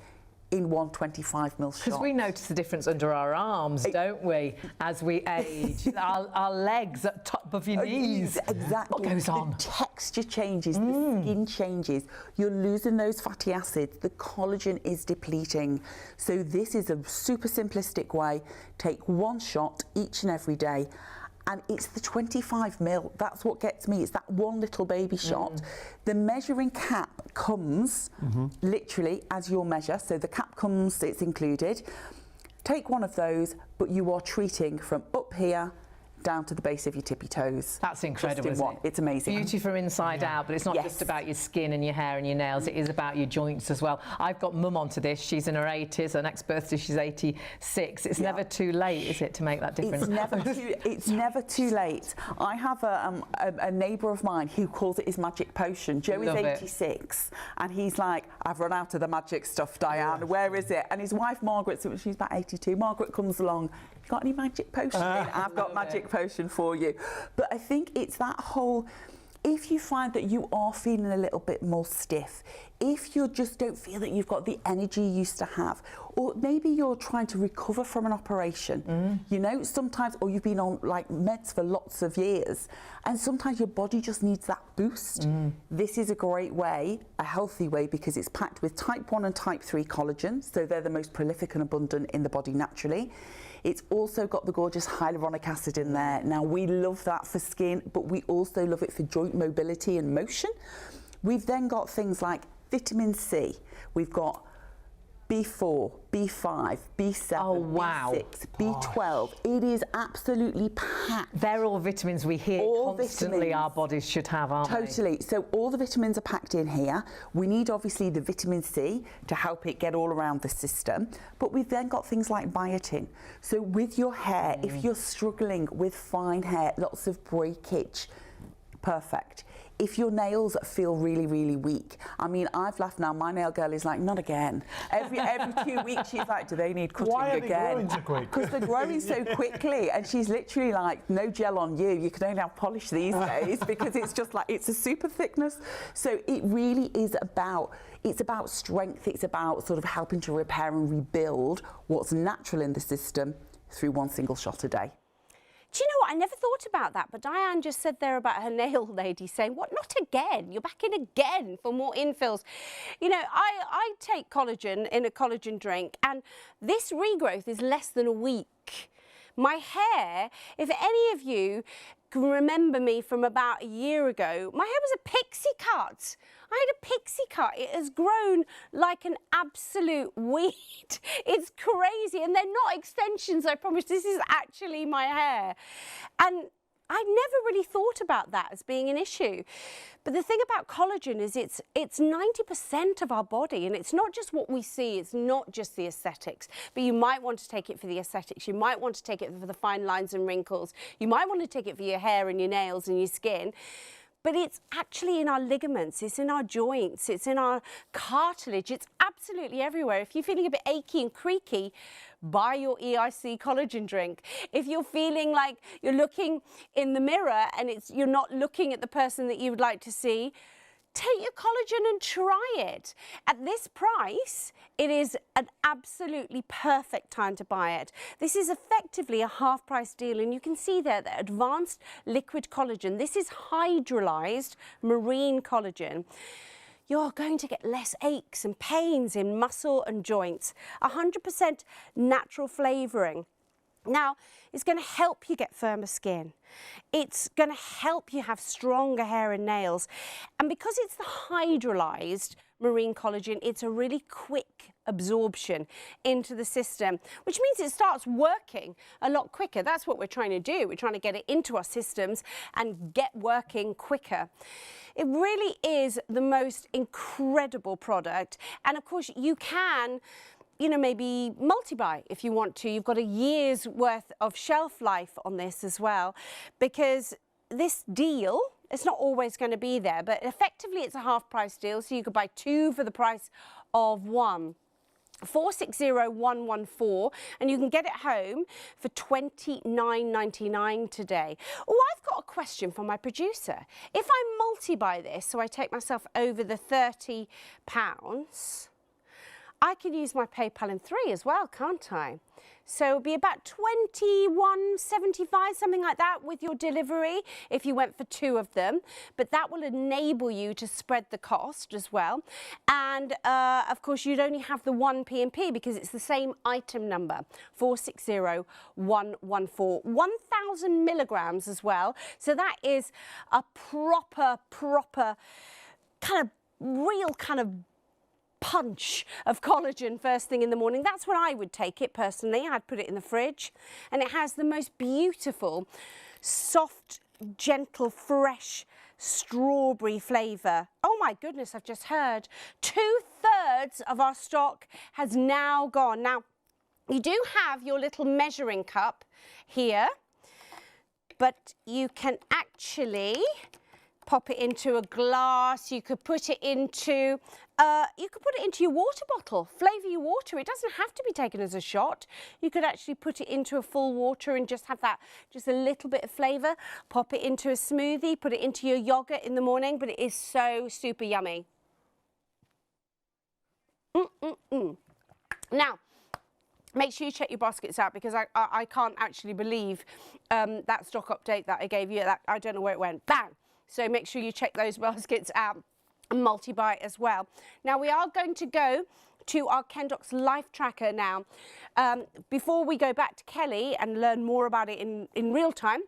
in one 25ml shot. Because we notice the difference under our arms, don't we, as we age? our legs at top of your knees. Exactly. What goes on? The texture changes, the skin changes. You're losing those fatty acids. The collagen is depleting. So this is a super simplistic way. Take one shot each and every day. And it's the 25ml. That's what gets me. It's that one little baby shot. The measuring cap comes literally as your measure. So the cap comes, it's included. Take one of those, but you are treating from up here down to the base of your tippy toes. That's incredible, isn't it? It's amazing. Beauty from inside out, but it's not just about your skin and your hair and your nails, it is about your joints as well. I've got mum onto this, she's in her 80s, her next birthday she's 86. It's never too late, is it, to make that difference? It's never too late. I have a neighbour of mine who calls it his magic potion. Joe is 86 and he's like, I've run out of the magic stuff, Diane, where is it? And his wife Margaret, she's about 82, Margaret comes along, got any magic potion? I've got magic potion for you. But I think it's that whole, if you find that you are feeling a little bit more stiff, if you just don't feel that you've got the energy you used to have, or maybe you're trying to recover from an operation, sometimes, or you've been on like meds for lots of years, and sometimes your body just needs that boost. This is a great way, a healthy way, because it's packed with type 1 and type 3 collagen, so they're the most prolific and abundant in the body naturally. It's also got the gorgeous hyaluronic acid in there. Now, we love that for skin, but we also love it for joint mobility and motion. We've then got things like vitamin C. We've got B4, B5, B7, Oh, wow. B6, B12. It is absolutely packed. They're all vitamins we hear All constantly vitamins. our bodies should have, aren't they? Totally. So all the vitamins are packed in here. We need obviously the vitamin C to help it get all around the system. But we've then got things like biotin. So with your hair, if you're struggling with fine hair, lots of breakage, perfect. If your nails feel really, really weak, I mean, I've laughed now, my nail girl is like, not again. Every 2 weeks she's like, do they need cutting Why are again? they growing so quick? Because they're growing so quickly, and she's literally like, no gel on you. You can only have polish these days because it's just like, it's a super thickness. So it really is about, it's about strength. It's about sort of helping to repair and rebuild what's natural in the system through one single shot a day. Do you know what? I never thought about that, but Diane just said there about her nail lady saying, what, not again? You're back in again for more infills. You know, I take collagen in a collagen drink, and this regrowth is less than a week. My hair, if any of you can remember me from about a year ago, my hair was a pixie cut. I had a pixie cut. It has grown like an absolute weed. It's crazy. And they're not extensions, I promise. This is actually my hair. And I never really thought about that as being an issue. But the thing about collagen is it's 90% of our body, and it's not just what we see, it's not just the aesthetics, but you might want to take it for the aesthetics, you might want to take it for the fine lines and wrinkles, you might want to take it for your hair and your nails and your skin. But it's actually in our ligaments, it's in our joints, it's in our cartilage, it's absolutely everywhere. If you're feeling a bit achy and creaky, buy your EIC collagen drink. If you're feeling like you're looking in the mirror and you're not looking at the person that you would like to see, take your collagen and try it. At this price, it is an absolutely perfect time to buy it. This is effectively a half price deal, and you can see there the advanced liquid collagen. This is hydrolyzed marine collagen. You're going to get less aches and pains in muscle and joints. 100% natural flavoring. Now, it's going to help you get firmer skin. It's going to help you have stronger hair and nails. And because it's the hydrolyzed marine collagen, it's a really quick absorption into the system, which means it starts working a lot quicker. That's what we're trying to do. We're trying to get it into our systems and get working quicker. It really is the most incredible product. And of course, you can, you know, maybe multi-buy if you want to. You've got a year's worth of shelf life on this as well, because this deal, it's not always going to be there, but effectively it's a half price deal, so you could buy two for the price of one. 460114, and you can get it home for $29.99 today. Oh, I've got a question for my producer. If I multi-buy this, so I take myself over the £30, I can use my PayPal in 3 as well, can't I? So it'll be about $21.75, something like that, with your delivery if you went for 2 of them. But that will enable you to spread the cost as well. And of course, you'd only have the 1 P&P because it's the same item number, 460114, 1,000 milligrams as well. So that is a proper kind of real kind of punch of collagen first thing in the morning. That's when I would take it personally. I'd put it in the fridge, and it has the most beautiful, soft, gentle, fresh strawberry flavour. Oh my goodness, I've just heard 2/3 of our stock has now gone. Now, you do have your little measuring cup here, but you can actually pop it into a glass. You could put it into your water bottle, flavour your water. It doesn't have to be taken as a shot. You could actually put it into a full water and just have that, just a little bit of flavour. Pop it into a smoothie, put it into your yoghurt in the morning, but it is so super yummy. Now, make sure you check your baskets out, because I can't actually believe that stock update that I gave you. I don't know where it went. Bang! So make sure you check those baskets out and multi-buy as well. Now we are going to go to our Kendox Life Tracker now. Before we go back to Kelly and learn more about it in real time,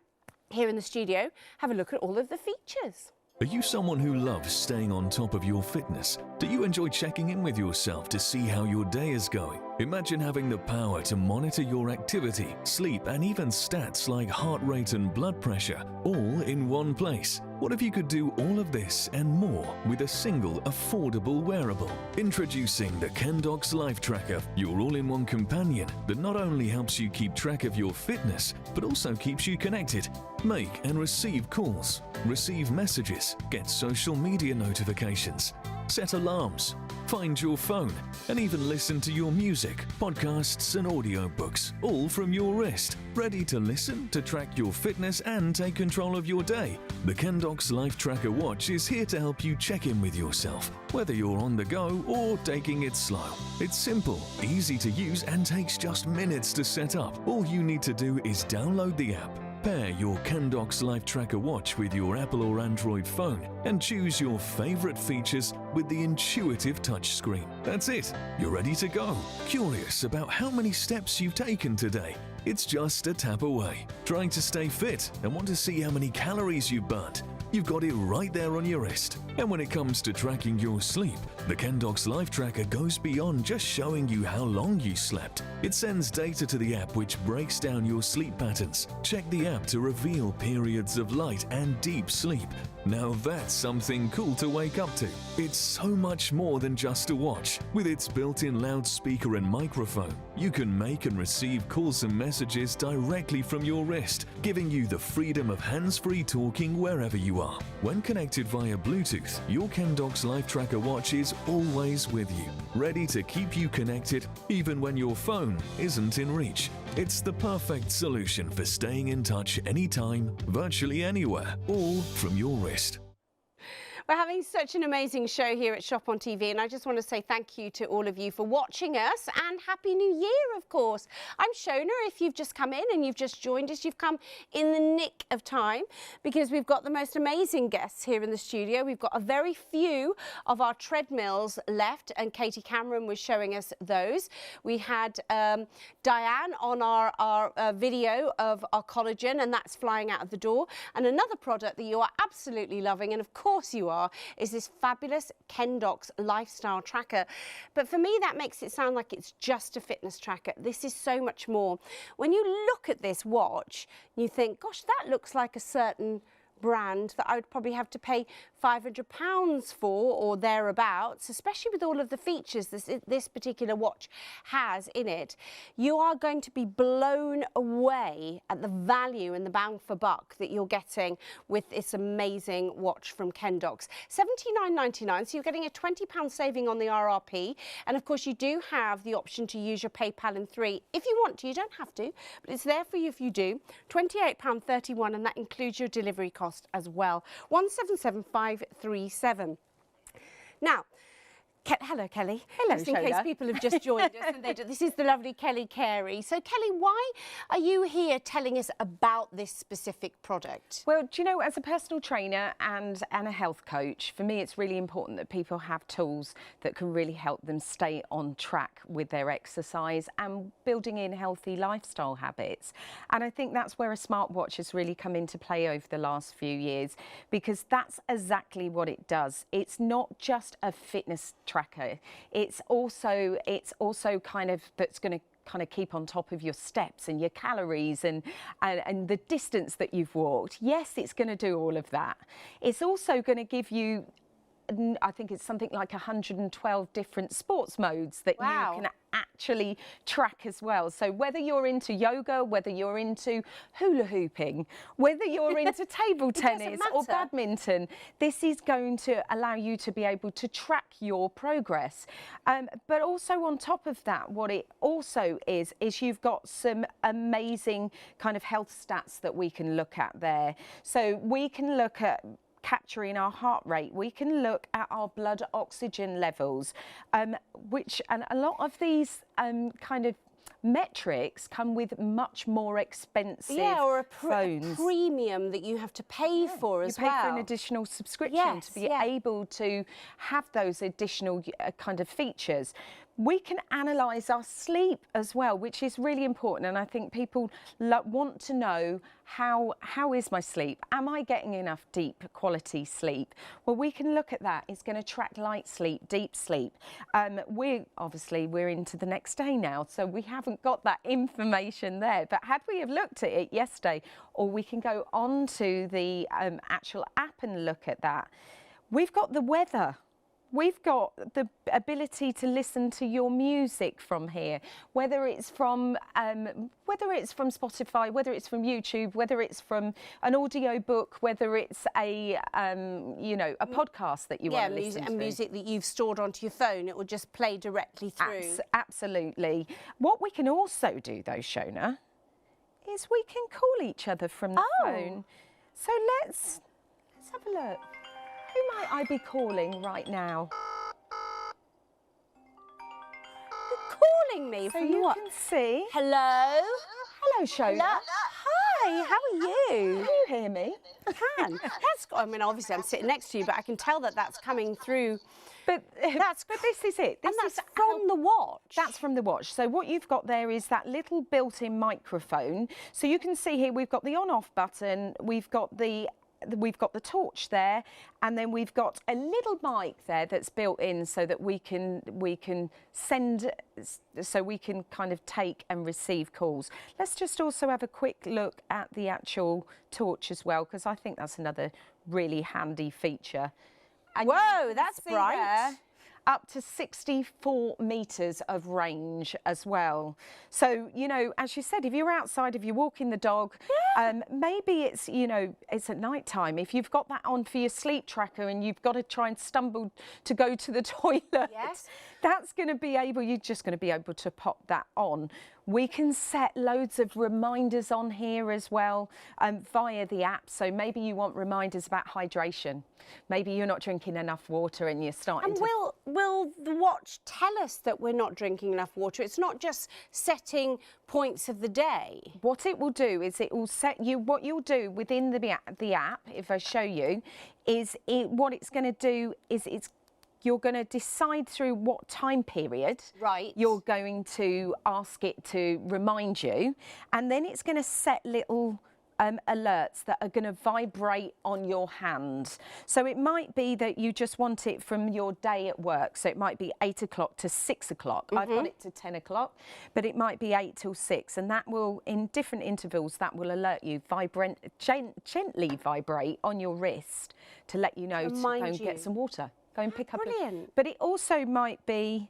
here in the studio, have a look at all of the features. Are you someone who loves staying on top of your fitness? Do you enjoy checking in with yourself to see how your day is going? Imagine having the power to monitor your activity, sleep, and even stats like heart rate and blood pressure, all in one place. What if you could do all of this and more with a single, affordable wearable? Introducing the Kendox Life Tracker, your all-in-one companion that not only helps you keep track of your fitness, but also keeps you connected. Make and receive calls, receive messages, get social media notifications, set alarms, find your phone, and even listen to your music, podcasts, and audiobooks, all from your wrist. Ready to listen, to track your fitness, and take control of your day? The Kendox Life Tracker watch is here to help you check in with yourself, whether you're on the go or taking it slow. It's simple, easy to use, and takes just minutes to set up. All you need to do is download the app, pair your Kendox Life Tracker watch with your Apple or Android phone, and choose your favorite features with the intuitive touchscreen. That's it. You're ready to go. Curious about how many steps you've taken today? It's just a tap away. Trying to stay fit and want to see how many calories you've burnt? You've got it right there on your wrist. And when it comes to tracking your sleep, the Kendox Life Tracker goes beyond just showing you how long you slept. It sends data to the app which breaks down your sleep patterns. Check the app to reveal periods of light and deep sleep. Now that's something cool to wake up to. It's so much more than just a watch. With its built-in loudspeaker and microphone, you can make and receive calls and messages directly from your wrist, giving you the freedom of hands-free talking wherever you are. When connected via Bluetooth, your Kendox Life Tracker watch is always with you, ready to keep you connected even when your phone isn't in reach. It's the perfect solution for staying in touch anytime, virtually anywhere, all from your wrist. We're having such an amazing show here at Shop on TV, and I just want to say thank you to all of you for watching us, and Happy New Year, of course. I'm Shona. If you've just come in and you've just joined us, you've come in the nick of time, because we've got the most amazing guests here in the studio. We've got a very few of our treadmills left, and Katie Cameron was showing us those. We had Diane on our video of our collagen, and that's flying out of the door. And another product that you are absolutely loving, and of course you are, is this fabulous Kendox lifestyle tracker. But for me, that makes it sound like it's just a fitness tracker. This is so much more. When you look at this watch, you think, gosh, that looks like a certain brand that I would probably have to pay £500 for or thereabouts, especially with all of the features this particular watch has in it. You are going to be blown away at the value and the bang for buck that you're getting with this amazing watch from Kendox. £79.99, so you're getting a £20 saving on the RRP, and of course you do have the option to use your PayPal in 3 if you want to. You don't have to, but it's there for you if you do. £28.31, and that includes your delivery cost as well. 177537. Now, hello, Kelly. Hello, just in case people have just joined us, and this is the lovely Kelly Carey. So, Kelly, why are you here telling us about this specific product? Well, do you know, as a personal trainer and a health coach, for me it's really important that people have tools that can really help them stay on track with their exercise and building in healthy lifestyle habits. And I think that's where a smartwatch has really come into play over the last few years, because that's exactly what it does. It's not just a fitness tracker. It's also kind of that's going to kind of keep on top of your steps and your calories and the distance that you've walked. Yes, it's going to do all of that. It's also going to give you, I think it's something like 112 different sports modes that you can actually track as well. So whether you're into yoga, whether you're into hula hooping, whether you're into table tennis or badminton, this is going to allow you to be able to track your progress. But also on top of that, what it also is you've got some amazing kind of health stats that we can look at there. So we can look at capturing our heart rate, we can look at our blood oxygen levels, and a lot of these kind of metrics come with much more expensive or a phones. Premium that you have to pay for as well. You pay for an additional subscription to be able to have those additional kind of features. We can analyse our sleep as well, which is really important. And I think people want to know, how is my sleep? Am I getting enough deep quality sleep? Well, we can look at that. It's going to track light sleep, deep sleep. We're into the next day now, so we haven't got that information there. But had we have looked at it yesterday, or we can go on to the actual app and look at that. We've got the weather. We've got the ability to listen to your music from here, whether it's from Spotify, whether it's from YouTube, whether it's from an audio book, whether it's a podcast that you want to listen to. And music that you've stored onto your phone, it will just play directly through. Absolutely. What we can also do, though, Shona, is we can call each other from the phone. So let's have a look. Who might I be calling right now? You're calling me So from you what? can see. Hello? Hello, Shona. Hi, how are you? Can you hear me? I can. I mean, obviously I'm sitting next to you, but I can tell that that's coming through. But this is it. And that's from the watch. That's from the watch. So what you've got there is that little built-in microphone. So you can see here we've got the on-off button, we've got the torch there, and then we've got a little mic there that's built in so that we can send, so we can kind of take and receive calls. Let's just also have a quick look at the actual torch as well, because I think that's another really handy feature. And Whoa, that's bright. There, up to 64 metres of range as well. So, you know, as you said, if you're outside, if you're walking the dog, maybe it's, you know, it's at night time. If you've got that on for your sleep tracker and you've got to try and stumble to go to the toilet, that's going to be you're just going to be able to pop that on. We can set loads of reminders on here as well via the app. So maybe you want reminders about hydration. Maybe you're not drinking enough water and you're starting And to... will the watch tell us that we're not drinking enough water? It's not just setting points of the day. What it will do is it will set you, what you'll do within the app, if I show you, is what it's going to do is you're going to decide through what time period you're going to ask it to remind you, and then it's going to set little alerts that are going to vibrate on your hand. So it might be that you just want it from your day at work. So it might be 8 o'clock to 6 o'clock. I've got it to 10 o'clock, but it might be 8 till 6. And that will, in different intervals, that will alert you, gently vibrate on your wrist to let you know to go and get some water. Go and pick up. Brilliant. But it also might be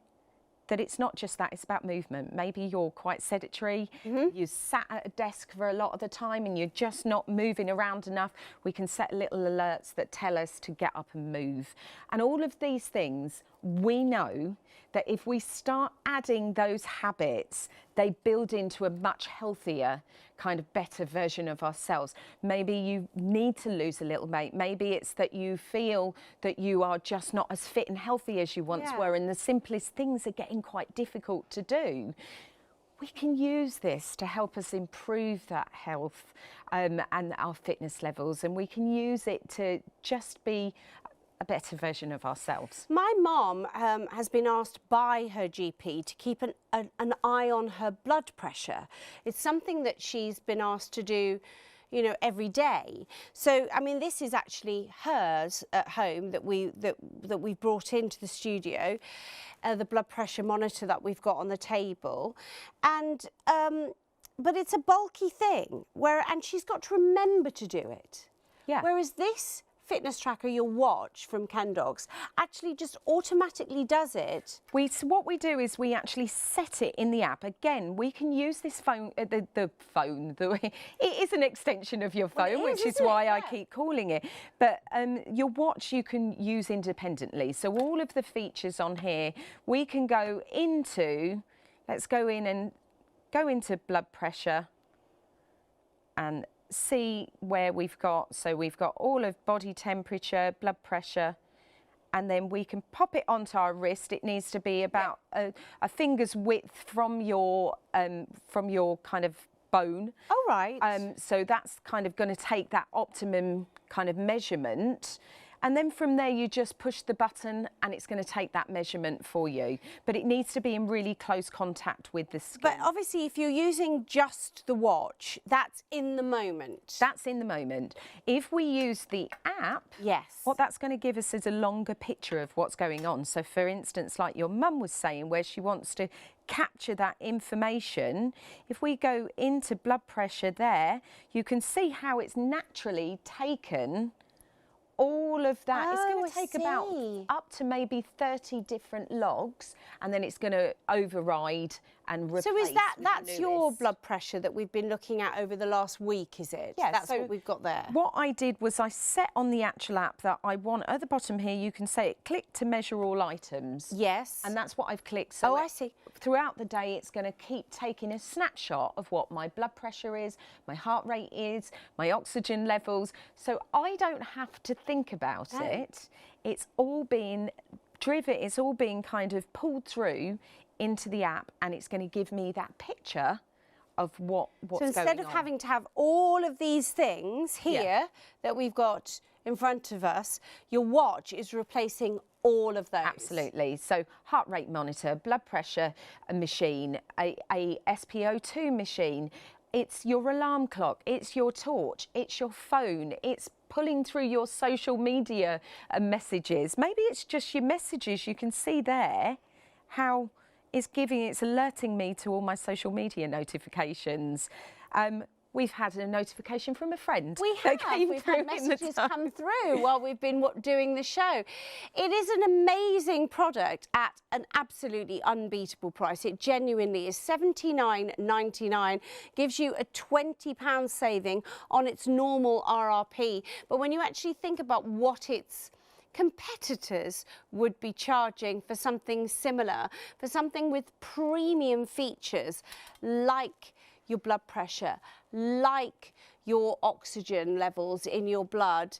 that it's not just that, it's about movement. Maybe you're quite sedentary, you sat at a desk for a lot of the time and you're just not moving around enough. We can set little alerts that tell us to get up and move. And all of these things, we know that if we start adding those habits, they build into a much healthier, kind of better version of ourselves. Maybe you need to lose a little weight. Maybe it's that you feel that you are just not as fit and healthy as you once were, and the simplest things are getting quite difficult to do. We can use this to help us improve that health and our fitness levels, and we can use it to just be a better version of ourselves. My mum has been asked by her GP to keep an eye on her blood pressure. It's something that she's been asked to do, you know, every day. So, I mean, this is actually hers at home that we've brought into the studio, the blood pressure monitor that we've got on the table, and but it's a bulky thing and she's got to remember to do it. Yeah. Whereas this fitness tracker, your watch from Kendox, actually just automatically does it. What we do is we actually set it in the app. Again, we can use this phone, it is an extension of your phone, which is why I keep calling it. But your watch you can use independently. So all of the features on here, we can go into, let's go in and go into blood pressure and see where we've got, so we've got all of body temperature, blood pressure, and then we can pop it onto our wrist. It needs to be about a finger's width from your kind of bone. Oh, right. So that's kind of going to take that optimum kind of measurement. And then from there, you just push the button and it's going to take that measurement for you. But it needs to be in really close contact with the skin. But obviously, if you're using just the watch, that's in the moment. That's in the moment. If we use the app, yes, what that's going to give us is a longer picture of what's going on. So for instance, like your mum was saying, where she wants to capture that information, if we go into blood pressure there, you can see how it's naturally taken all of that. It's going to take about up to maybe 30 different logs, and then it's going to override and replace. So is that's your blood pressure that we've been looking at over the last week, is it? Yeah, that's so what we've got there. What I did was I set on the actual app that I want, at the bottom here you can say it, click to measure all items. Yes. And that's what I've clicked. So I see. Throughout the day it's going to keep taking a snapshot of what my blood pressure is, my heart rate is, my oxygen levels. So I don't have to think about it. It's all being driven, it's all being kind of pulled through into the app, and it's going to give me that picture of what's going on. So instead of having to have all of these things here that we've got in front of us, your watch is replacing all of those. Absolutely. So heart rate monitor, blood pressure machine, a SpO2 machine, it's your alarm clock, it's your torch, it's your phone, it's pulling through your social media messages. Maybe it's just your messages. You can see there how it's alerting me to all my social media notifications. We've had a notification from a friend. We have. We've had messages come through while we've been doing the show. It is an amazing product at an absolutely unbeatable price. It genuinely is $79.99. Gives you a £20 saving on its normal RRP. But when you actually think about what its competitors would be charging for something similar, for something with premium features like your blood pressure, like your oxygen levels in your blood,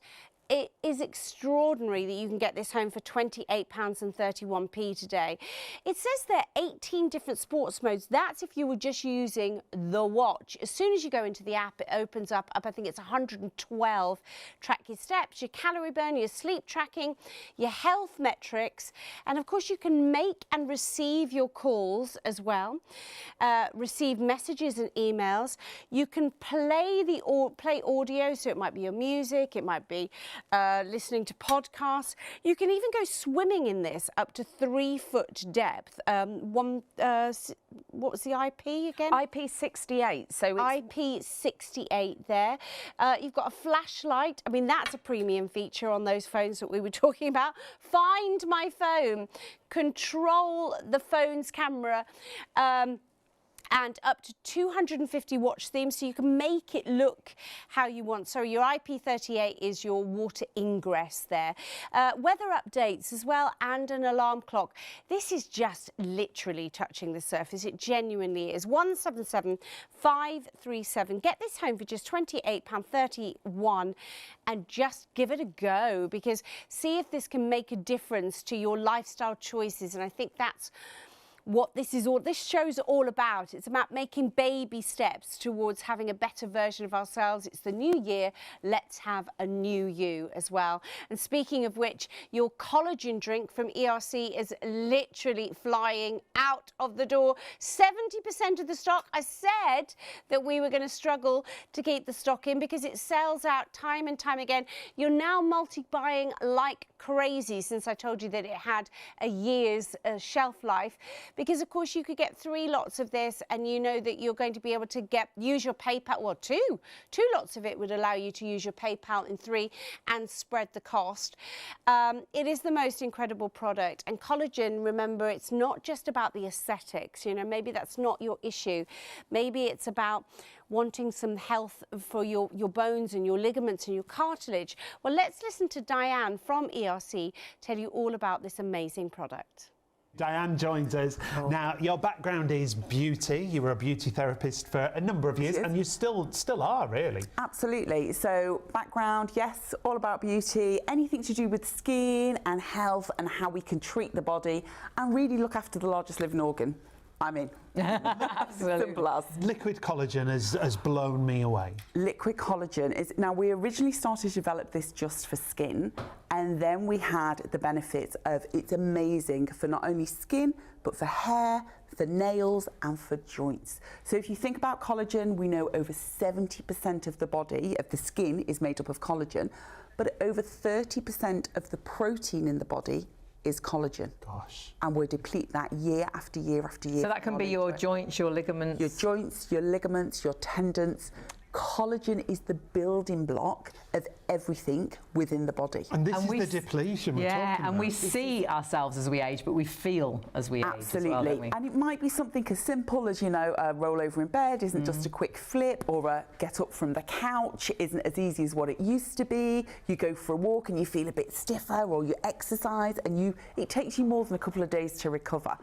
it is extraordinary that you can get this home for £28.31 today. It says there 18 different sports modes. That's if you were just using the watch. As soon as you go into the app, it opens up, I think it's 112. Track your steps, your calorie burn, your sleep tracking, your health metrics, and of course you can make and receive your calls as well, receive messages and emails. You can play audio, so it might be your music, it might be listening to podcasts. You can even go swimming in this up to 3 foot depth. What was the IP again? IP68. So it's IP68 there. You've got a flashlight. I mean, that's a premium feature on those phones that we were talking about. Find my phone. Control the phone's camera. And up to 250 watch themes, so you can make it look how you want. So your IP38 is your water ingress there. Weather updates as well, and an alarm clock. This is just literally touching the surface. It genuinely is. 177537. Get this home for just £28.31 and just give it a go, because see if this can make a difference to your lifestyle choices. And I think that's what this show's all about. It's about making baby steps towards having a better version of ourselves. It's the new year. Let's have a new you as well. And speaking of which, your collagen drink from ERC is literally flying out of the door. 70% of the stock. I said that we were going to struggle to keep the stock in because it sells out time and time again. You're now multi-buying like crazy since I told you that it had a year's shelf life, because of course you could get 3 lots of this, and you know that you're going to be able to use your PayPal, well, two lots of it would allow you to use your PayPal in 3 and spread the cost. It is the most incredible product. And collagen, remember, it's not just about the aesthetics, you know, maybe that's not your issue. Maybe it's about wanting some health for your bones and your ligaments and your cartilage. Well, let's listen to Diane from ERC tell you all about this amazing product. Diane joins us. Now, your background is beauty. You were a beauty therapist for a number of years, and you still are, really. Absolutely. So, background, yes, all about beauty, anything to do with skin and health and how we can treat the body and really look after the largest living organ. I mean, simple as. Liquid collagen has blown me away. Liquid collagen is, now we originally started to develop this just for skin, And then we had the benefits of it's amazing for not only skin, but for hair, for nails and for joints. So if you think about collagen, we know over 70% of the body, of the skin, is made up of collagen, but over 30% of the protein in the body is collagen. Gosh. And we deplete that year after year after year. So that can be your joints, your ligaments. Your joints, your ligaments, your tendons. Collagen is the building block of everything within the body. And this is the depletion we're talking about. And we see ourselves as we age, but we feel as we age as well, don't we? And it might be something as simple as, you know, a roll over in bed isn't just a quick flip, or a get up from the couch isn't as easy as what it used to be. You go for a walk and you feel a bit stiffer, or you exercise and it takes you more than a couple of days to recover.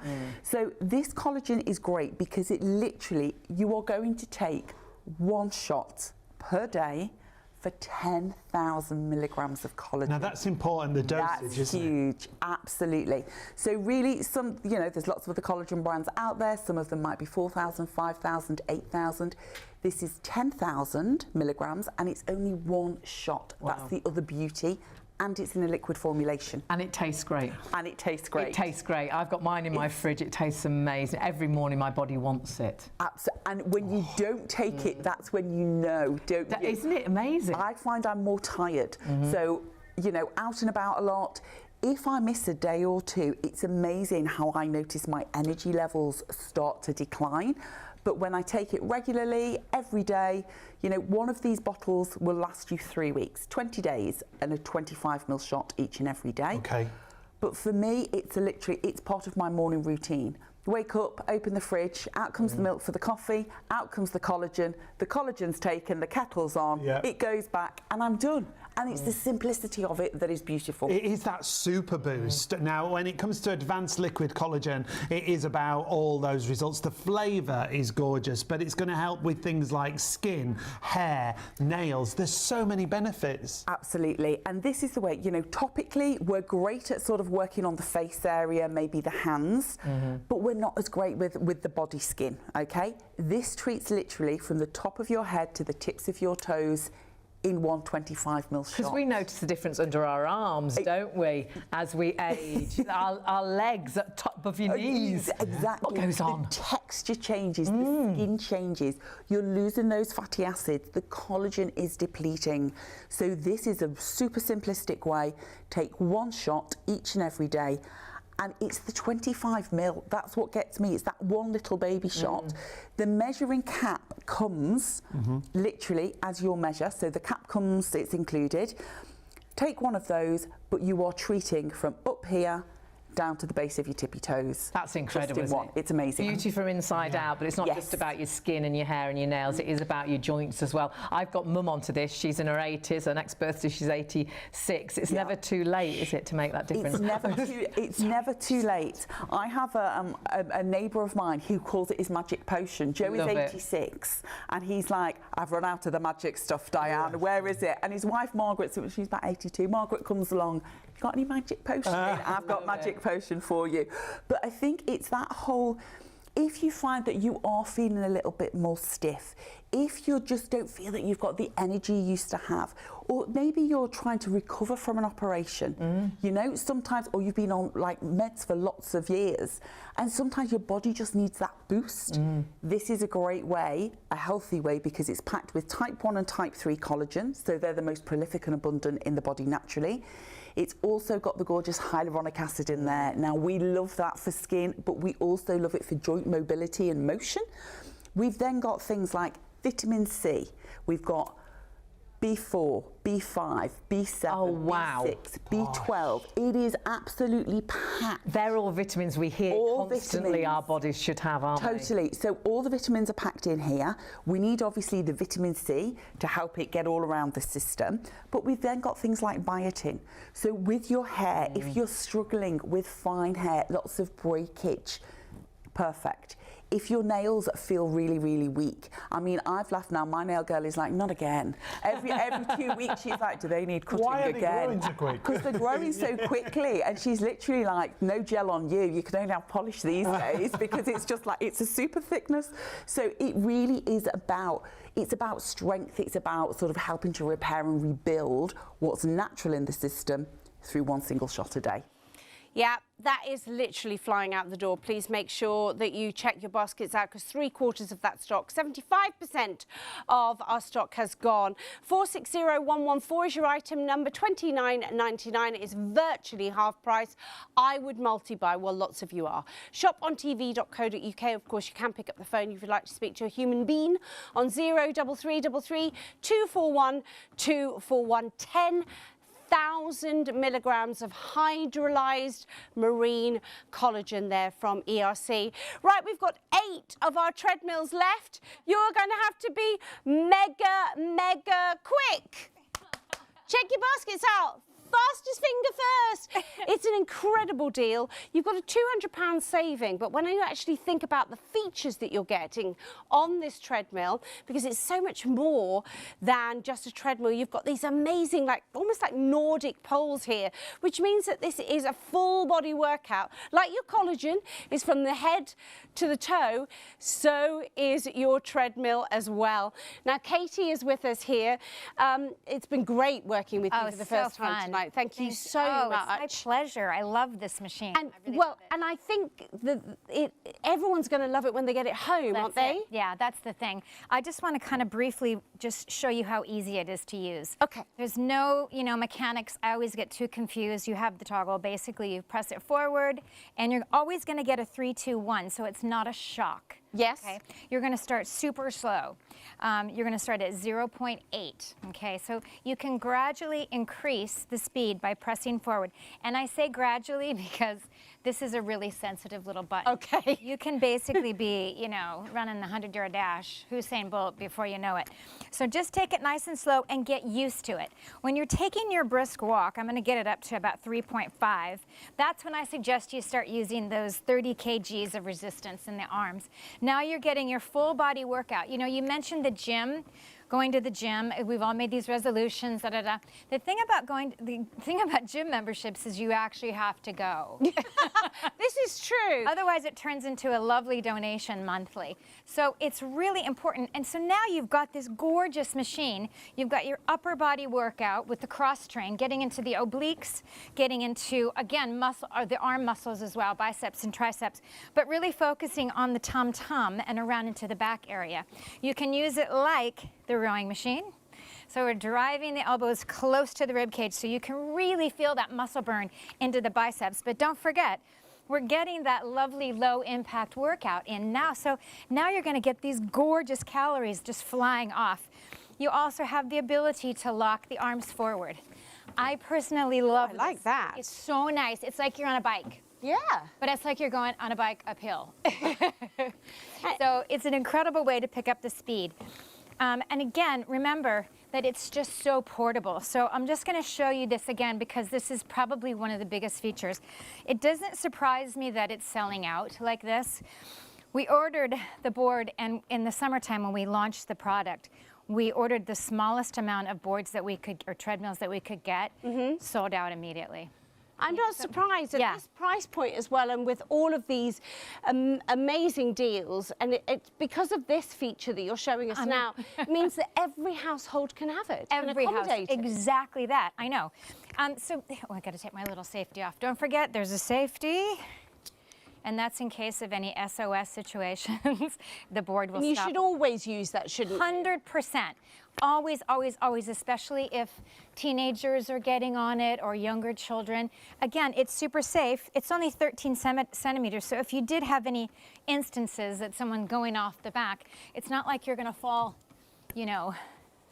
So this collagen is great because it literally, you are going to take one shot per day for 10,000 milligrams of collagen. Now that's important, the dosage, isn't it? Huge, absolutely. So really, you know, there's lots of other collagen brands out there. Some of them might be 4,000, 5,000, 8,000. This is 10,000 milligrams and it's only one shot. Wow. That's the other beauty. And it's in a liquid formulation. And it tastes great. And it tastes great. It tastes great. I've got mine in my fridge. It tastes amazing. Every morning my body wants it. Absolutely. And when you don't take it, that's when you know, don't you? Isn't it amazing? I find I'm more tired. So, you know, out and about a lot. If I miss a day or two, it's amazing how I notice my energy levels start to decline. But when I take it regularly, every day, you know, one of these bottles will last you 3 weeks, 20 days, and a 25ml shot each and every day. Okay. But for me, it's part of my morning routine. Wake up, open the fridge, out comes the milk for the coffee, out comes the collagen's taken, the kettle's on, it goes back, and I'm done. And it's the simplicity of it that is beautiful. It is that super boost. Now, when it comes to advanced liquid collagen, it is about all those results. The flavour is gorgeous, but it's going to help with things like skin, hair, nails. There's so many benefits. Absolutely. And this is the way, you know, topically, we're great at sort of working on the face area, maybe the hands, but we're not as great with the body skin, okay? This treats literally from the top of your head to the tips of your toes in one 25ml shot. Because we notice the difference under our arms, don't we, as we age? our legs at top of your knees. Exactly. What goes on? The texture changes, the skin changes. You're losing those fatty acids. The collagen is depleting. So this is a super simplistic way. Take one shot each and every day. And it's the 25ml. That's what gets me. It's that one little baby shot. The measuring cap comes literally as your measure. So the cap comes, it's included. Take one of those, but you are treating from up here down to the base of your tippy toes. That's incredible, isn't it? It's amazing. Beauty from inside out, but it's not just about your skin and your hair and your nails, it is about your joints as well. I've got mum onto this, she's in her 80s, her next birthday she's 86. It's never too late, is it, to make that difference? It's never too late. I have a neighbour of mine who calls it his magic potion. Joe is 86 and he's like, I've run out of the magic stuff, Diane, where is it? And his wife Margaret, she's about 82, Margaret comes along, got any magic potion? I've got magic potion for you. But I think it's that whole, if you find that you are feeling a little bit more stiff, if you just don't feel that you've got the energy you used to have, or maybe you're trying to recover from an operation, you know, sometimes, or you've been on like meds for lots of years, and sometimes your body just needs that boost. This is a great way, a healthy way, because it's packed with type 1 and type 3 collagen, so they're the most prolific and abundant in the body naturally. It's also got the gorgeous hyaluronic acid in there. Now, we love that for skin, but we also love it for joint mobility and motion. We've then got things like vitamin C. We've got B4, B5, B7, B6, B12. It is absolutely packed. They're all vitamins we hear constantly our bodies should have, aren't they? Totally. So all the vitamins are packed in here. We need obviously the vitamin C to help it get all around the system. But we've then got things like biotin. So with your hair, if you're struggling with fine hair, lots of breakage, perfect. If your nails feel really, really weak, I mean, I've laughed now, my nail girl is like, not again. Every 2 weeks she's like, do they need cutting again? Why are they growing so quick? Because they're growing so quickly, and she's literally like, no gel on you, you can only have polish these days, because it's just like, it's a super thickness. So it really is about, it's about strength, it's about sort of helping to repair and rebuild what's natural in the system through one single shot a day. Yeah, that is literally flying out the door. Please make sure that you check your baskets out, because 3/4 of that stock, 75% of our stock has gone. 460114 is your item number. $29.99 is virtually half price. I would multi-buy. Well, lots of you are. Shopontv.co.uk. Of course, you can pick up the phone if you'd like to speak to a human being on 0333 241 241 10,000 milligrams of hydrolyzed marine collagen there from ERC. Right, we've got 8 of our treadmills left. You're going to have to be mega quick. Check your baskets out. Fastest finger first. It's an incredible deal. You've got a £200 saving, but when you actually think about the features that you're getting on this treadmill, because it's so much more than just a treadmill, you've got these amazing, like almost like Nordic poles here, which means that this is a full body workout. Like your collagen is from the head to the toe, so is your treadmill as well. Now, Katie is with us here. It's been great working with you for the first time tonight. Thank you so much. It's my pleasure. I love this machine. And I really love it. and I think that everyone's going to love it when they get it home, aren't they? Yeah, that's the thing. I just want to kind of briefly just show you how easy it is to use. Okay. There's no, mechanics. I always get too confused. You have the toggle. Basically, you press it forward, and you're always going to get a 3, 2, 1, so it's not a shock. Yes. Okay. You're going to start super slow. You're going to start at 0.8. Okay. So you can gradually increase the speed by pressing forward. And I say gradually because this is a really sensitive little button. Okay. You can basically be, running the 100-yard dash, Usain Bolt, before you know it. So just take it nice and slow and get used to it. When you're taking your brisk walk, I'm going to get it up to about 3.5. That's when I suggest you start using those 30 kgs of resistance in the arms. Now you're getting your full body workout. You mentioned the gym. Going to the gym, we've all made these resolutions, The thing about gym memberships is you actually have to go. This is true. Otherwise, it turns into a lovely donation monthly. So it's really important. And so now you've got this gorgeous machine. You've got your upper body workout with the cross train, getting into the obliques, getting into, again, the arm muscles as well, biceps and triceps, but really focusing on the tum-tum and around into the back area. You can use it like the rowing machine. So we're driving the elbows close to the rib cage so you can really feel that muscle burn into the biceps. But don't forget, we're getting that lovely low impact workout in now. So now you're going to get these gorgeous calories just flying off. You also have the ability to lock the arms forward. I personally love I like that. It's so nice. It's like you're on a bike. Yeah. But it's like you're going on a bike uphill. So it's an incredible way to pick up the speed. And again, remember that it's just so portable. So I'm just going to show you this again because this is probably one of the biggest features. It doesn't surprise me that it's selling out like this. We ordered the board, and in the summertime when we launched the product, we ordered the smallest amount of boards that we could, or treadmills that we could get, sold out immediately. I'm not surprised at this price point as well, and with all of these amazing deals, and it's because of this feature that you're showing us now, it means that every household can have it. Every house, exactly that, I know. I got to take my little safety off. Don't forget, there's a safety. And that's in case of any SOS situations. The board will stop. And you should always use that, shouldn't you? 100%. Always, always, always, especially if teenagers are getting on it or younger children. Again, it's super safe. It's only 13 centimeters, so if you did have any instances that someone going off the back, it's not like you're going to fall,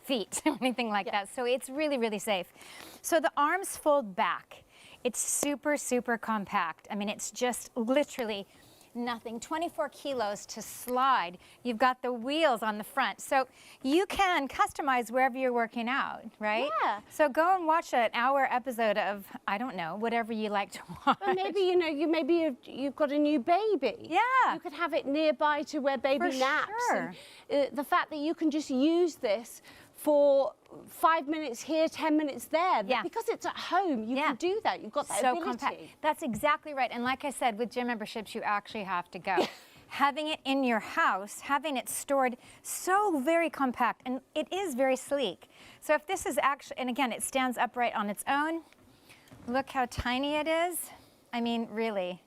feet or anything like that. So it's really, really safe. So the arms fold back. It's super, super compact. I mean, it's just literally nothing. 24 kilos to slide. You've got the wheels on the front. So you can customize wherever you're working out, right? Yeah. So go and watch an hour episode of, I don't know, whatever you like to watch. Or maybe, you've got a new baby. Yeah. You could have it nearby to where baby naps. Sure. And, the fact that you can just use this for 5 minutes here, 10 minutes there. Yeah. Because it's at home, you can do that. You've got that ability. Compact. That's exactly right. And like I said, with gym memberships, you actually have to go. Having it in your house, having it stored so very compact, and it is very sleek. So if this is actually, and again, it stands upright on its own, Look how tiny it is. I mean, really.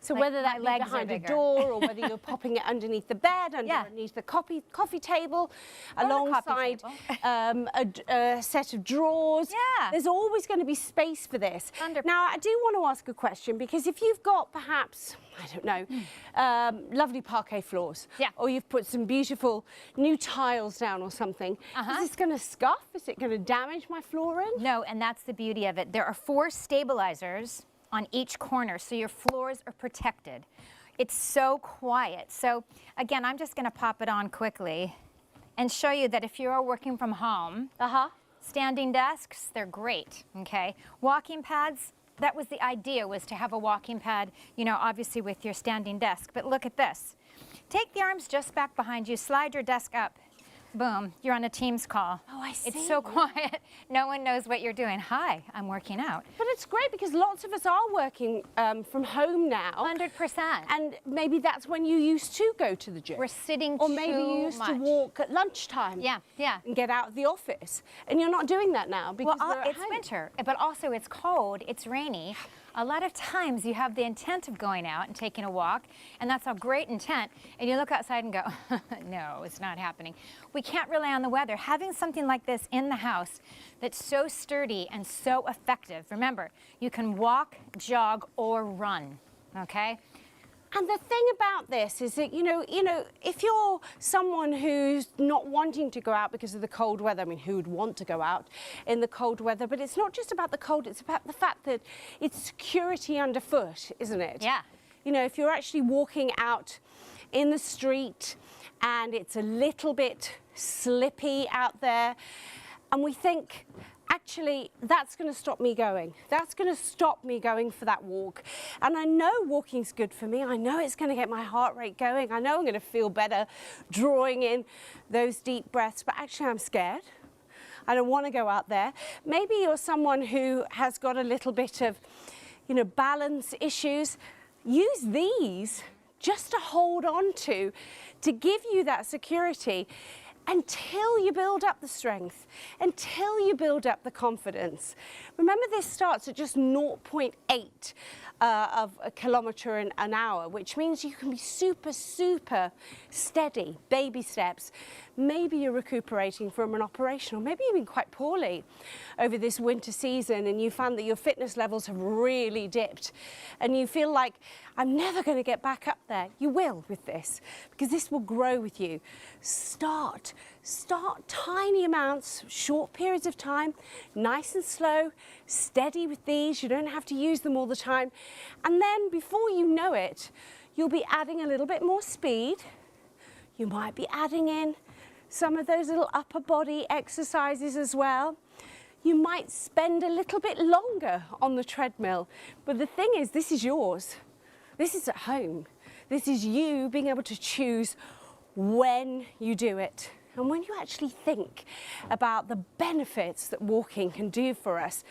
So Like, whether my that be legs are behind a bigger. door or whether you're popping it underneath the bed, underneath the coffee table, Or the alongside coffee a set of drawers. Yeah. There's always going to be space for this. 100%. Now, I do want to ask a question, because if you've got perhaps, I don't know, lovely parquet floors, Yeah. or you've put some beautiful new tiles down or something, is this going to scuff? Is it going to damage my flooring? No, and that's the beauty of it. There are 4 stabilizers on each corner, so your floors are protected. It's so quiet. So again, I'm just gonna pop it on quickly and show you that if you're working from home, standing desks, they're great, okay? Walking pads, that was the idea, was to have a walking pad, you know, obviously with your standing desk. But look at this. Take the arms just back behind you, slide your desk up. Boom, you're on a Teams call. Oh, I see. It's so quiet. No one knows what you're doing. Hi, I'm working out. But it's great because lots of us are working from home now. 100%. And maybe that's when you used to go to the gym. We're sitting Or maybe you too used to much. walk at lunchtime. Yeah, yeah. And get out of the office. And you're not doing that now because Well, we're at it's home. winter, but also it's cold, it's rainy. A lot of times you have the intent of going out and taking a walk, and that's a great intent, and you look outside and go, no, it's not happening. We can't rely on the weather. Having something like this in the house that's so sturdy and so effective, remember, you can walk, jog, or run, okay? And the thing about this is that, you know, if you're someone who's not wanting to go out because of the cold weather, I mean, who would want to go out in the cold weather? But it's not just about the cold, it's about the fact that it's security underfoot, isn't it? Yeah. You know, if you're actually walking out in the street and it's a little bit slippy out there, and we think, actually, that's going to stop me going. That's going to stop me going for that walk. And I know walking's good for me. I know it's going to get my heart rate going. I know I'm going to feel better drawing in those deep breaths, but actually I'm scared. I don't want to go out there. Maybe you're someone who has got a little bit of, you know, balance issues. Use these just to hold on to give you that security until you build up the strength, until you build up the confidence. Remember, this starts at just 0.8 of a kilometre an hour, which means you can be super, super steady, baby steps. Maybe you're recuperating from an operation, or maybe you've been quite poorly over this winter season and you found that your fitness levels have really dipped and you feel like, I'm never going to get back up there. You will with this, because this will grow with you. Start tiny amounts, short periods of time, nice and slow, steady with these. You don't have to use them all the time. And then before you know it, you'll be adding a little bit more speed. You might be adding in some of those little upper body exercises as well. You might spend a little bit longer on the treadmill. But the thing is, this is yours. This is at home. This is you being able to choose when you do it. And when you actually think about the benefits that walking can do for us,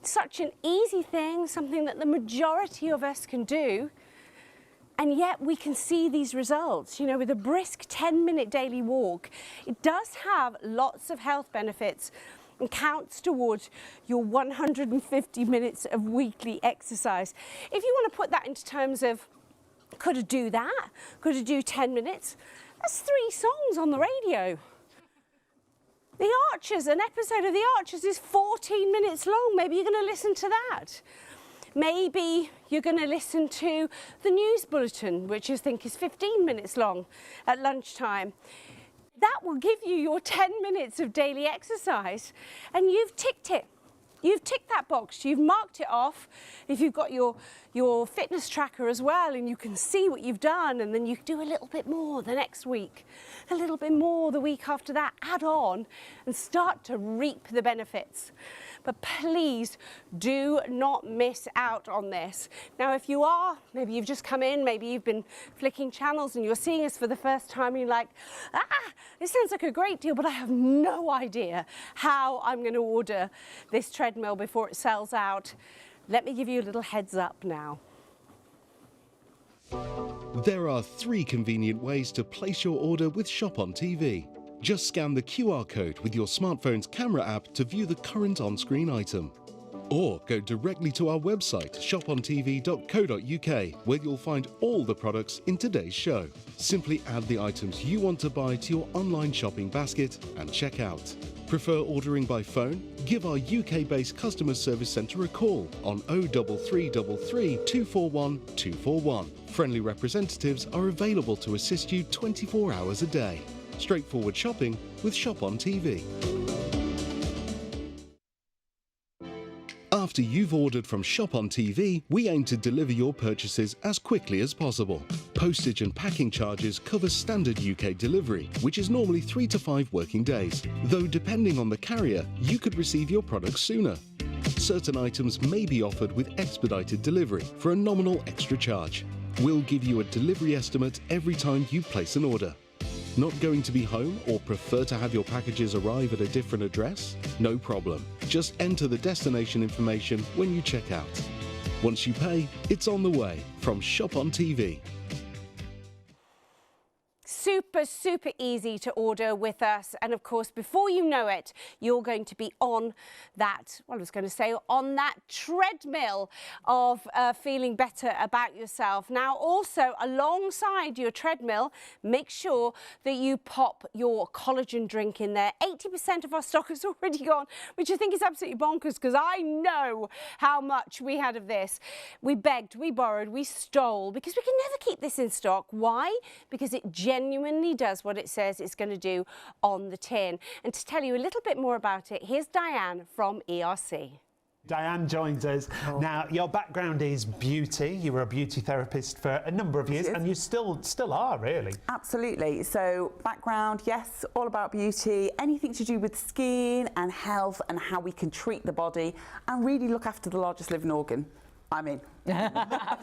such an easy thing, something that the majority of us can do, and yet we can see these results. You know, with a brisk 10-minute daily walk, it does have lots of health benefits and counts towards your 150 minutes of weekly exercise. If you want to put that into terms of, could I do that? Could I do 10 minutes? That's 3 songs on the radio. The Archers, an episode of The Archers is 14 minutes long. Maybe you're going to listen to that. Maybe you're going to listen to the news bulletin, which I think is 15 minutes long at lunchtime. That will give you your 10 minutes of daily exercise, and you've ticked it. You've ticked that box, you've marked it off. If you've got your fitness tracker as well, and you can see what you've done, and then you do a little bit more the next week, a little bit more the week after that, add on and start to reap the benefits. But please do not miss out on this. Now, if you are, maybe you've just come in, maybe you've been flicking channels and you're seeing us for the first time, and you're like, this sounds like a great deal, but I have no idea how I'm going to order this treadmill before it sells out. Let me give you a little heads up now. There are 3 convenient ways to place your order with Shop on TV. Just scan the QR code with your smartphone's camera app to view the current on-screen item. Or go directly to our website, shopontv.co.uk, where you'll find all the products in today's show. Simply add the items you want to buy to your online shopping basket and check out. Prefer ordering by phone? Give our UK-based customer service centre a call on 03333 241 241. Friendly representatives are available to assist you 24 hours a day. Straightforward shopping with Shop on TV. After you've ordered from Shop on TV, we aim to deliver your purchases as quickly as possible. Postage and packing charges cover standard UK delivery, which is normally 3 to 5 working days, though depending on the carrier, you could receive your products sooner. Certain items may be offered with expedited delivery for a nominal extra charge. We'll give you a delivery estimate every time you place an order. Not going to be home or prefer to have your packages arrive at a different address? No problem. Just enter the destination information when you check out. Once you pay, it's on the way from Shop on TV. Super easy to order with us, and of course before you know it you're going to be on that, well, I was going to say on that treadmill of feeling better about yourself. Now also alongside your treadmill, make sure that you pop your collagen drink in there. 80% of our stock is already gone, which I think is absolutely bonkers because I know how much we had of this. We begged, we borrowed, we stole because we can never keep this in stock. Why? Because it genuinely does what it says it's going to do on the tin. And to tell you a little bit more about it, here's Diane from ERC. Diane joins us. Now, your background is beauty. You were a beauty therapist for a number of years, and you still are, really. Absolutely. So, background, yes, all about beauty, anything to do with skin and health and how we can treat the body and really look after the largest living organ. I mean,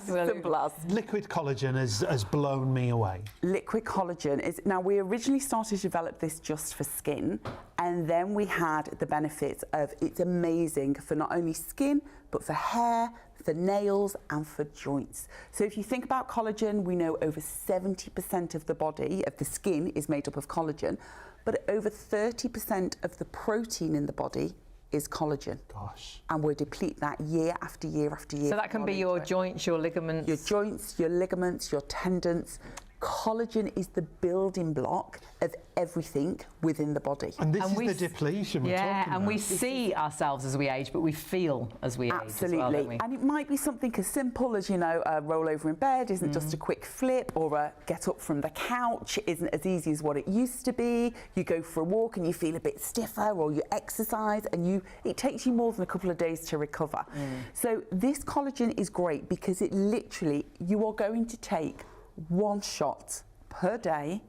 simple as. Liquid collagen has blown me away. Liquid collagen is, now we originally started to develop this just for skin, and then we had the benefits of it's amazing for not only skin, but for hair, for nails and for joints. So if you think about collagen, we know over 70% of the body, of the skin, is made up of collagen, but over 30% of the protein in the body is collagen. Gosh. And we'll deplete that year after year after year. So that can be your joints, your ligaments? Your joints, your ligaments, your tendons. Collagen is the building block of everything within the body. And this is the depletion we're talking about. Yeah, and we see ourselves as we age, but we feel as we age as well, don't we? And it might be something as simple as, you know, a roll over in bed isn't just a quick flip, or a get up from the couch isn't as easy as what it used to be. You go for a walk and you feel a bit stiffer, or you exercise and it takes you more than a couple of days to recover. So this collagen is great because it literally, you are going to take 1 shot per day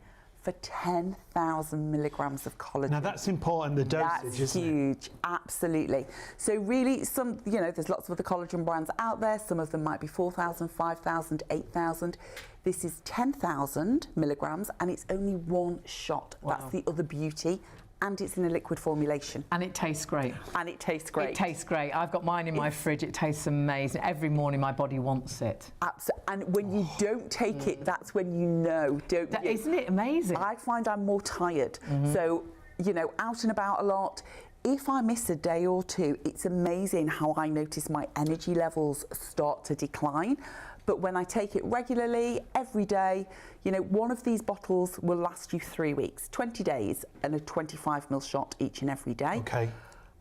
for 10,000 milligrams of collagen. Now that's important, the dosage, that's isn't huge, it? absolutely. So really, some, you know, there's lots of other collagen brands out there. Some of them might be 4,000, 5,000, 8,000. This is 10,000 milligrams, and it's only 1 shot. Wow. That's the other beauty. And it's in a liquid formulation. And it tastes great. And it tastes great. It tastes great. I've got mine in my fridge. It tastes amazing. Every morning my body wants it. Absolutely. And when you don't take it, that's when you know, don't you? Isn't it amazing? I find I'm more tired. So, you know, out and about a lot. If I miss a day or two, it's amazing how I notice my energy levels start to decline. But when I take it regularly, every day, you know, one of these bottles will last you 3 weeks, 20 days, and a 25ml shot each and every day. Okay.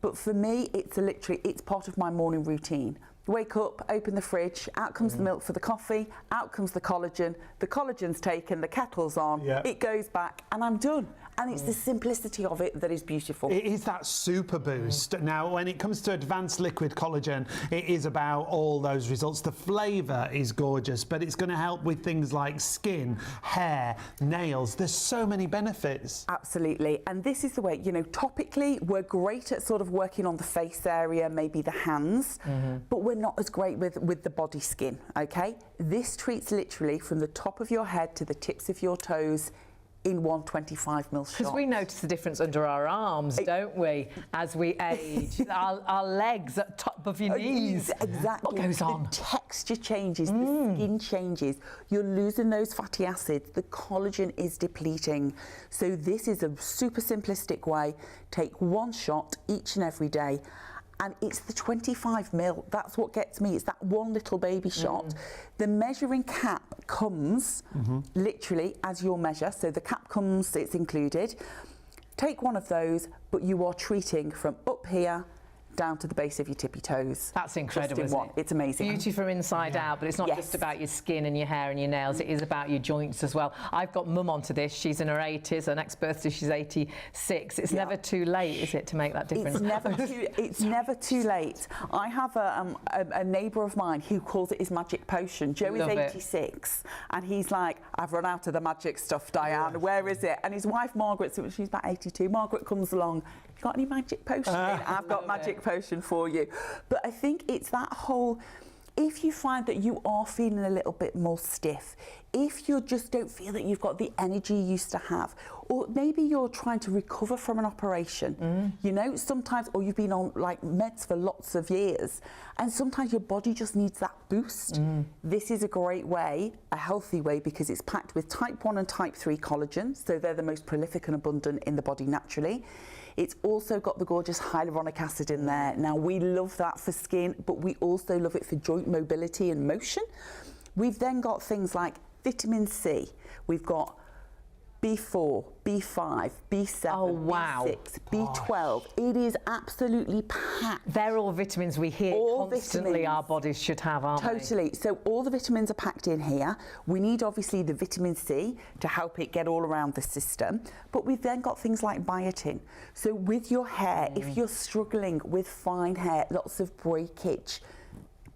But for me, it's part of my morning routine. Wake up, open the fridge, out comes the milk for the coffee, out comes the collagen's taken, the kettle's on, it goes back, and I'm done. And it's the simplicity of it that is beautiful. It is that super boost. Now, when it comes to advanced liquid collagen, it is about all those results. The flavour is gorgeous, but it's going to help with things like skin, hair, nails. There's so many benefits. Absolutely. And this is the way, you know, topically, we're great at sort of working on the face area, maybe the hands, but we're not as great with the body skin, okay? This treats literally from the top of your head to the tips of your toes in 1 25ml shot. Because we notice the difference under our arms, don't we, as we age? our legs at top of your knees. Exactly. What goes on? The texture changes, the skin changes. You're losing those fatty acids. The collagen is depleting. So this is a super simplistic way. Take 1 shot each and every day. and it's the 25 mil. That's what gets me. It's that one little baby shot. The measuring cap comes literally as your measure. So the cap comes, it's included. Take one of those, but you are treating from up here down to the base of your tippy toes. That's incredible, Just in one. It's amazing. Beauty from inside out, but it's not just about your skin and your hair and your nails, it is about your joints as well. I've got mum onto this, she's in her 80s, her next birthday she's 86. It's never too late, is it, to make that difference? It's never too late. I have a neighbour of mine who calls it his magic potion. Joe is 86 and he's like, I've run out of the magic stuff, Diane, where is it? And his wife Margaret, so she's about 82, Margaret comes along, you got any magic potion? I've got magic potion for you. But I think it's that whole, if you find that you are feeling a little bit more stiff, if you just don't feel that you've got the energy you used to have, or maybe you're trying to recover from an operation, you know, sometimes, or you've been on like meds for lots of years, and sometimes your body just needs that boost. This is a great way, a healthy way, because it's packed with type 1 and type 3 collagen, so they're the most prolific and abundant in the body naturally. It's also got the gorgeous hyaluronic acid in there. Now, we love that for skin, but we also love it for joint mobility and motion. We've then got things like vitamin C. We've got B4, B5, B7, B6, B12. It is absolutely packed. They're all vitamins we hear constantly our bodies should have, aren't they? Totally. So all the vitamins are packed in here. We need obviously the vitamin C to help it get all around the system. But we've then got things like biotin. So with your hair, if you're struggling with fine hair, lots of breakage,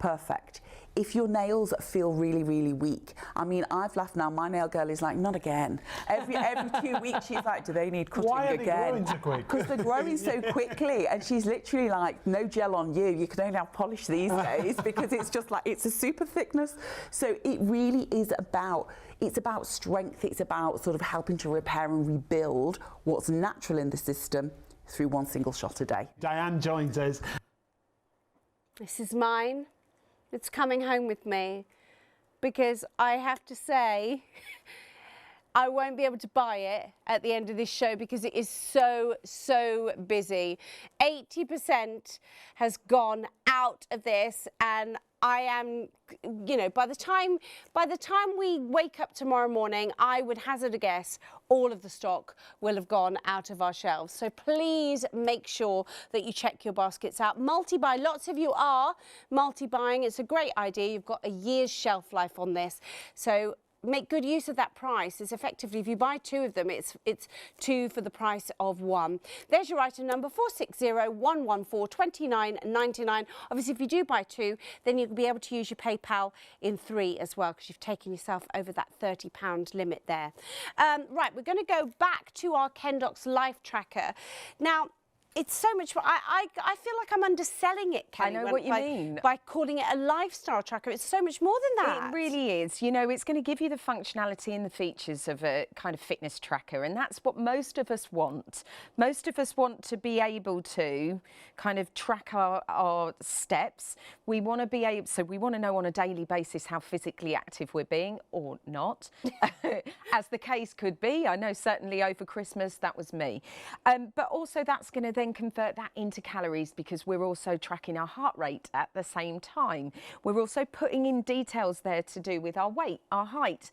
perfect. If your nails feel really, really weak, I mean, I've laughed now, my nail girl is like, not again. Every 2 weeks she's like, do they need cutting again? Why are they growing so quick? Because they're growing so quickly, and she's literally like, no gel on you, you can only have polish these days, because it's just like, it's a super thickness. So it really is about, it's about strength, it's about sort of helping to repair and rebuild what's natural in the system through one single shot a day. Diane joins us. This is mine. It's coming home with me, because I have to say I won't be able to buy it at the end of this show because it is so busy. 80% has gone out of this, and I am, you know, by the time we wake up tomorrow morning, I would hazard a guess all of the stock will have gone out of our shelves. So please make sure that you check your baskets out. Multi-buy, lots of you are multi-buying. It's a great idea. You've got a year's shelf life on this. So make good use of that price. It's effectively, if you buy 2 of them, it's 2 for the price of 1. There's your item number, 46011429.99. Obviously, if you do buy 2, then you'll be able to use your PayPal in 3 as well, because you've taken yourself over that £30 limit there. Right, we're going to go back to our Kendox Life Tracker. Now, it's so much fun. I feel like I'm underselling it, Kelly. I know what you mean. By calling it a lifestyle tracker. It's so much more than that. It really is. You know, it's going to give you the functionality and the features of a kind of fitness tracker, and that's what most of us want. Most of us want to be able to kind of track our steps. We want to be able, so we want to know on a daily basis how physically active we're being or not, as the case could be. I know certainly over Christmas that was me. But also that's going to then convert that into calories, because we're also tracking our heart rate at the same time. We're also putting in details there to do with our weight, our height,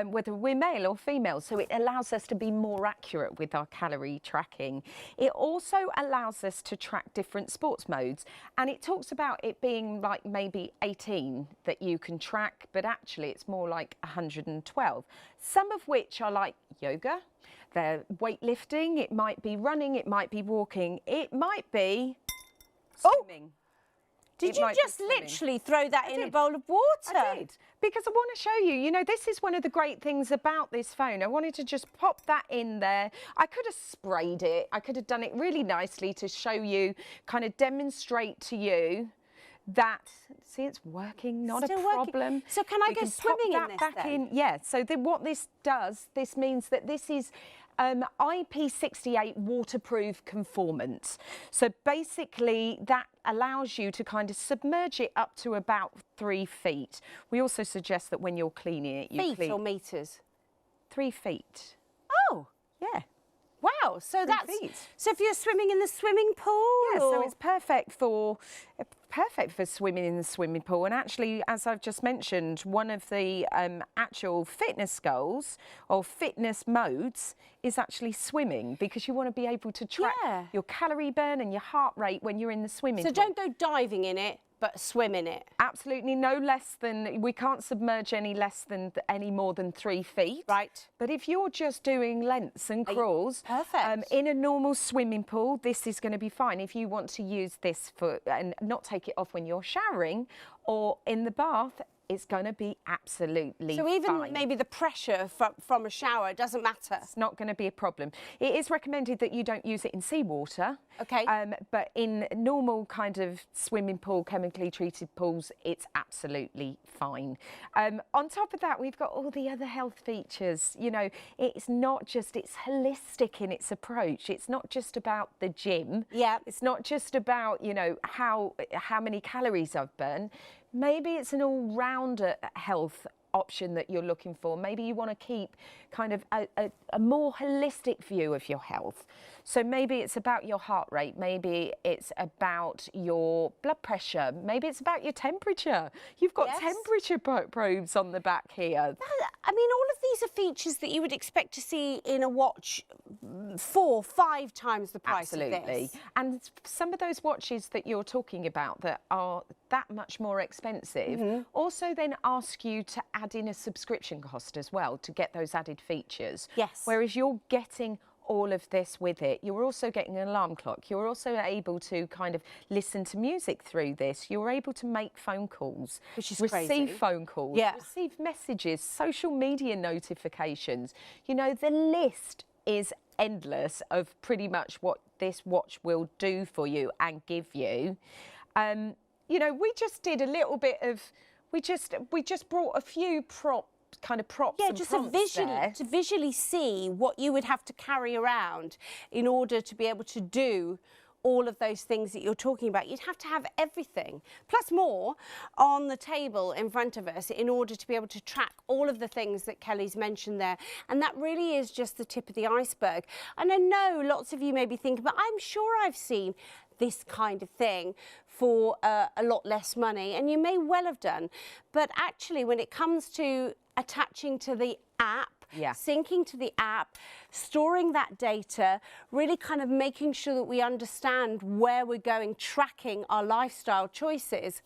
whether we're male or female. So it allows us to be more accurate with our calorie tracking. It also allows us to track different sports modes, and it talks about it being like maybe 18 that you can track, but actually it's more like 112, some of which are like yoga. They're weightlifting, it might be running, it might be walking, it might be swimming. Did you just literally throw that in a bowl of water? I did, because I want to show you, you know, this is one of the great things about this phone. I wanted to just pop that in there. I could have sprayed it. I could have done it really nicely to show you, kind of demonstrate to you that, see, it's working, not Still a problem. Working. So can I go swimming in this then? Yeah, so what this does, this means that this is IP68 waterproof conformance. So basically that allows you to kind of submerge it up to about 3 feet. We also suggest that when you're cleaning it, you Feet or meters? 3 feet. Oh, Yeah. wow. wow. So that's feet. so if you're swimming in the swimming pool. Yeah, or... so it's perfect for swimming in the swimming pool. And actually, as I've just mentioned, one of the actual fitness goals or fitness modes is actually swimming, because you want to be able to track your calorie burn and your heart rate when you're in the swimming pool. So don't go diving in it, but swim in it. Absolutely no less than, we can't submerge any more than 3 feet. Right. But if you're just doing lengths and crawls, Perfect. in a normal swimming pool, this is going to be fine. If you want to use this and not take it off when you're showering or in the bath, it's going to be absolutely So even fine. maybe the pressure from a shower, it doesn't matter. It's not going to be a problem. It is recommended that you don't use it in seawater. Okay. But in normal kind of swimming pool, chemically treated pools, it's absolutely fine. On top of that, we've got all the other health features. You know, it's not just, it's holistic in its approach. It's not just about the gym. Yeah. It's not just about, you know, how many calories I've burned. Maybe it's an all-rounder health option that you're looking for. Maybe you want to keep kind of a more holistic view of your health. So maybe it's about your heart rate, maybe it's about your blood pressure, maybe it's about your temperature. You've got temperature probes on the back here. I mean, all of these are features that you would expect to see in a watch 4, 5 times the price of this. And some of those watches that you're talking about that are that much more expensive also then ask you to add in a subscription cost as well to get those added features. Yes. Whereas you're getting all of this with it. You're also getting an alarm clock. You're also able to kind of listen to music through this. You're able to make phone calls, which is receive crazy. phone calls, Yeah. receive messages, social media notifications. You know, the list is endless of pretty much what this watch will do for you and give you. You know, we just did a little bit of, we just brought a few props and just prompts to visually see what you would have to carry around in order to be able to do all of those things that you're talking about. You'd have to have everything, plus more, on the table in front of us in order to be able to track all of the things that Kelly's mentioned there. And that really is just the tip of the iceberg. And I know lots of you may be thinking, but I'm sure I've seen this kind of thing for a lot less money, and you may well have done. But actually, when it comes to attaching to the app, syncing to the app, storing that data, really kind of making sure that we understand where we're going, tracking our lifestyle choices,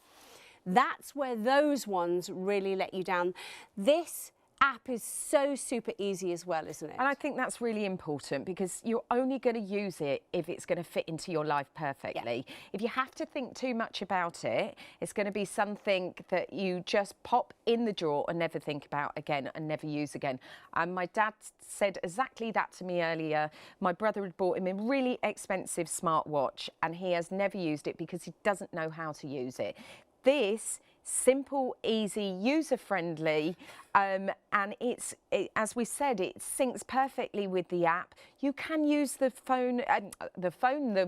that's where those ones really let you down. This app is so super easy as well, isn't it? And I think that's really important, because you're only going to use it if it's going to fit into your life perfectly. If you have to think too much about it, it's going to be something that you just pop in the drawer and never think about again and never use again. And my dad said exactly that to me earlier. My brother had bought him a really expensive smartwatch and he has never used it because he doesn't know how to use it. This simple, easy, user-friendly, and as we said, it syncs perfectly with the app. You can use the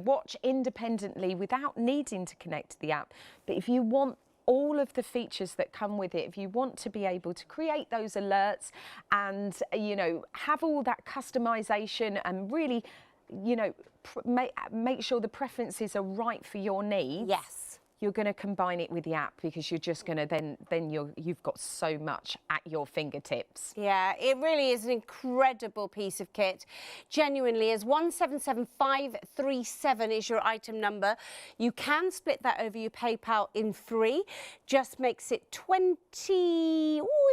watch independently without needing to connect to the app. But if you want all of the features that come with it, if you want to be able to create those alerts and, you know, have all that customization and really, you know, make sure the preferences are right for your needs. You're going to combine it with the app, because you're just going to then you've got so much at your fingertips. Yeah, it really is an incredible piece of kit. Genuinely, as 177537 is your item number. You can split that over your PayPal in 3. Just makes it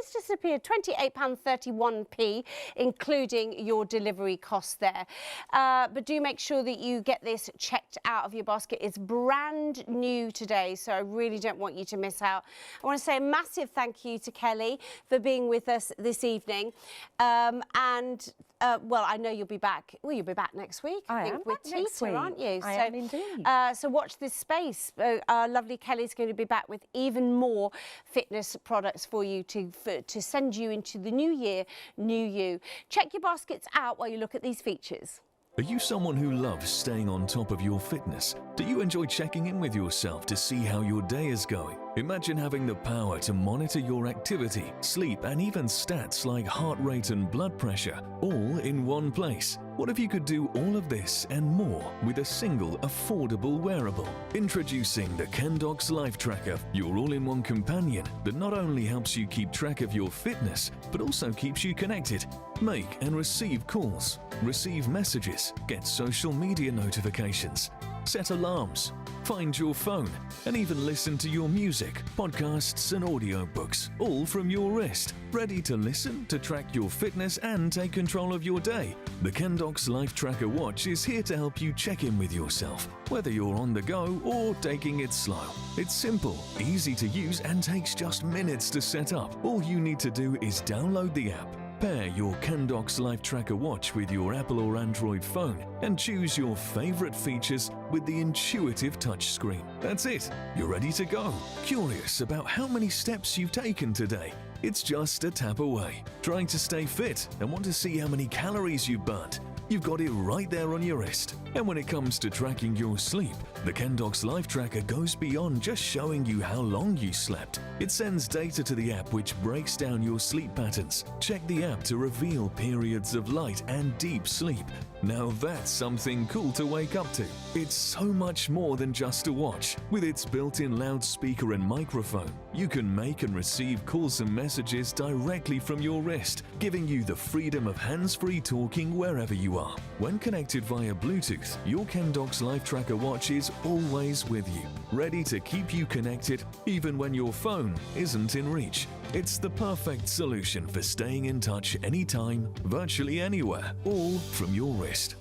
it's disappeared, £28.31p, including your delivery costs there. But do make sure that you get this checked out of your basket. It's brand new today, so I really don't want you to miss out. I want to say a massive thank you to Kelly for being with us this evening. Well, I know you'll be back. Well, you'll be back next week. I think with Tita, aren't you? I am indeed. So watch this space. Lovely Kelly's going to be back with even more fitness products for you to send you into the new year, new you. Check your baskets out while you look at these features. Are you someone who loves staying on top of your fitness? Do you enjoy checking in with yourself to see how your day is going? Imagine having the power to monitor your activity, sleep, and even stats like heart rate and blood pressure, all in one place. What if you could do all of this and more with a single affordable wearable? Introducing the Kendox Life Tracker, your all-in-one companion that not only helps you keep track of your fitness, but also keeps you connected. Make and receive calls, receive messages, get social media notifications, set alarms, find your phone, and even listen to your music, podcasts, and audiobooks, all from your wrist. Ready to listen, to track your fitness, and take control of your day? The Kendox Life Tracker watch is here to help you check in with yourself, whether you're on the go or taking it slow. It's simple, easy to use, and takes just minutes to set up. All you need to do is download the app, pair your Kendox Life Tracker watch with your Apple or Android phone, and choose your favorite features with the intuitive touchscreen. That's it. You're ready to go. Curious about how many steps you've taken today? It's just a tap away. Trying to stay fit and want to see how many calories you burnt? You've got it right there on your wrist. And when it comes to tracking your sleep, the Kendox Life Tracker goes beyond just showing you how long you slept. It sends data to the app which breaks down your sleep patterns. Check the app to reveal periods of light and deep sleep. Now that's something cool to wake up to. It's so much more than just a watch. With its built-in loudspeaker and microphone, you can make and receive calls and messages directly from your wrist, giving you the freedom of hands-free talking wherever you are. When connected via Bluetooth, your Kendox Life Tracker watch is always with you, ready to keep you connected even when your phone isn't in reach. It's the perfect solution for staying in touch anytime, virtually anywhere, all from your wrist.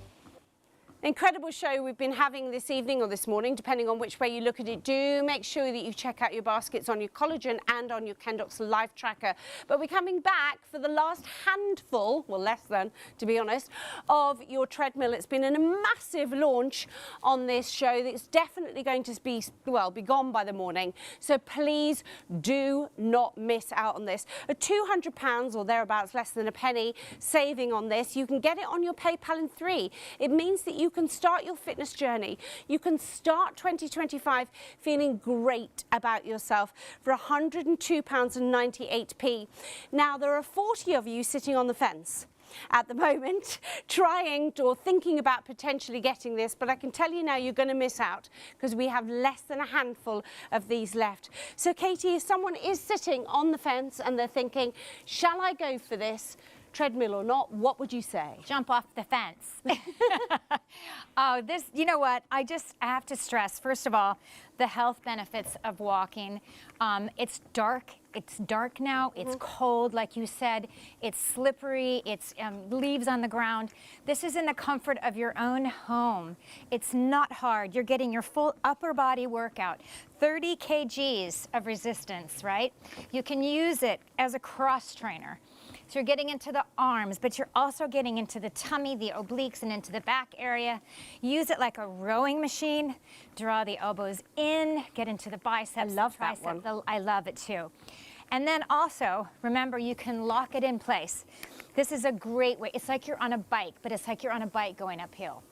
Incredible show we've been having this evening or this morning, depending on which way you look at it. Do make sure that you check out your baskets on your Collagen and on your Kendox Life Tracker. But we're coming back for the last handful, well less than, to be honest, of your treadmill. It's been a massive launch on this show that's definitely going to be gone by the morning. So please do not miss out on this. A £200 or thereabouts, less than a penny saving on this. You can get it on your PayPal in 3. It means that you can start your fitness journey. You can start 2025 feeling great about yourself for £102.98. Now, there are 40 of you sitting on the fence at the moment trying or thinking about potentially getting this, but I can tell you now you're going to miss out because we have less than a handful of these left. So Katie, if someone is sitting on the fence and they're thinking, shall I go for this, treadmill or not, what would you say? Jump off the fence. Oh, this, you know what? I have to stress, first of all, the health benefits of walking. It's dark. It's dark now. It's cold, like you said. It's slippery. It's leaves on the ground. This is in the comfort of your own home. It's not hard. You're getting your full upper body workout. 30 kgs of resistance, right? You can use it as a cross trainer. So you're getting into the arms, but you're also getting into the tummy, the obliques, and into the back area. Use it like a rowing machine. Draw the elbows in, get into the biceps. I love that one. I love it too. And then also, remember, you can lock it in place. This is a great way. It's like you're on a bike, but it's like you're on a bike going uphill.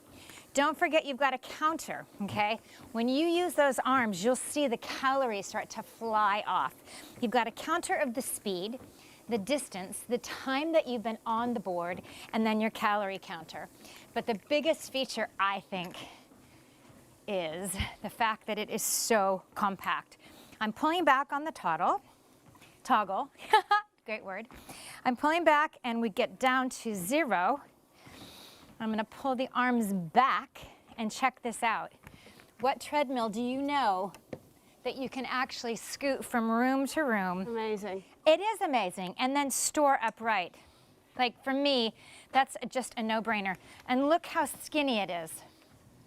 Don't forget you've got a counter, okay? When you use those arms, you'll see the calories start to fly off. You've got a counter of the speed, the distance, the time that you've been on the board, and then your calorie counter. But the biggest feature, I think, is the fact that it is so compact. I'm pulling back on the toggle, great word. I'm pulling back and we get down to 0. I'm gonna pull the arms back and check this out. What treadmill do you know that you can actually scoot from room to room? Amazing. It is amazing. And then store upright. Like for me, that's just a no-brainer. And look how skinny it is.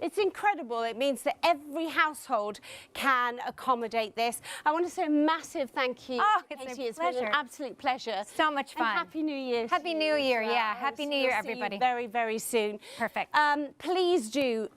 It's incredible. It means that every household can accommodate this. I want to say a massive thank you. Oh, it's Katie. a It's been pleasure. an absolute pleasure. So much fun. And Happy New Year. Happy New Year, yeah. Happy New Year, everybody. See you very, very soon. Perfect. Please do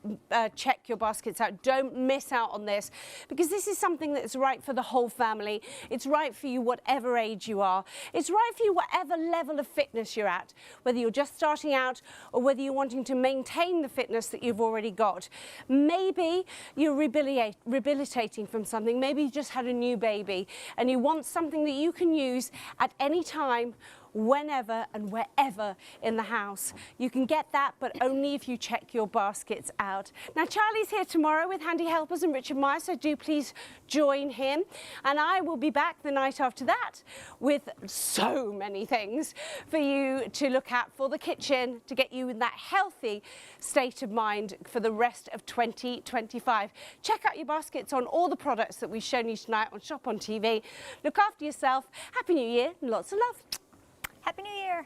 check your baskets out. Don't miss out on this, because this is something that's right for the whole family. It's right for you whatever age you are. It's right for you whatever level of fitness you're at, whether you're just starting out or whether you're wanting to maintain the fitness that you've already got. got. Maybe you're rehabilitating from something. Maybe you just had a new baby and you want something that you can use at any time, whenever and wherever in the house. You can get that, but only if you check your baskets out. Now, Charlie's here tomorrow with Handy Helpers and Richard Meyer, so do please join him. And I will be back the night after that with so many things for you to look at for the kitchen to get you in that healthy state of mind for the rest of 2025. Check out your baskets on all the products that we've shown you tonight on Shop on TV. Look after yourself. Happy New Year and lots of love. Happy New Year.